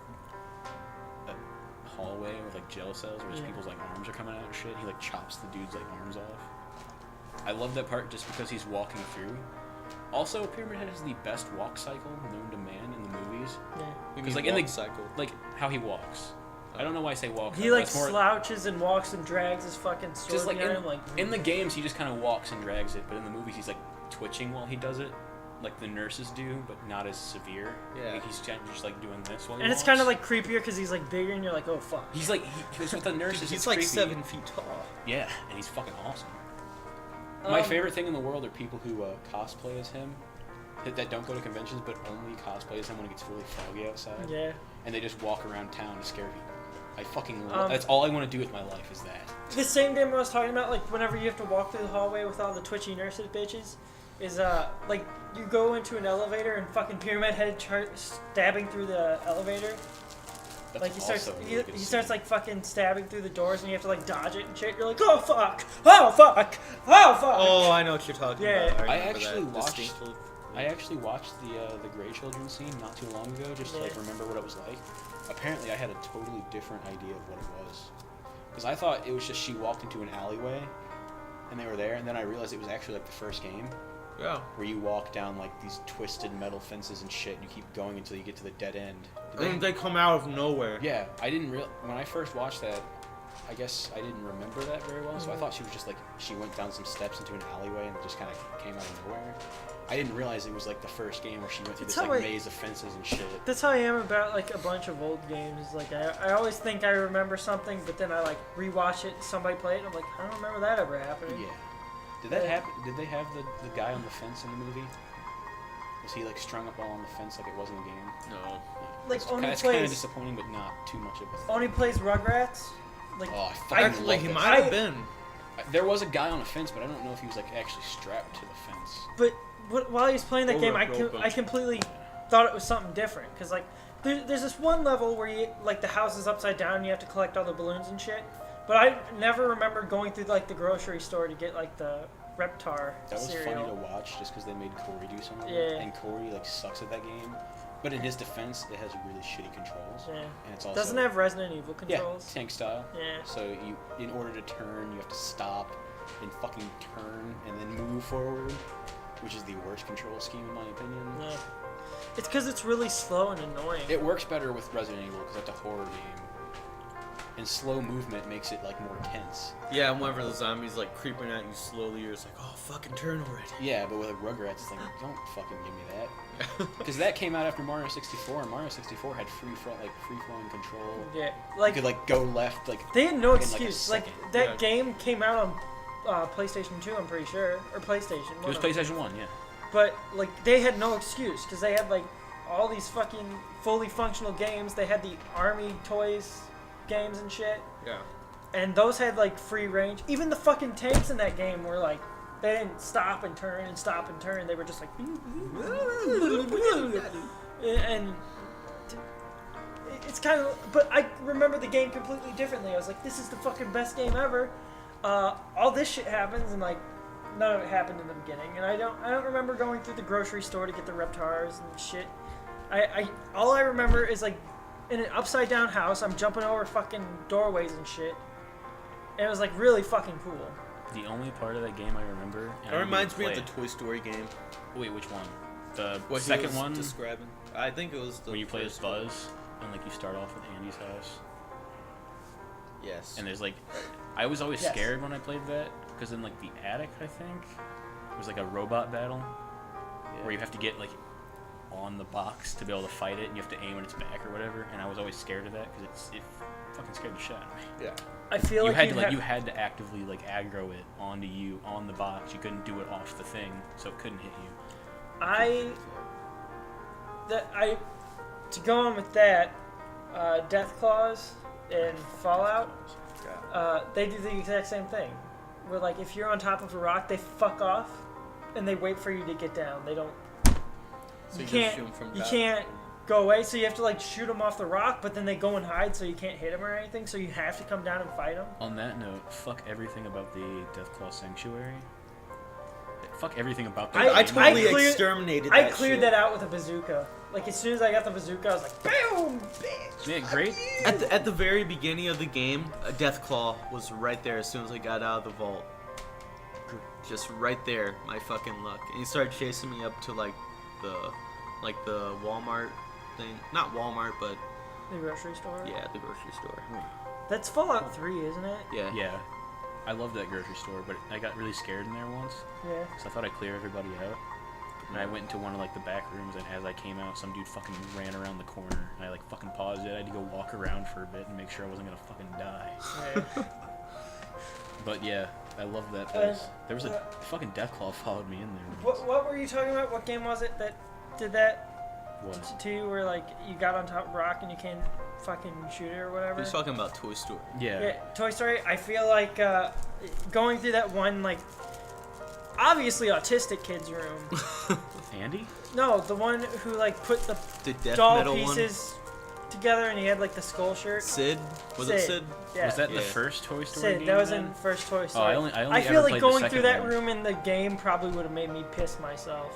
a hallway with like jail cells where just people's like arms are coming out and shit. He like chops the dude's like arms off. I love that part just because he's walking through. Also, Pyramid Head has the best walk cycle known to man in the movies. Yeah. Because like in the like how he walks. I don't know why I say walk. He like It's more slouches and walks and drags his fucking sword just like behind him, like in the games he just kind of walks and drags it, but in the movies he's like twitching while he does it, like the nurses do, but not as severe. Yeah. Like, he's just like doing this while he and it's walks. kind of like creepier because he's like bigger and you're like, oh fuck. he's like because with the nurses He's it's like creepy. 7 feet tall. Yeah, and he's fucking awesome. My Um, favorite thing in the world are people who cosplay as him, that don't go to conventions but only cosplay as him when it gets really foggy outside. Yeah. And they just walk around town to scare people. I fucking love that's all I want to do with my life is that. The same game I was talking about, like whenever you have to walk through the hallway with all the twitchy nurses bitches, is like you go into an elevator and fucking Pyramid Head stabbing through the elevator. That's Like he starts, also a he, really good he scene. starts like fucking stabbing through the doors, and you have to like dodge it and shit. You're like, oh fuck, oh fuck, oh fuck. Oh, I know what you're talking Yeah. about. I remember actually that watched- distinctly. I actually watched the Grey Children scene not too long ago, just to like Yeah. remember what it was like. Apparently, I had a totally different idea of what it was, because I thought it was just she walked into an alleyway, and they were there, and then I realized it was actually like the first game, Yeah. Where you walk down like these twisted metal fences and shit, and you keep going until you get to the dead end. And they come out of nowhere. Yeah, I didn't when I first watched that, I guess I didn't remember that very well, so I thought she was just like, she went down some steps into an alleyway and just kind of came out of nowhere. I didn't realize it was like the first game where she went through this like maze of fences and shit. That's how I am about like a bunch of old games. Like I always think I remember something, but then I like rewatch it, somebody play it, and I'm like, I don't remember that ever happening. Yeah. Did that happen? Did they have the guy on the fence in the movie? Was he like strung up all on the fence like it wasn't a game? No. Like That's only kind of plays disappointing, but not too much of a thing. only plays Rugrats. Like Oh, I fucking Actually, love he this. might have been. There was a guy on a fence, but I don't know if he was like actually strapped to the fence. But while he was playing that Or game, a I rope completely thought it was something different. Because, like, there's this one level where you, like, the house is upside down and you have to collect all the balloons and shit. But I never remember going through, like, the grocery store to get, like, the Reptar That was cereal. funny to watch just because they made Corey do something. Yeah. And Corey, like, sucks at that game. But in his defense, it has really shitty controls. Yeah. And it's also... Doesn't it have Resident Evil Yeah, controls? tank style. Yeah. So in order to turn, you have to stop and fucking turn and then move forward, which is the worst control scheme in my opinion. Yeah. It's because it's really slow and annoying. It works better with Resident Evil because that's a horror game, and slow movement makes it like more tense. Yeah, and whenever the zombies like creeping at you slowly, you're just like, oh, fucking turn already. Yeah, but with like Rugrats, it's like, don't fucking give me that. Because that came out after Mario 64, and Mario 64 had free-flowing control. Yeah. You Like, could like go left, like they had no in, like, a excuse. Like, second. that Yeah. game came out on PlayStation 2, I'm pretty sure. Or PlayStation. It was PlayStation 1, yeah. But, like, they had no excuse. Because they had, like, all these fucking fully functional games. They had the Army Toys games and shit. Yeah. And those had, like, free range. Even the fucking tanks in that game were, like, they didn't stop and turn and stop and turn. They were just like... And... It's kind of... But I remember the game completely differently. I was like, this is the fucking best game ever. All this shit happens, and, like, none of it happened in the beginning. And I don't remember going through the grocery store to get the Reptars and shit. All I remember is, like, in an upside down house, I'm jumping over fucking doorways and shit. And it was, like, really fucking cool. The only part of that game I remember. And That I reminds me didn't of the play Toy Story game. it. Wait, which one? The What he second was one describing. I think it was the where you play as first one. Buzz and like you start off at Andy's house. Yes. And there's like, I was always Yes. scared when I played that because in like the attic, I think, it was like a robot battle where you have to get like on the box to be able to fight it, and you have to aim at its back or whatever. And I was always scared of that because it fucking scared the shit out of me. Yeah. I feel You like had you'd to have- you had to actively like aggro it onto you on the box. You couldn't do it off the thing, so it couldn't hit you. To go on with that, Death Claws in Fallout, they do the exact same thing. Where, like, if you're on top of a rock, they fuck off, and they wait for you to get down. They don't... So you just can't, shoot 'em from you top. can't go away, so you have to, like, shoot them off the rock, but then they go and hide, so you can't hit them or anything, so you have to come down and fight them. On that note, fuck everything about the Deathclaw Sanctuary. Fuck everything about that. I game. totally cleared- exterminated I that cleared shit. that out with a bazooka. Like, as soon as I got the bazooka, I was like, boom, bitch! Yeah, great. At the very beginning of the game, a Deathclaw was right there as soon as I got out of the vault. Just right there, my fucking luck. And he started chasing me up to the Walmart thing. Not Walmart, but The grocery store? yeah, the grocery store. That's Fallout 3, isn't it? Yeah. Yeah, I love that grocery store, but I got really scared in there once, Yeah. so I thought I'd clear everybody out. And I went into one of like the back rooms, and as I came out, some dude fucking ran around the corner, and I like fucking paused it. I had to go walk around for a bit and make sure I wasn't gonna fucking die. Yeah. But yeah, I love that place. There was a fucking Deathclaw followed me in there. once. What were you talking about? What game was it that did that What? to you, where like you got on top of a rock and you can't fucking shoot it or whatever? He's talking about Toy Story. Yeah. Yeah, Toy Story. I feel like going through that one, like, obviously autistic kid's room. Andy? No, the one who like put the The death doll metal pieces together and he had like the skull shirt. one. Sid? Was it Sid? Yeah. Was that Yeah. the first Toy Story Sid, game? that was then? in first Toy Story. I only I feel ever like played the going through second that one. room in the game probably would have made me piss myself.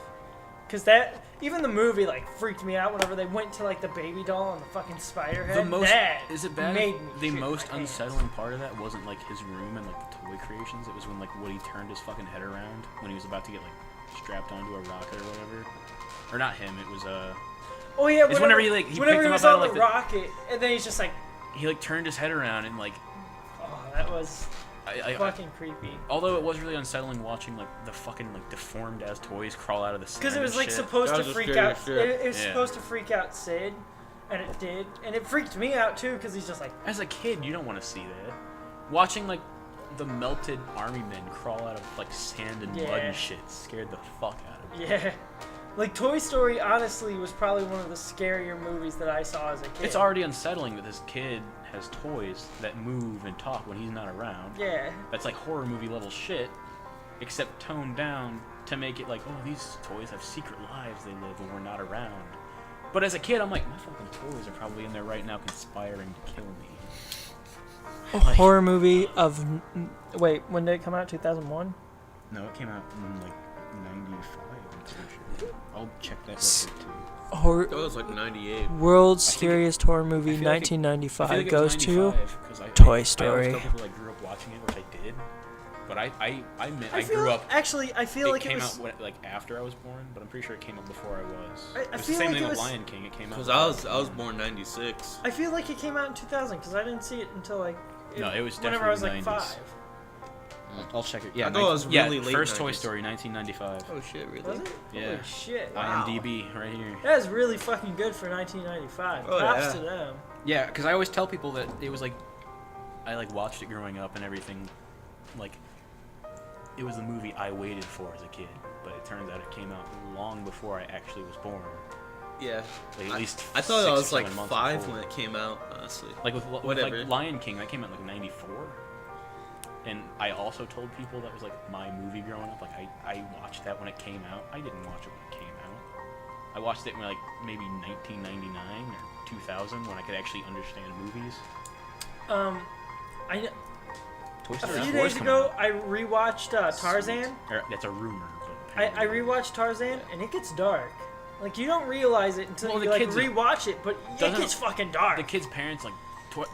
Cause that, even the movie like freaked me out whenever they went to like the baby doll and the fucking spider head. The most that is it bad? made me The shit most my pants. unsettling part of that wasn't like his room and like the toy creations. It was when like Woody turned his fucking head around when he was about to get like strapped onto a rocket or whatever. Or not him. It was Oh yeah, It's whenever he whenever picked he him was up out on of, the like, rocket, and then he's just like, he like turned his head around and like oh, that was fucking creepy. although it was really unsettling watching like the fucking like deformed ass toys crawl out of the sand. Because it was and like shit. supposed That to was a freak scary out. shit. It was Yeah. supposed to freak out Sid, and it did, and it freaked me out too because he's just like, As a kid, you don't want to see that. Watching like the melted army men crawl out of like sand and mud Yeah. and shit scared the fuck out of me. yeah. Like Toy Story, honestly, was probably one of the scarier movies that I saw as a kid. It's already unsettling that this kid has toys that move and talk when he's not around. Yeah. That's like horror movie level shit, except toned down to make it like, oh, these toys have secret lives they live when we're not around. But as a kid, I'm like, my fucking toys are probably in there right now conspiring to kill me. A horror movie of. Wait, when did it come out? 2001? No, it came out in like 95, I'm pretty sure. I'll check that real quick too. Horror. That was like 98. World's I think scariest horror movie, I feel like it- 1995, I feel like it goes was to 95, 'cause I Toy always Story. tell people I grew up watching it, which I did. But I feel grew up. Actually, I feel It like it came was. out like after I was born, but I'm pretty sure it came out before I was. I It was feel the same like thing it with was- Lion King. It came out. Because I was born 96. I feel like it came out in 2000 because I didn't see it until like. No, it was whenever I was like definitely 5. I'll check it. Yeah, I thought it was really late first Toy 90s. Story, 1995. Oh shit, really? Was it? Yeah. Holy shit! Wow. IMDb right here. That is really fucking good for 1995. Oh, Props yeah. to them. Yeah, because I always tell people that it was like, I like watched it growing up and everything, like, it was the movie I waited for as a kid. But it turns out it came out long before I actually was born. Yeah. Like at least I thought 6 I or was like 7 months 5 before. when it came out, honestly. Like with Whatever. like Lion King, that came out like 94. And I also told people that was like my movie growing up. Like I watched that when it came out. I didn't watch it when it came out. I watched it when like maybe 1999 or 2000 when I could actually understand movies. I kn- Toy a Story few 4 days is coming ago out. I rewatched Tarzan. Or, that's a rumor. But I apparently- rewatched Tarzan and it gets dark. Like you don't realize it until Well, you the like kids are- rewatch it, but it Doesn't- gets fucking dark. the kid's parents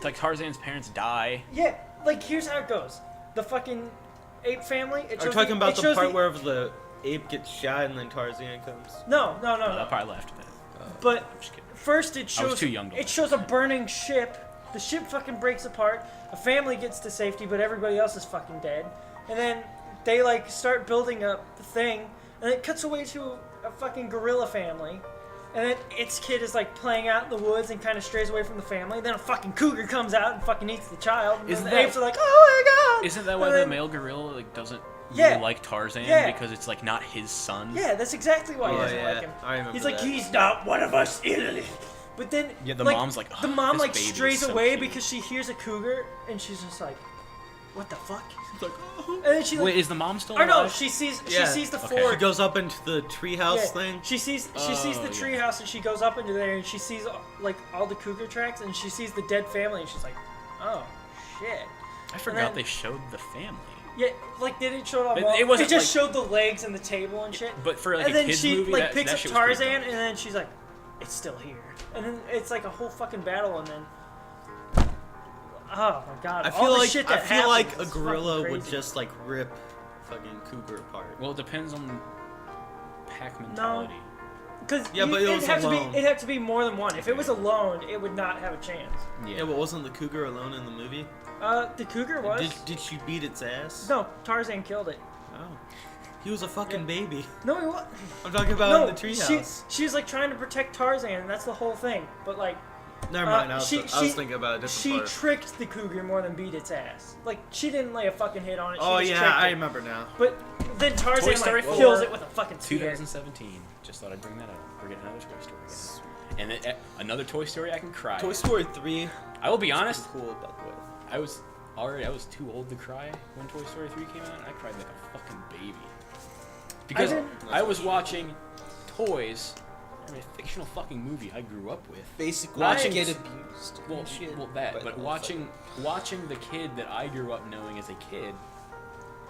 like Tarzan's parents die. Yeah, like here's how it goes. The fucking ape family. It Are you shows talking about it the shows part where the ape gets shot and then Tarzan comes? No. I probably left that. But I'm just kidding. first it shows too young to it watch shows a burning ship. The ship fucking breaks apart. A family gets to safety, but everybody else is fucking dead. And then they like start building up the thing, and it cuts away to a fucking gorilla family. And then its kid is like playing out in the woods and kind of strays away from the family. Then a fucking cougar comes out and fucking eats the child. And Isn't then the that- apes are like, oh my god! Isn't that why And the then- male gorilla like doesn't Yeah. really like Tarzan Yeah. because it's like not his son? Yeah, that's exactly why he Oh, doesn't yeah. like him. I remember He's like, that. he's not one of us. But then, Yeah, the mom's like, the "Ugh, mom this like baby is strays so away cute." because she hears a cougar and she's just like, what the fuck? It's like, oh. And then she like, Wait, is the mom still or alive? no, she sees Yeah. the Okay. She forge. goes up into the treehouse Yeah, thing. She sees the yeah. treehouse and she goes up into there and she sees like all the cougar tracks and she sees the dead family and she's like, oh shit. I forgot then- they showed the family. Yeah, like they didn't show it all. It wasn't, It just like- showed the legs and the table and shit. But for like and a then kids she movie, like that, picks that up shit was pretty Tarzan dumb. and then she's like, it's still here. And then it's like a whole fucking battle and then. Oh my god! I all feel the like shit I that feel like happens a is gorilla fucking would crazy. just like rip fucking cougar apart. Well, it depends on pack mentality. Because Yeah, but it was alone. It'd have to be more than one. If it was alone, it would not have a chance. Yeah, but wasn't the cougar alone in the movie? The cougar was. Did she beat its ass? No, Tarzan killed it. Oh. He was a fucking baby. No, he was. I'm talking about No, in the treehouse. she was like trying to protect Tarzan, and that's the whole thing. But like, Never mind. I was she- thinking about a different she part. tricked the cougar more than beat its ass. Like she didn't lay a fucking hit on it. She Oh just yeah, tricked I it. remember now. But then Tarzan Toy Story like 4. kills it with a fucking spear. 2017. Just thought I'd bring that up. We're getting another Toy Story. Again. And then, another Toy Story, I can cry. Toy Story 3. I will be honest. Cool, by the way. I was too old to cry when Toy Story 3 came out. I cried like a fucking baby. Because didn't- I was watching Toys, I mean, a fictional fucking movie I grew up with. Basically, Watching- get abused. Well, and shit. well that, but no, watching the kid that I grew up knowing as a kid,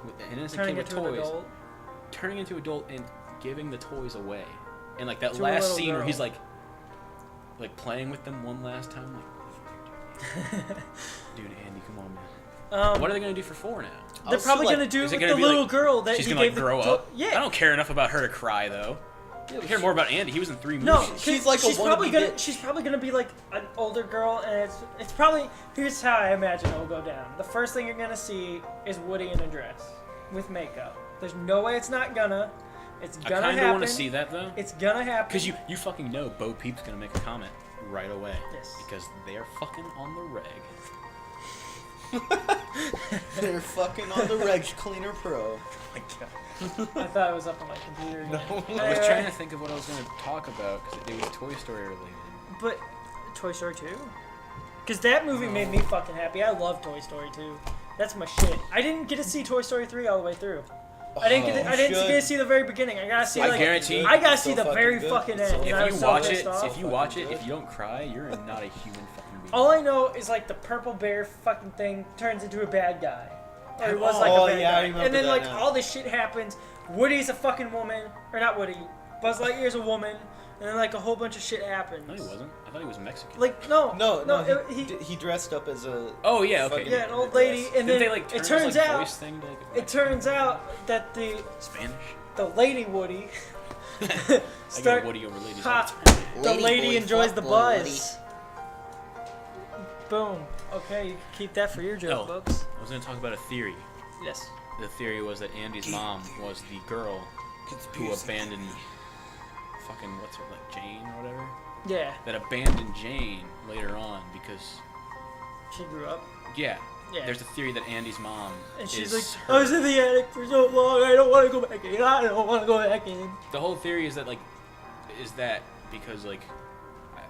an innocent Turning kid with into an toys, adult. turning into adult and giving the toys away, and like that To a last little scene where girl. he's like playing with them one last time, like, dude, Andy, come on, man. What are they gonna do for 4 now? They're probably gonna do it is it with gonna the be little like- girl that She's he gonna gave grow the up. Yeah. I don't care enough about her to cry though. I care more about Andy. He was in 3 movies. No, She's like a she's probably wannabe gonna bitch. she's probably gonna be like an older girl, and it's probably here's how I imagine it'll go down. The first thing you're gonna see is Woody in a dress with makeup. There's no way it's not gonna. It's I gonna kind happen. of want to see that though. It's gonna happen. Because you fucking know Bo Peep's gonna make a comment right away. Yes. Because they're fucking on the reg. They're fucking on the Regs Cleaner Pro. I thought it was up on my computer. Again. I was Anyway, trying to think of what I was gonna talk about because it was Toy Story related. But Toy Story 2? Because that movie made me fucking happy. I love Toy Story 2. That's my shit. I didn't get to see Toy Story 3 all the way through. I didn't get to see the very beginning. I gotta see I like guarantee- I gotta It's see so the very fucking fucking good. end. It's so and I If was you so watch pissed it, off. if you watch it, if you don't cry, you're not a human fucking being. All I know is like the purple bear fucking thing turns into a bad guy. Or it was like Oh, a bad yeah, I guy. remember And then that like now. all this shit happens. Woody's a fucking woman. Or not Woody. Buzz Lightyear's a woman. And then like a whole bunch of shit happens. No, he wasn't. I thought he was Mexican. Like no. No, he, he dressed up as a. oh yeah, okay. fucking- yeah, an old lady, and Didn't then they like turn it turns his, like, out voice thing to, like, it turns out that the Spanish. lady Woody I get start Woody over ladies. Ha, all the time. the Lady lady boy, enjoys fuck the boy, buzz. Boom. Okay, you can keep that for your joke, Oh. folks. I was gonna talk about a theory. Yes. The theory was that Andy's mom was the girl who abandoned fucking what's her like Jane or whatever. Yeah, That abandoned Jane later on because she grew up. yeah, Yeah. there's a theory that Andy's mom And she's is like, I was in the attic for so long, I don't want to go back in. I don't want to go back in. the whole theory is that because like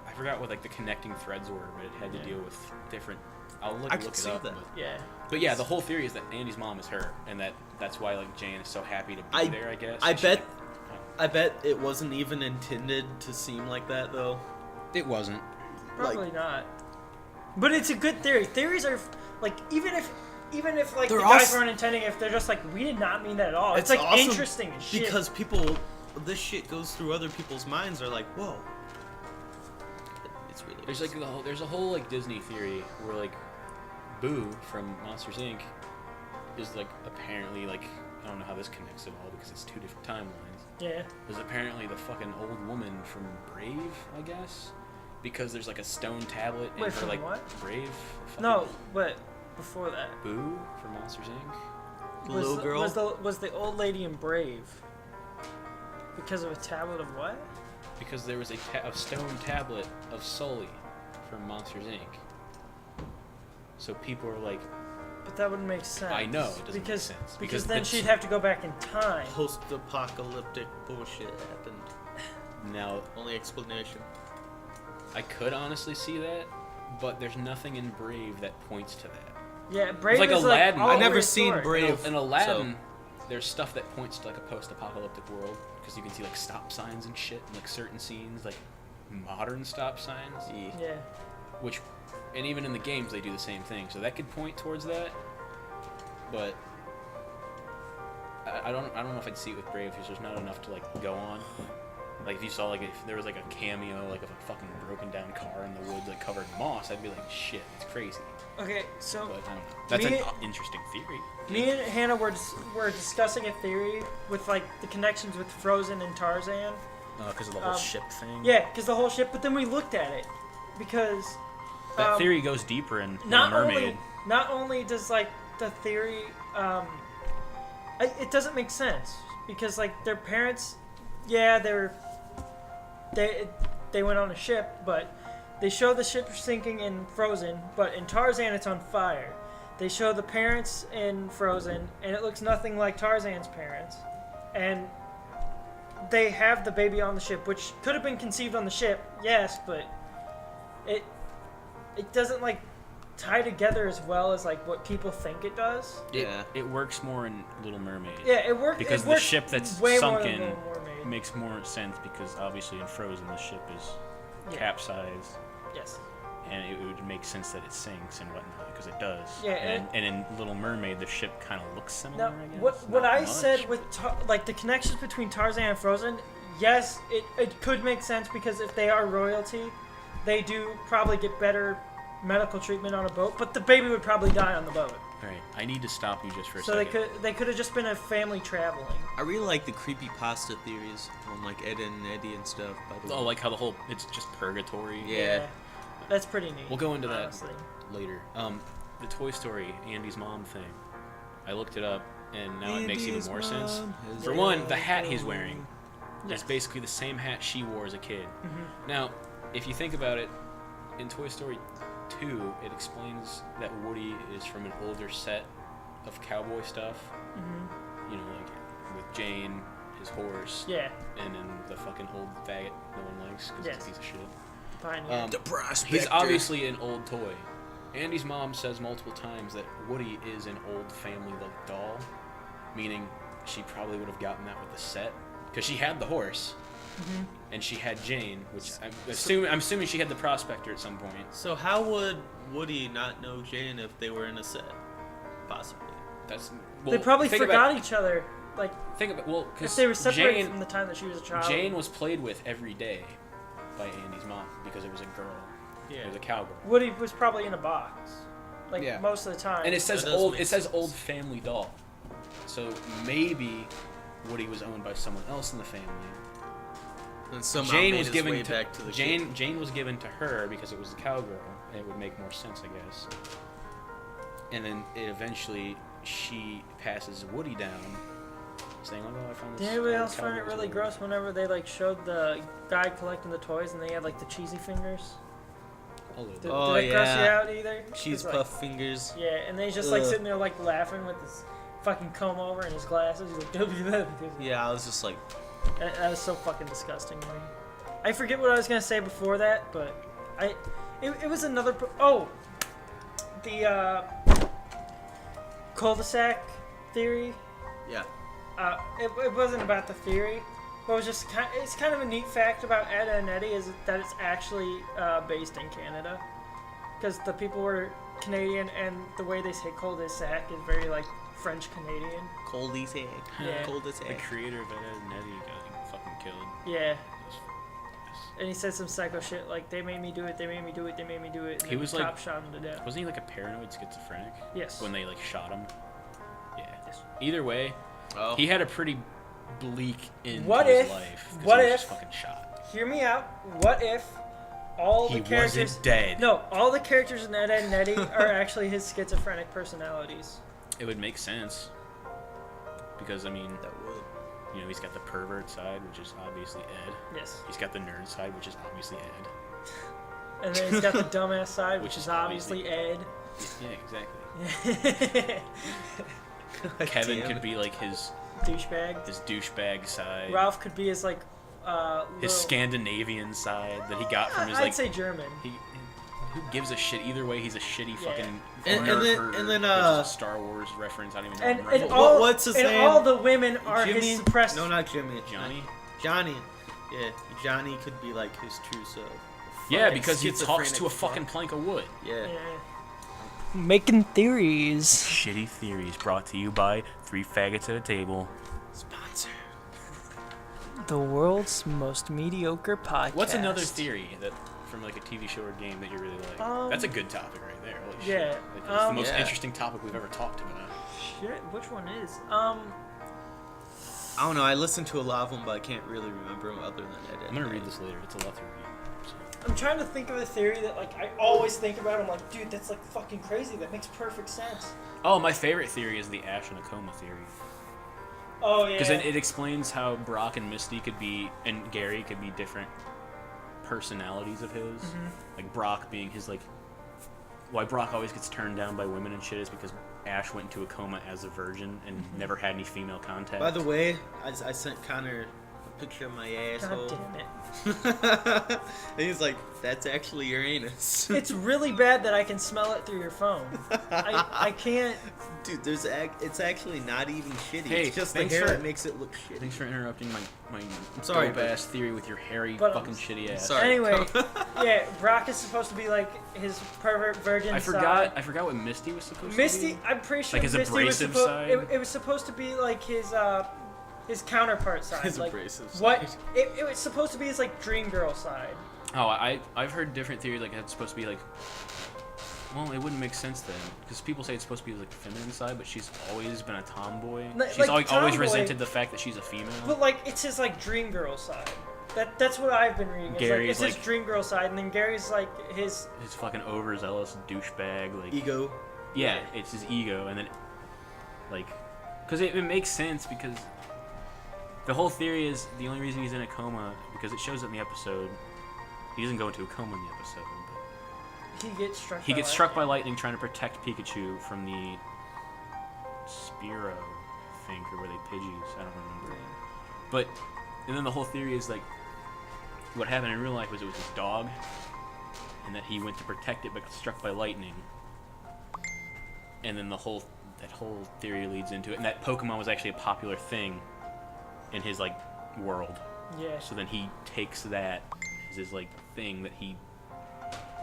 I forgot what like the connecting threads were, but it had to deal with different. I'll look I could it see up. that. Yeah. But yeah, the whole theory is that Andy's mom is her, and that's why like Jane is so happy to be I- there. I guess. I She, bet. like, I bet it wasn't even intended to seem like that though. it wasn't. Probably not. But it's a good theory. Theories are like even if like the They're guys awesome. weren't intending, if they're just like we did not mean that at all. It's like awesome interesting as shit. because people, this shit goes through other people's minds. They're like, whoa. It's really. There's like there's a whole like Disney theory where like Boo from Monsters Inc. is like apparently like I don't know how this connects at all because it's 2 different timelines. yeah. Is apparently the fucking old woman from Brave, I guess, because there's like a stone tablet in Wait, her from like what? Brave. Fucking No, but before that. Boo from Monsters Inc. The little girl? Was the old lady in Brave because of a tablet of what? Because there was a stone tablet of Sully from Monsters Inc. So people are like, But that wouldn't make sense. I know, it doesn't make because, sense, Because because then that's- she'd have to go back in time. Post-apocalyptic bullshit happened. now Only explanation. I could honestly see that, but there's nothing in Brave that points to that. Yeah, Brave like is Aladdin. like I I never prehistoric. seen Brave. In Aladdin, there's stuff that points to like a post-apocalyptic world because you can see like stop signs and shit in like certain scenes, like modern stop signs, Yeah. which, and even in the games they do the same thing. So that could point towards that, but I don't know if I'd see it with Brave because there's not enough to like go on. Like if you saw like if there was like a cameo like of a fucking broken down car in the woods like covered in moss, I'd be like shit, it's crazy. Okay, so But I don't know. That's Me- an interesting theory. me and Hannah were discussing a theory with like the connections with Frozen and Tarzan. Because of the whole Um, ship thing. Yeah, because the whole ship. But then we looked at it because That theory goes deeper in Little not Mermaid. not only does like the theory, it doesn't make sense because like their parents, yeah, they went on a ship, but they show the ship sinking in Frozen, but in Tarzan it's on fire. They show the parents in Frozen, and it looks nothing like Tarzan's parents, and they have the baby on the ship, which could have been conceived on the ship, yes, but it doesn't like tie together as well as like what people think it does. Yeah. It works more in Little Mermaid. Yeah, it worked Because it the works ship that's way more sunken than Little Mermaid. makes more sense because obviously in Frozen the ship is Yeah. capsized Yes. and it would make sense that it sinks and whatnot because it does. Yeah, and in Little Mermaid the ship kind of looks similar. Now, I guess. what Not I much, said with like the connections between Tarzan and Frozen, yes, it could make sense because if they are royalty, they do probably get better medical treatment on a boat, but the baby would probably die on the boat. All right, I need to stop you just for a So second. they could have just been a family traveling. I really like the creepypasta theories on like Ed and Eddie and stuff. By the way. Oh, like how the whole it's just purgatory. Yeah. That's pretty neat. We'll go into that honestly. later. The Toy Story Andy's mom thing. I looked it up, and now it makes even more sense. For one, the hat he's wearing is basically the same hat she wore as a kid. Now, if you think about it, in Toy Story 2, it explains that Woody is from an older set of cowboy stuff. You know, like with Jane, his horse, Yeah. and then the fucking old faggot no one likes because he's a piece of shit. Pioneer. The prospector. He's obviously an old toy. Andy's mom says multiple times that Woody is an old family like doll, meaning she probably would have gotten that with the set because she had the horse and she had Jane, which I'm assuming she had the prospector at some point. So how would Woody not know Jane if they were in a set? Possibly. That's They probably think forgot about, each other. Like, Think about if because they were separated Jane, from the time that she was a child. Jane was played with every day by Andy's mom because it was a girl. Yeah. It was a cowgirl. Woody was probably in a box. Like, Yeah. most of the time. And it says That does old. make It says sense. old family doll. So maybe Woody was owned by someone else in the family. And somehow Jane made was his given way to back to the Jane. kid. Jane was given to her because it was a cowgirl, and it would make more sense, I guess. And then eventually she passes Woody down, saying, "Oh, I found this." Did anybody old else find it cowboy's really wood." gross whenever they like showed the guy collecting the toys and they had like the cheesy fingers? A little Did, bit. Oh, did that gross you yeah. out either? Cheese 'Cause, puff fingers. Like, yeah, and then he's just like Ugh. sitting there like laughing with his fucking comb over and his glasses. He's like, "WW." Yeah, I was just like, That was so fucking disgusting to me. I forget what I was gonna say before that, but it was another. The cul-de-sac theory. yeah. It wasn't about the theory, but it was just it's kind of a neat fact about Ed and Eddie is that it's actually based in Canada, because the people were Canadian and the way they say cul-de-sac is very like French Canadian. Cul-de-sac. Yeah. The Cul-de-sac. creator of Ed and Eddie got fucking killed. Yeah. And he said some psycho shit like, "They made me do it, they made me do it, they made me do it." And He then was the like- cop shot him to death. Wasn't he like a paranoid schizophrenic Yes. when they like shot him? Yeah. Yes. Either way, Oh. he had a pretty bleak end What to his if- life. 'Cause what he was if- just fucking shot? Hear me out. What if all the He characters... wasn't dead. No, all the characters in Ed and Eddie are actually his schizophrenic personalities. It would make sense. Because I mean, That would. you know, he's got the pervert side, which is obviously Ed. Yes. He's got the nerd side, which is obviously Ed. And then he's got the dumbass side, which Which is is obviously Ed. Yeah, exactly. Kevin damn could it. be like his Douchebag. douchebag side. Ralph could be his like His little- Scandinavian side that he got from his I'd like. say German. Who gives a shit? Either way, he's a shitty Yeah. fucking. And nerd then, which is a Star Wars reference. I don't even know. And, what I'm and remembering. all what's his and name? all the women are Jimmy? his suppressed. No, not Jimmy. Johnny. Johnny. Yeah, Johnny could be like his true self. Yeah, Fucking because he talks schizophrenic to a fuck. fucking plank of wood. Yeah. Making theories. Shitty theories brought to you by 3 faggots at a table. Sponsor. The world's most mediocre podcast. What's another theory that from like a TV show or game that you really like? That's a good topic right there. Holy shit. yeah, It's the most Yeah. interesting topic we've ever talked about. Shit, which one is? I don't know. I listened to a lot of them, but I can't really remember them other than that. I'm gonna read this later. It's a lot to read. So. I'm trying to think of a theory that like I always think about. I'm like, dude, that's like fucking crazy. That makes perfect sense. Oh, my favorite theory is the Ash in a coma theory. Oh yeah. Because it explains how Brock and Misty could be, and Gary could be different personalities of his. Mm-hmm. Like Brock being his like, why Brock always gets turned down by women and shit is because Ash went into a coma as a virgin and never had any female contact. By the way, I sent Connor a picture of my asshole. God damn it. And he's like, "That's actually your anus." It's really bad that I can smell it through your phone. I can't. Dude, it's actually not even shitty. Hey, it's just the thanks hair for- that makes it look shitty. Thanks for interrupting my sorry, dope ass theory with your hairy But, fucking shitty ass. sorry. Anyway, yeah, Brock is supposed to be like his pervert virgin I side. forgot what Misty was supposed to Misty, be. I'm pretty sure Like his Misty was abrasive supposed. side? It was supposed to be like his counterpart side. His like, abrasive what? side. It was supposed to be his like dream girl side. Oh, I've heard different theories like it's supposed to be like Well, it wouldn't make sense then, because people say it's supposed to be like the feminine side, but she's always been a tomboy. She's Like, always tomboy- resented the fact that she's a female. But like, it's his like dream girl side. That's what I've been reading. Gary's, It's his dream girl side, and then Gary's like his. His fucking overzealous douchebag, like Ego. yeah, it's his ego, and then like, because it makes sense because the whole theory is the only reason he's in a coma because it shows it in the episode. He doesn't go into a coma in the episode. He gets struck. He gets struck by lightning trying to protect Pikachu from the Spearow, I think, or were they Pidgeys? I don't remember. But, and then the whole theory is like, what happened in real life was it was his dog, and that he went to protect it but got struck by lightning. And then that whole theory leads into it, and that Pokemon was actually a popular thing in his like world. Yeah. So then he takes that as his like thing that he.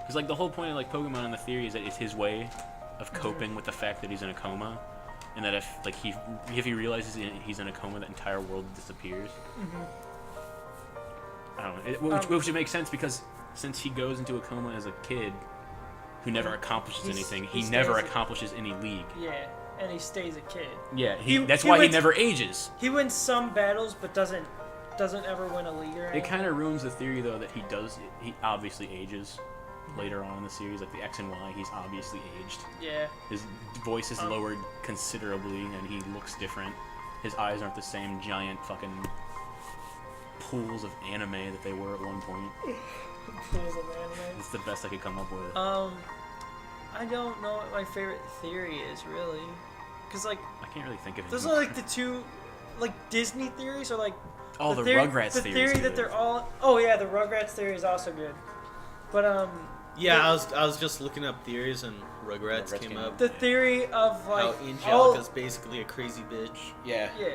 Because like the whole point of like Pokemon and the theory is that it's his way of coping with the fact that he's in a coma, and that if like if he realizes he's in a coma, that entire world disappears. I don't know, which would make sense because since he goes into a coma as a kid who never accomplishes anything, he never accomplishes any league. Yeah, and he stays a kid. Yeah, that's why he never ages. He wins some battles, but doesn't ever win a league or anything. It kind of ruins the theory though that he obviously ages. Later on in the series, like the X and Y, he's obviously aged. Yeah. His voice is lowered considerably, and he looks different. His eyes aren't the same giant fucking pools of anime that they were at one point. Pools of anime. It's the best I could come up with. I don't know what my favorite theory is really, because like I can't really think of it. those are like the two, like Disney theories are like. Oh, the Rugrats the theory. theory that they're all. Oh yeah, the Rugrats theory is also good, but Yeah, I was just looking up theories and Rugrats came up. the theory of like How Angelica's basically a crazy bitch. Yeah. Yeah.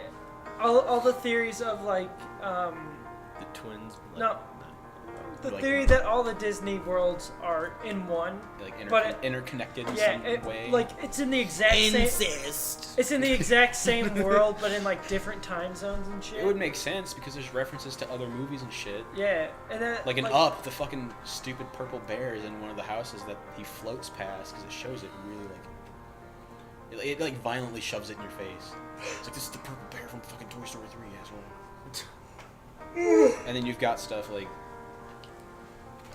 All the theories of like The twins. no. The Like- theory that all the Disney worlds are in one. Like But interconnected in Yeah, some way. like it's in the exact same. Incest. It's in the exact same world, but in like different time zones and shit. it would make sense because there's references to other movies and shit. Yeah, and then Like in Up, the fucking stupid purple bear is in one of the houses that he floats past because it shows it really like. It like violently shoves it in your face. It's like, this is the purple bear from fucking Toy Story 3, asshole. And then you've got stuff like.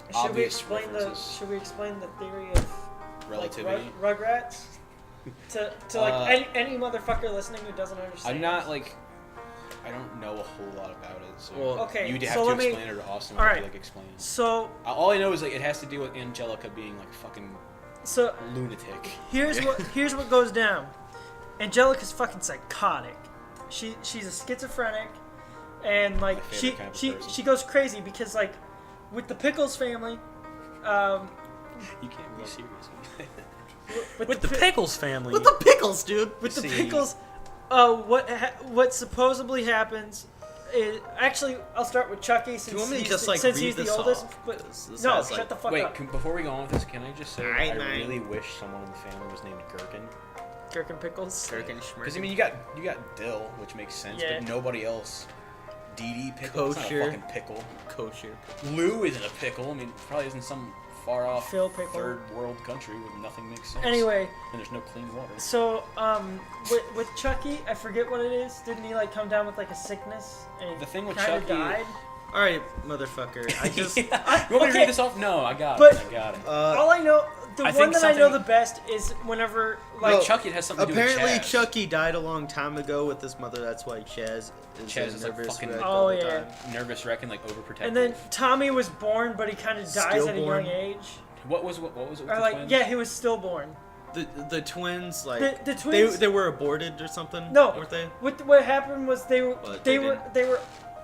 Should we obvious explain references. Should we explain the theory of Relativity. like, Rugrats to like any motherfucker listening who doesn't understand? I'm not like. I don't know a whole lot about it, so Well, Okay, you'd have so to let me- explain it, or Austin would all have to right. like explain it. So All I know is like it has to do with Angelica being like fucking so lunatic. here's what goes down. Angelica's fucking psychotic. She's a schizophrenic, and like My she favorite kind of she person. she goes crazy because like with the Pickles family, You can't be serious. with the Pickles family. With the pickles, dude. with the See. Pickles, what supposedly happens is actually I'll start with Chucky since you want me to he's, just, like, since read he's the this oldest. off? But This no, has, shut like- the fuck Wait, up. before we go on with this, can I just say Alright, I mate. really wish someone in the family was named Gherkin? Gherkin Pickles. Gherkin Because I mean, you got Dill, which makes sense, Yeah. but nobody else. Dee Pickle, it's not a Kosher. fucking pickle. Kosher. Lou isn't a pickle. I mean, probably isn't some far off Phil Pickle. third world country where nothing makes sense. Anyway, and there's no clean water. so with Chucky, I forget what it is. Didn't he like come down with like a sickness and The thing with kinda Chucky- died? All right, motherfucker. I just. you want me to okay. read this off? No, I got But- it. I got it. All I know, the I one think that I know something- the best is whenever like No, Chucky, it has something to do Apparently, with Chaz. Chucky died a long time ago with his mother. That's why Chaz Chaz is is, a like, nervous fucking- wreck Oh, all the yeah. time. Nervous wreck and like overprotective. and then Tommy was born, but he kind of dies at a Stillborn. young age. what was it with Or the like twins? yeah, he was stillborn. The twins, like The twins- they were aborted or something. No. weren't they? What happened was they But they were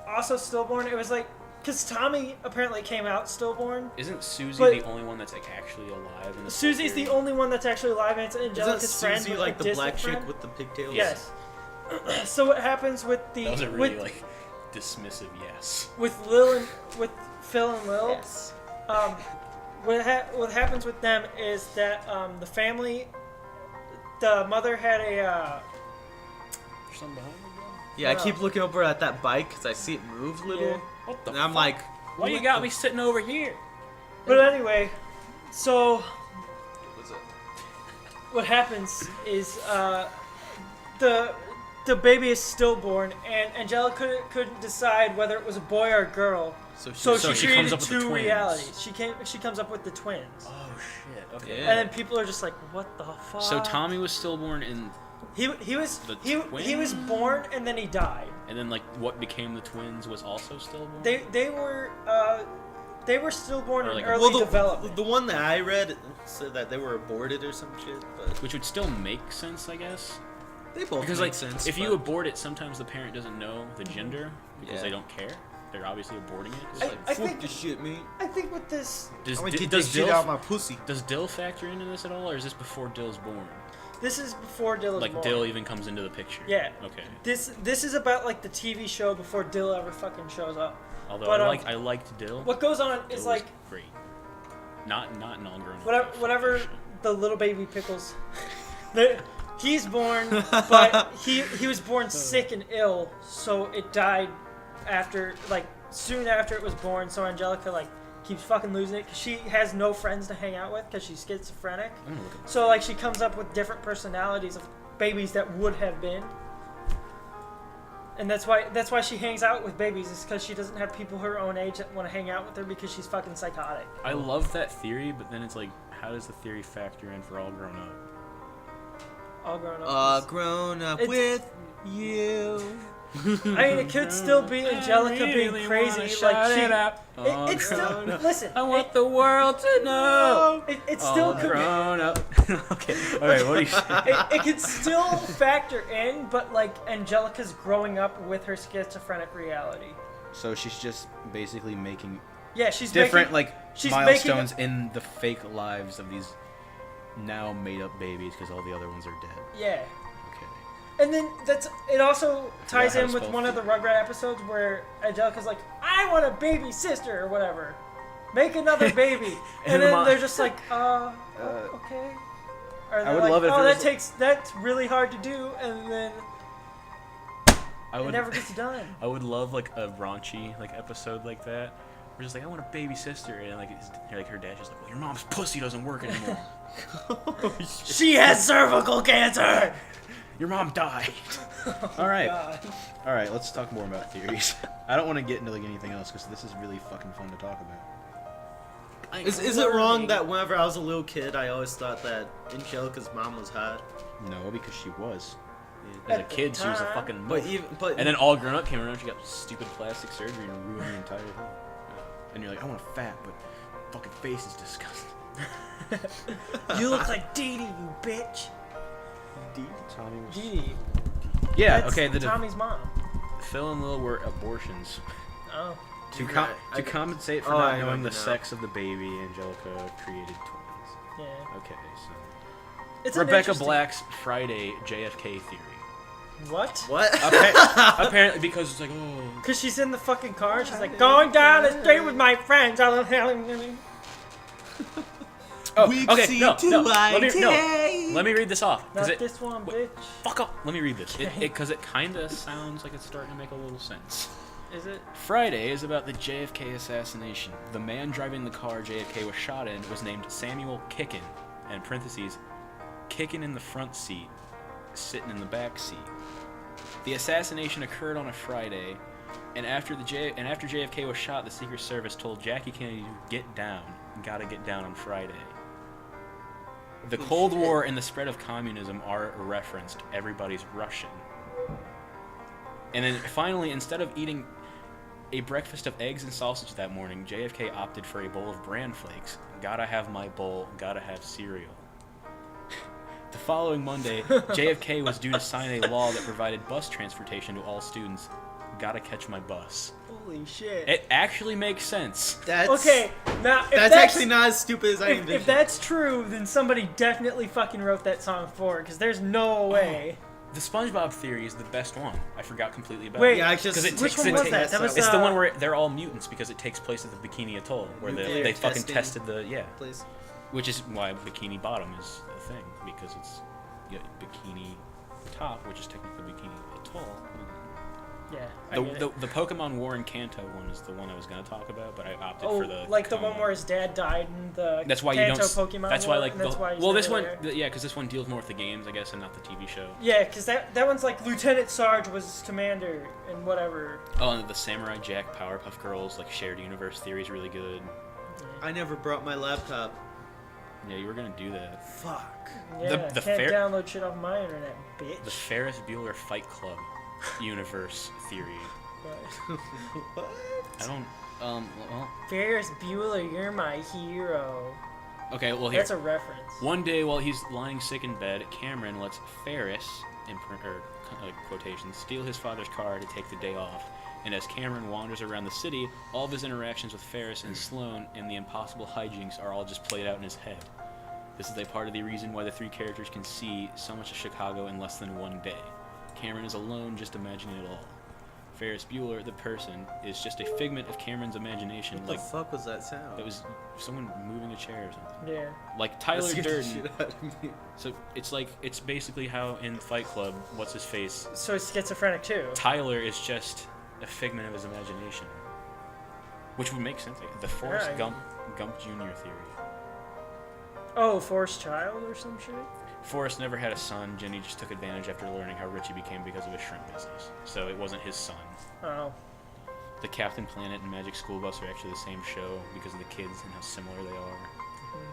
also stillborn. It was like because Tommy apparently came out stillborn. Isn't Susie But- the only one that's like actually alive in this? Susie's the only one that's actually alive, and it's Isn't Angelica's friend, Susie with like a the black distant chick friend. with the pigtails? Yes. So what happens with the That was a really with, like dismissive yes. with Lil and with Phil and Lil? Yes. What happens with them is that the family, the mother had a There's something behind me, bro. Yeah, I Wow. keep looking over at that bike because I see it move a little, Yeah. What the and I'm fuck? like, Why you got me sitting over here? but anyway, so what happens is the baby is stillborn, and Angelica couldn't decide whether it was a boy or a girl. So she comes created up with the two twins. realities. She comes up with the twins. Oh shit. Okay. Yeah. And then people are just like, what the fuck? So Tommy was stillborn, and he was The he was born and then he died. like what became the twins was also stillborn. They were stillborn Or in like- early Well, development. the one that I read said that they were aborted or some shit, but Which would still make sense, I guess. they both Because make like, sense. if you but- abort it, sometimes the parent doesn't know the gender because Yeah. they don't care. They're obviously aborting it. It's like, I fuck think- this shit, man. I think with this Does, I'm gonna Di- get does this shit Dill out my pussy. does Dill factor into this at all, or is this before Dill's born? this is before Dill is Like born. Dill even comes into the picture. Yeah. Okay. This is about like the TV show before Dill ever fucking shows up. Although But, I liked Dill. What goes on Dill is was like great. Not in all grown. whatever the little baby pickles. He's born, but he was born sick and ill, so it died after soon after it was born. So Angelica like keeps fucking losing it because she has no friends to hang out with because she's schizophrenic. I'm gonna look at So like she comes up with different personalities of babies that would have been. And that's why she hangs out with babies, is because she doesn't have people her own age that want to hang out with her because she's fucking psychotic. I love that theory, but then it's like, how does the theory factor in for all grown up? All grown up. Grown up It's- with you. I mean, it could still be Angelica being crazy. Like she, it's still listen. I want the world to know. It still All could. grown up. Okay. All right. What do you say? It could still factor in, but like Angelica's growing up with her schizophrenic reality. So she's just basically making Yeah, she's different making, like she's milestones in the fake lives of these now made up babies because all the other ones are dead. Yeah. Okay. And then it also ties how in it's with spelled. one of the Rugrat episodes where Angelica's like, I want a baby sister or whatever. Make another baby. and then they're just like, okay. Or I they're would like, love it if oh, it was- that's really hard to do, and then I it would never gets done. I would love like a raunchy like episode like that. We're just like, I want a baby sister, and like her dad's just like, well, your mom's pussy doesn't work anymore. She has cervical cancer. Your mom died. All right. God. All right. Let's talk more about theories. I don't want to get into like anything else because this is really fucking fun to talk about. Is it wrong that whenever I was a little kid, I always thought that Angelica's mom was hot? No, because she was. As a At the kid, she was a time. fucking. But MILF. And then all grown up came around, she got stupid plastic surgery and ruined her entire thing. And you're like, I want a fat, but fucking face is disgusting. You look like Dee Dee, you bitch. Tommy was. Dee Dee. Yeah. That's Okay. Tommy's mom. Phil and Lil were abortions. Oh. To Yeah, to compensate for Oh, not I knowing remember the now. sex of the baby, Angelica created twins. Yeah. Okay, so It's an Rebecca interesting- Black's Friday JFK theory. What? What? Apparently, because it's like, oh, Because she's in the fucking car and she's like, going down the street with my friends. oh We've okay, seen no, two no, let me, eye no, day. let me read this off. 'cause Not it, this one, wait. bitch. fuck up. Let me read this. Because it kind of sounds like it's starting to make a little sense. Is it? Friday is about the JFK assassination. The man driving the car JFK was shot in was named Samuel Kickin, and parentheses, kicking in the front seat, sitting in the back seat. The assassination occurred on a Friday, and after JFK was shot, the Secret Service told Jackie Kennedy to get down. Gotta get down on Friday. The Cold War and the spread of communism are referenced. Everybody's Russian. And then finally, instead of eating a breakfast of eggs and sausage that morning, JFK opted for a bowl of bran flakes. Gotta have my bowl, gotta have cereal. The following Monday, JFK was due to sign a law that provided bus transportation to all students. Gotta catch my bus. Holy shit. It actually makes sense. That's Okay, now if That's actually not as stupid as I if envisioned. that's true, then somebody definitely fucking wrote that song for her, because there's no way. The SpongeBob theory is the best one. I forgot completely about Wait, it. yeah, I just 'Cause it which takes- one it was takes- that? That was It's the one where they're all mutants because it takes place at the Bikini Atoll, where Nuclear they fucking testing. tested the Please. which is why Bikini Bottom is the thing, because it's Bikini Top, which is technically Bikini Atoll. Yeah. I The, get the it. the Pokemon War and Kanto one is the one I was gonna talk about, but I opted Oh, for the like the Tacoma. one where his dad died in the That's why Kanto you don't. Pokemon That's War, why like and that's why he's well, this never one there. yeah, because this one deals more with the games, I guess, and not the TV show. Yeah, because that one's like Lieutenant Sarge was his commander and whatever. Oh, and the Samurai Jack Powerpuff Girls like shared universe theory is really good. I never brought my laptop. Yeah, you were gonna do that. Fuck. Yeah, the can't fair- download shit off my internet, bitch. The Ferris Bueller Fight Club universe theory. But What? I don't. Well. Ferris Bueller, you're my hero. Okay. Well, here. That's a reference. One day while he's lying sick in bed, Cameron lets Ferris, quotations, steal his father's car to take the day off. And as Cameron wanders around the city, all of his interactions with Ferris and Sloane and the impossible hijinks are all just played out in his head. This is a part of the reason why the three characters can see so much of Chicago in less than one day. Cameron is alone, just imagining it all. Ferris Bueller, the person, is just a figment of Cameron's imagination. What the fuck was that sound? It was someone moving a chair or something. Yeah. Like That Tyler scared the Durden. shit out of me. So it's basically how in Fight Club, what's his face? So he's schizophrenic too. Tyler is just a figment of his imagination, which would make sense. Like, the Forrest Right. Gump Jr. theory. Oh, forced child or some shit? Forrest never had a son. Jenny just took advantage after learning how rich he became because of his shrimp business. So it wasn't his son. Oh. The Captain Planet and Magic School Bus are actually the same show because of the kids and how similar they are.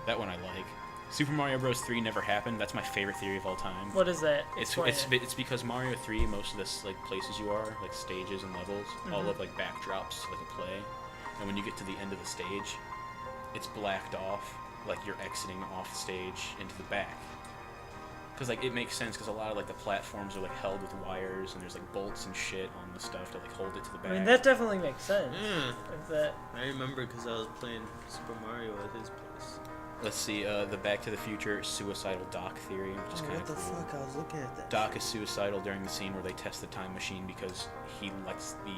That one I like. Super Mario Bros. 3 never happened. That's my favorite theory of all time. What is that? It's Explain it's because Mario 3, most of this like places you are, like stages and levels, all look like backdrops to like a play. And when you get to the end of the stage, it's blacked off, like you're exiting off stage into the back. Because like it makes sense because a lot of like the platforms are like held with wires and there's like bolts and shit on the stuff to like hold it to the back. I mean, that definitely makes sense. Mm. If that. I remember because I was playing Super Mario at his place. Let's see, the Back to the Future suicidal Doc theory, which is kind What of the cool. fuck? I was looking at that. Doc is suicidal during the scene where they test the time machine because he lets the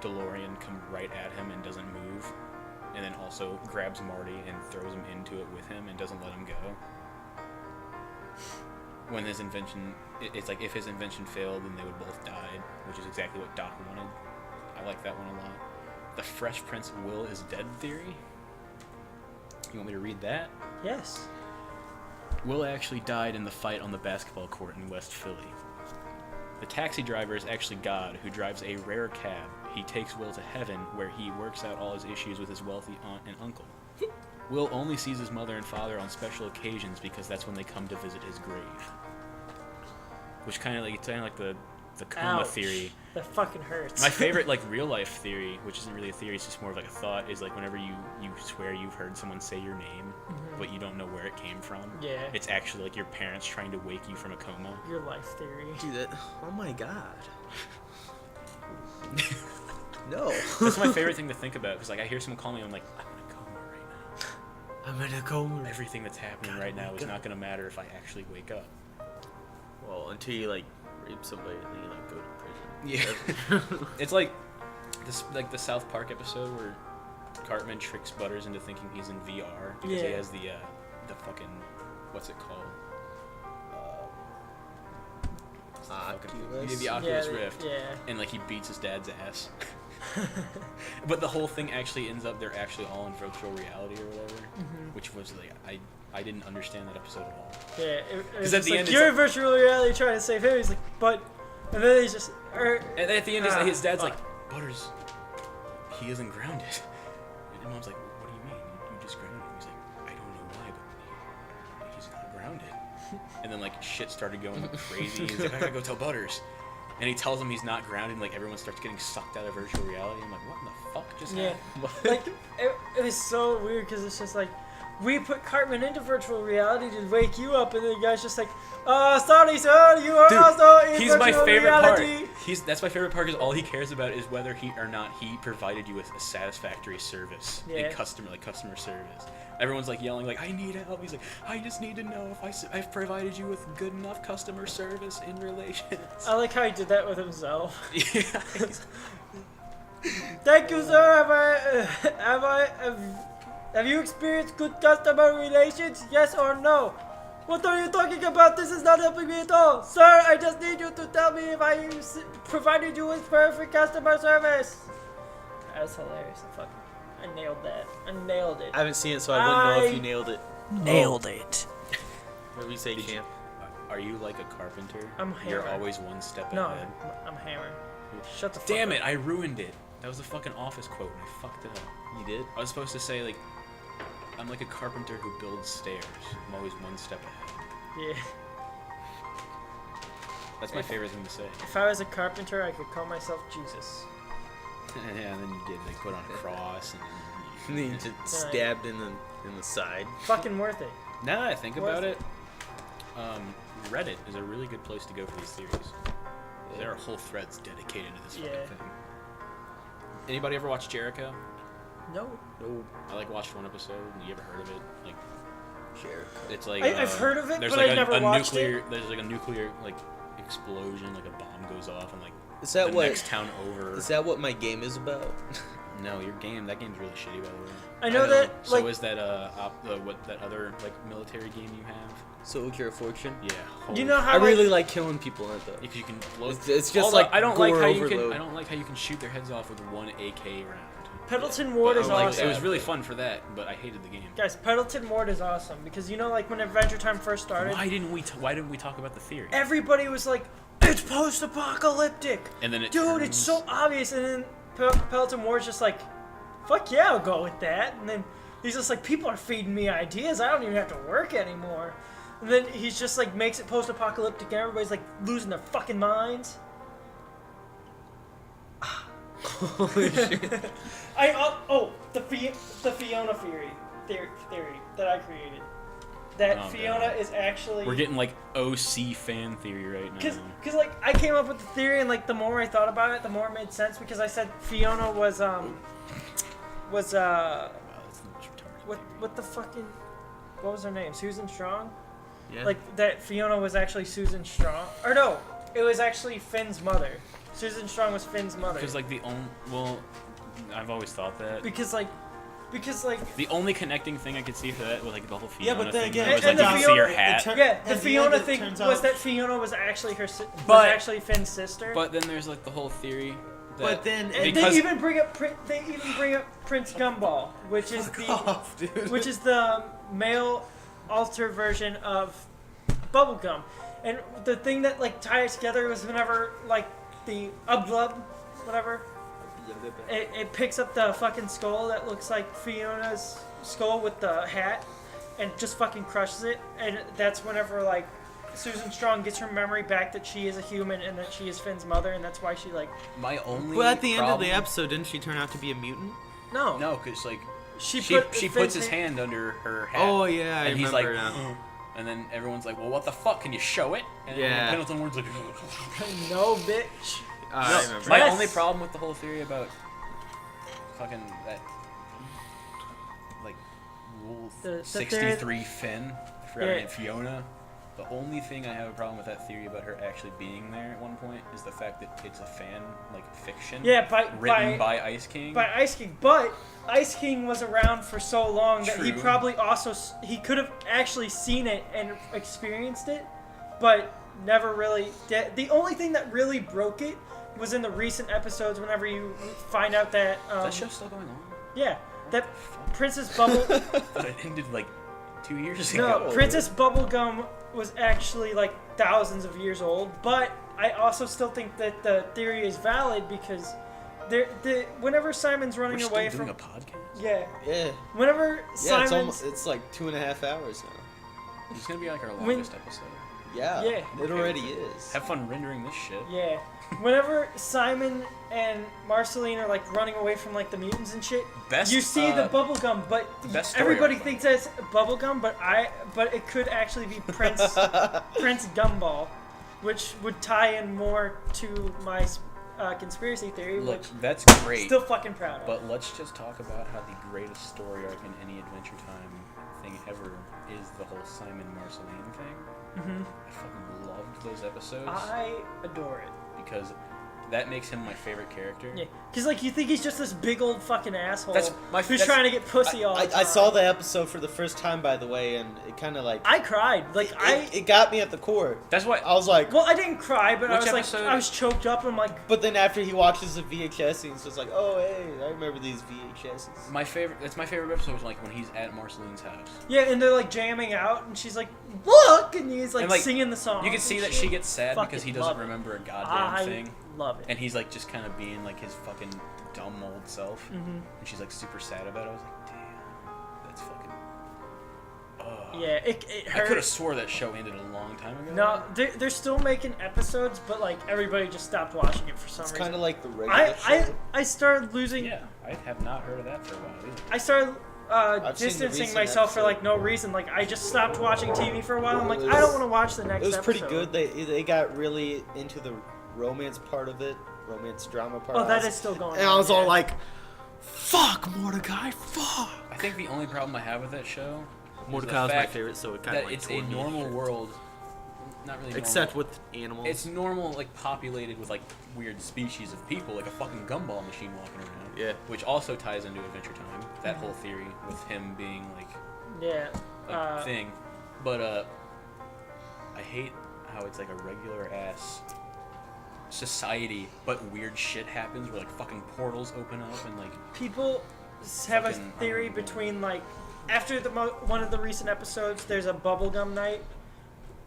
DeLorean come right at him and doesn't move, and then also grabs Marty and throws him into it with him and doesn't let him go. When his invention, it's like if his invention failed, then they would both die, which is exactly what Doc wanted. I like that one a lot. The Fresh Prince of Will is dead theory. You want me to read that? Yes. Will actually died in the fight on the basketball court in West Philly. The taxi driver is actually God, who drives a rare cab. He takes Will to heaven, where he works out all his issues with his wealthy aunt and uncle. Will only sees his mother and father on special occasions because that's when they come to visit his grave. Which kind of like the coma Ouch. theory. That fucking hurts. My favorite like real life theory, which isn't really a theory, it's just more of like a thought, is like whenever you swear you've heard someone say your name, but you don't know where it came from. Yeah. It's actually like your parents trying to wake you from a coma. Your life theory. Dude, that. Oh my god. No. That's my favorite thing to think about because like I hear someone call me, I'm like, I'm in a coma right now. I'm in a coma. Everything that's happening right now is not gonna matter if I actually wake up. Well, until you like rape somebody and then you like go to prison. Yeah. It's like this, like the South Park episode where Cartman tricks Butters into thinking he's in VR because he Yeah. has the fucking, what's it called? What's the Oculus? Yeah, the Oculus yeah, Rift. Yeah. And like he beats his dad's ass. But the whole thing actually ends up they're actually all in virtual reality or whatever, which was like I didn't understand that episode at all. Yeah. Because at the end it's you're like- in virtual reality trying to save him. He's like, but, and then he's just. And at the end, his dad's fuck. like, Butters, he isn't grounded. And Mom's like, what do you mean? You just grounded him. He's like, I don't know why, but he's not grounded. And then like shit started going crazy. He's like, I gotta go tell Butters. And he tells him he's not grounded. And, like everyone starts getting sucked out of virtual reality. I'm like, what in the fuck just Yeah. happened? Like, it was so weird because it's just like, we put Cartman into virtual reality to wake you up, and the guy's just like, sorry, sir, you are Dude, also in he's virtual my favorite reality. part. That's my favorite part because all he cares about is whether he or not he provided you with a satisfactory service Yeah. in customer service. Everyone's like yelling like I need help. He's like I just need to know if I've provided you with good enough customer service in relations. I like how he did that with himself. Yeah, Thank you, sir. Have you experienced good customer relations? Yes or no? What are you talking about? This is not helping me at all. Sir, I just need you to tell me if I provided you with perfect customer service. That's hilarious. I nailed that. I nailed it. I haven't seen it, so I wouldn't know if you nailed it. Nailed it. What do we say, champ? Are you like a carpenter? I'm You're hammer. always one step No, ahead. I'm hammer. Shut the fuck Damn up. it! I ruined it. That was a fucking Office quote, and I fucked it up. You did? I was supposed to say like, I'm like a carpenter who builds stairs. I'm always one step ahead. Yeah. That's my favorite thing to say. If I was a carpenter, I could call myself Jesus. Yeah, and then you get like put on a cross, and And then you just stabbed in the side. Fucking worth it. now that I think about Worth it, Reddit is a really good place to go for these theories. There are whole threads dedicated to this fucking thing. Anybody ever watch Jericho? No. No. I like watched one episode. You ever heard of it? Like, Jericho. it's like I've heard of it, there's but like I've never watched nuclear. it. There's like a nuclear like explosion, like a bomb goes off, and like Is that the what? next town over. Is that what my game is about? No, your game. That game's really shitty, by the way. I know that, So like- is that what that other like military game you have? Soul Cure Fortune. Yeah. You know how I really like killing people in it though. If you can blow. It's just Although like I don't like gore how you overload. can. I don't like how you can shoot their heads off with one AK round. Pendleton Ward But is I like- awesome. It was really fun for that, but I hated the game. Guys, Pendleton Ward is awesome because you know, like when Adventure Time first started, Why didn't we talk about the theory? everybody was like, "It's post-apocalyptic." And then it Dude, it's so obvious. And then Pendleton Ward's just like, "Fuck yeah, I'll go with that." And then he's just like, "People are feeding me ideas. I don't even have to work anymore." And then he's just like makes it post-apocalyptic, and everybody's like losing their fucking minds. Holy shit. The Fiona theory that I created. That Oh, Fiona God. is actually. We're getting like OC fan theory right now. Cause like I came up with the theory, and like the more I thought about it, the more it made sense because I said Fiona was Wow, that's the most retarded. what the fucking what was her name? Susan Strong? Yeah. Like that Fiona was actually Susan Strong, or no, it was actually Finn's mother. Susan Strong was Finn's mother. Because like I've always thought that. Because The only connecting thing I could see for that was like the whole Fiona Yeah, but then thing. again, where it was, and like, the you see her Fiona- hat. yeah, the At the Fiona end, it thing turns was out- that Fiona was actually was But- actually Finn's sister. But then there's like the whole theory that But then And because they even bring up Prince Gumball, which is off, dude. which is the male alter version of Bubblegum. And the thing that like ties together was whenever like the Ublub, whatever, it picks up the fucking skull that looks like Fiona's skull with the hat and just fucking crushes it. And that's whenever like Susan Strong gets her memory back that she is a human and that she is Finn's mother, and that's why she like my only. But at the end of the problem- episode, didn't she turn out to be a mutant? no. No, because like She she put puts Finn's his hand under her hat. Oh yeah, I and he's remember like, now. and then everyone's like, "Well, what the fuck? Can you show it?" And Yeah. Pendleton Ward's like, No, bitch. I remember. my Yes. only problem with the whole theory about fucking that, like, Rule The 63 Finn, I forgot her Yeah. name, Fiona. The only thing I have a problem with that theory about her actually being there at one point is the fact that it's a fan, like, fiction. Yeah, written by Ice King. by Ice King, but Ice King was around for so long that he True. probably also he could have actually seen it and experienced it, but never really did. The only thing that really broke it was in the recent episodes. Whenever you find out that Is that show still going on? yeah, that Princess Bubble I thought it ended, like, 2 years ago. no Princess Bubblegum was actually like thousands of years old, but I also still think that the theory is valid because whenever Simon's running We're away still doing from a podcast? yeah, Yeah. whenever Yeah, Simon's it's like 2.5 hours now. It's gonna be like our When- longest episode. Yeah. Yeah. It already is. Have fun rendering this shit. yeah, whenever Simon and Marceline are like running away from like the mutants and shit, Best, you see the bubblegum, but best story everybody arc. thinks that's bubblegum, but it could actually be Prince Gumball, which would tie in more to my conspiracy theory, Look, which that's great. still fucking proud of. But let's just talk about how the greatest story arc in any Adventure Time thing ever is the whole Simon Marceline thing. Mhm. I fucking loved those episodes I adore it. because that makes him my favorite character. Yeah, because like you think he's just this big old fucking asshole who's that's- trying to get pussy all the time. I saw the episode for the first time, by the way, and it kind of like I cried. Like it got me at the core. That's why I was like, well, I didn't cry, but I Which was episode? like, I was choked up. And I'm like, but then after he watches the VHS scenes, it's like, oh hey, I remember these VHSs. my favorite episode was like when he's at Marceline's house. yeah, and they're like jamming out, and she's like, look, and he's like, And, like, singing the song. You can see that she gets sad Fucking because he love doesn't it. remember a goddamn I thing. love it. And he's like just kind of being like his fucking dumb old self. Mhm. And she's like super sad about it. I was like, damn, that's fucking. Yeah, it I hurt. could have swore that show ended a long time ago. No, they're still making episodes, but like everybody just stopped watching it for some It's reason. kind of like the regular I show. started losing. Yeah, I have not heard of that for a while either. I started I've seen the distancing recent myself for episode. like no reason. Like I just stopped watching TV for a while. I'm like, I don't want to watch the next. It was pretty episode. good. They got really into the romance part of it, romance drama part. Oh, of that it. is still going. And on, I was yeah. all like, "Fuck Mordecai, fuck." I think the only problem I have with that show Mordecai is was the my fact favorite, so it kind of that like it's a tore me. normal world. Not really normal. except with animals. It's normal, like populated with like weird species of people, like a fucking gumball machine walking around. Yeah. Which also ties into Adventure Time. That whole theory with him being like Yeah. a thing. But I hate how it's like a regular ass society, but weird shit happens where like fucking portals open up and like People have a Fucking theory unbelievable. between like after one of the recent episodes, there's a bubblegum night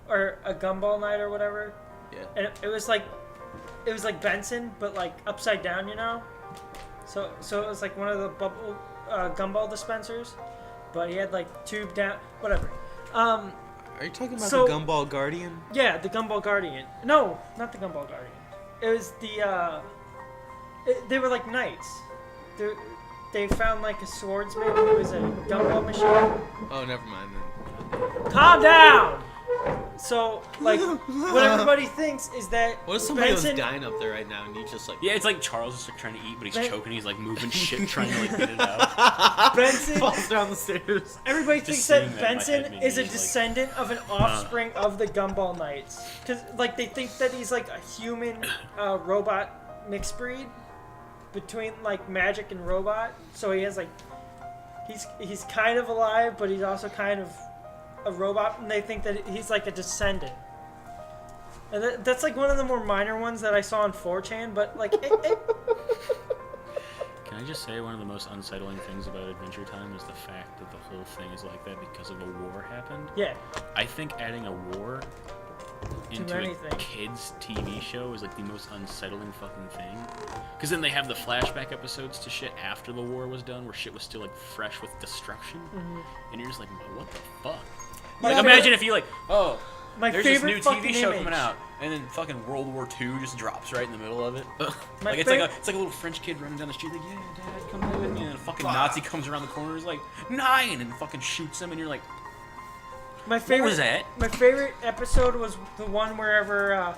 or a gumball night or whatever. Yeah. And it was like Benson, but like upside down, you know. So it was like one of the gumball dispensers, but he had like tube down, whatever. Are you talking about So- the Gumball Guardian? Yeah, the Gumball Guardian. No, not the Gumball Guardian. It was the they were like knights. They found like a swordsman who was a gumball machine. Oh, never mind then. Calm down. So like what everybody thinks is that What if somebody Benson, was dying up there right now and you just like Yeah, it's like Charles is like trying to eat, but he's Ben- choking. He's like moving shit, trying to like get it out. Benson falls down the stairs? Everybody Just thinks seeing that that in my Benson head made is a me, like, descendant of an offspring of the Gumball Knights, because like they think that he's like a human robot mixed breed between like magic and robot. So he has like he's kind of alive, but he's also kind of a robot, and they think that he's like a descendant. And that's like one of the more minor ones that I saw on 4chan, but like Can I just say one of the most unsettling things about Adventure Time is the fact that the whole thing is like that because of a war happened? yeah. I think adding a war into anything. a kids' TV show is like the most unsettling fucking thing. Because then they have the flashback episodes to shit after the war was done, where shit was still like fresh with destruction, and you're just like, what the fuck? Like, Yeah, imagine if you like, oh, My there's this favorite new fucking TV show image. coming out, and then fucking World War II just drops right in the middle of it. My Like it's fav- like a little French kid running down the street like, yeah, Dad, come play with me, and a fucking Nazi comes around the corner, is like 9, and fucking shoots him, and you're like, My favorite was that? My favorite episode was the one wherever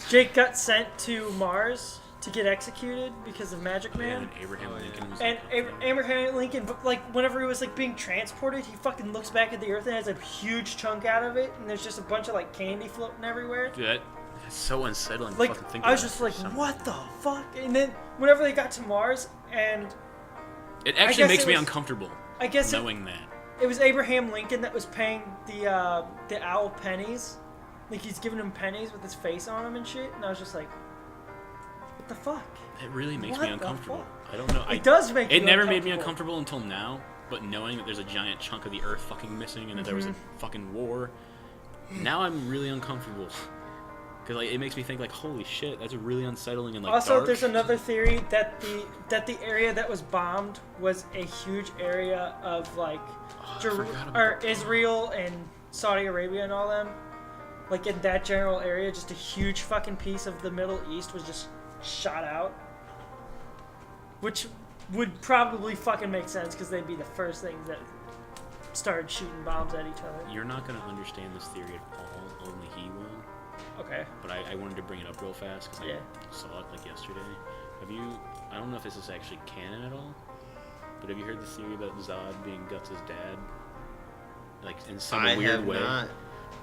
Jake got sent to Mars to get executed because of Magic Man. and Abraham Lincoln was And like, Abraham Lincoln, but like whenever he was like being transported, he fucking looks back at the Earth and has a huge chunk out of it, and there's just a bunch of like candy floating everywhere. Dude, that's so unsettling. to Like fucking think I was about just like, for some what reason. the fuck? And then whenever they got to Mars, and It I actually guess makes it me was- uncomfortable I guess knowing that. it was Abraham Lincoln that was paying the owl pennies, like he's giving him pennies with his face on them and shit, and I was just like, what the fuck? It really makes What me the uncomfortable. fuck? I don't know. It does make It you never made me uncomfortable until now, but knowing that there's a giant chunk of the Earth fucking missing and that there was a fucking war, now I'm really uncomfortable. Because like it makes me think like, holy shit, that's really unsettling and like Also, dark. there's another theory that the area that was bombed was a huge area of like forgot about or Israel and Saudi Arabia and all them. Like in that general area, just a huge fucking piece of the Middle East was just shot out, which would probably fucking make sense because they'd be the first things that started shooting bombs at each other. You're not gonna understand this theory at all. Only he will. Okay. But I wanted to bring it up real fast because Yeah. I saw it like yesterday. Have you? I don't know if this is actually canon at all, but have you heard the theory about Zod being Guts' dad? Like in some I weird have way.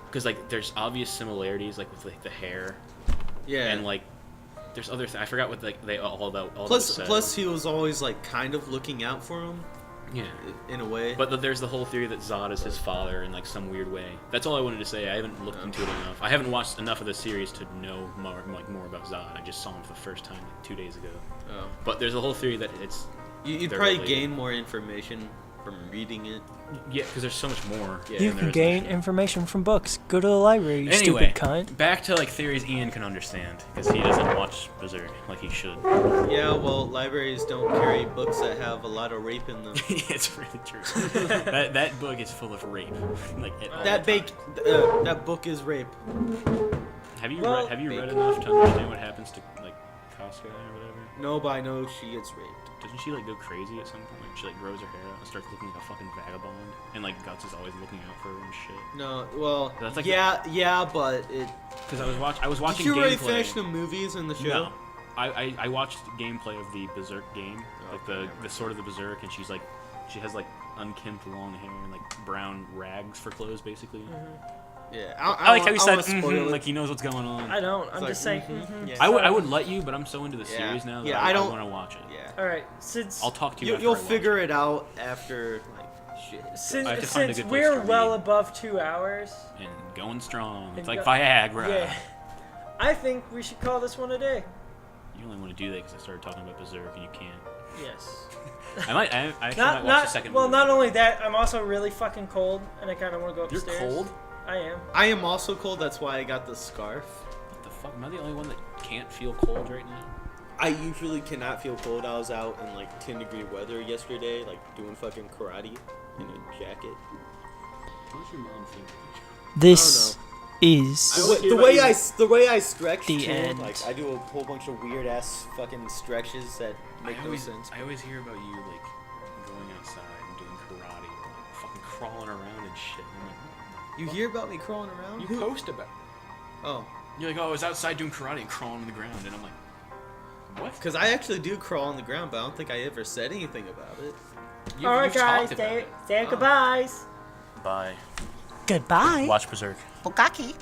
Because like there's obvious similarities like with like the hair Yeah. and like there's other. I forgot what like they all that. All Plus, that was plus he was always like kind of looking out for him yeah. in a way. But there's the whole theory that Zod is his father in like some weird way. That's all I wanted to say. I haven't looked into it enough. I haven't watched enough of the series to know more about Zod. I just saw him for the first time like 2 days ago. Oh. But there's a whole theory that it's. You'd they're probably related. gain more information from reading it. Yeah, because there's so much more. Yeah. You than can there is in the gain show. information from books. Go to the library, you Anyway, stupid cunt. back to like theories Ian can understand because he doesn't watch Berserk like he should. Yeah, well, libraries don't carry books that have a lot of rape in them. It's really true. that book is full of rape. Like at all that times. that book is rape. Have you Well, read enough to understand what happens to like Casca or whatever? No, but I know she gets raped. Doesn't she like go crazy at some point? She like grows her hair out and starts looking like a fucking vagabond, and like Guts is always looking out for her and shit. No, well, That's like yeah, but it. Because I was watching. Did you already gameplay. finish the movies and the show? No, I watched gameplay of the Berserk game, like the Sword of the Berserk, and she has like unkempt long hair and like brown rags for clothes, basically. Yeah, I like how he I said wanna spoil it. like he knows what's going on. I don't. I'm It's just like, saying. yeah. I would let you, but I'm so into the Yeah. series now that Yeah, I I don't- want to watch it. Yeah. All right, since I'll talk to you. You'll after I watch figure it. it out after like shit. I have to find a since good place we're to well read. above 2 hours, And going strong. It's And like go- Viagra. yeah, I think we should call this one a day. You only want to do that because I started talking about Berserk and you can't. Yes. I actually might watch the second well, movie. not only that, I'm also really fucking cold, and I kind of want to go You're upstairs. cold? I am. I am also cold. That's why I got the scarf. What the fuck? Am I the only one that can't feel cold right now? I usually cannot feel cold. I was out in like 10-degree weather yesterday, like doing fucking karate in a jacket. How's your mom feel? This is The way I stretch The too, end. like I do a whole bunch of weird ass fucking stretches that make no sense. I always hear about you like going outside and doing karate or like fucking crawling around and shit. And I'm like, You hear about me crawling around? you post about it. Oh, You're like, oh, I was outside doing karate and crawling on the ground, and I'm like, what? because I actually do crawl on the ground, but I don't think I ever said anything about it. You, all right, you've guys. talked about Say, it. say goodbyes. Bye. Goodbye. Watch Berserk. Bukaki.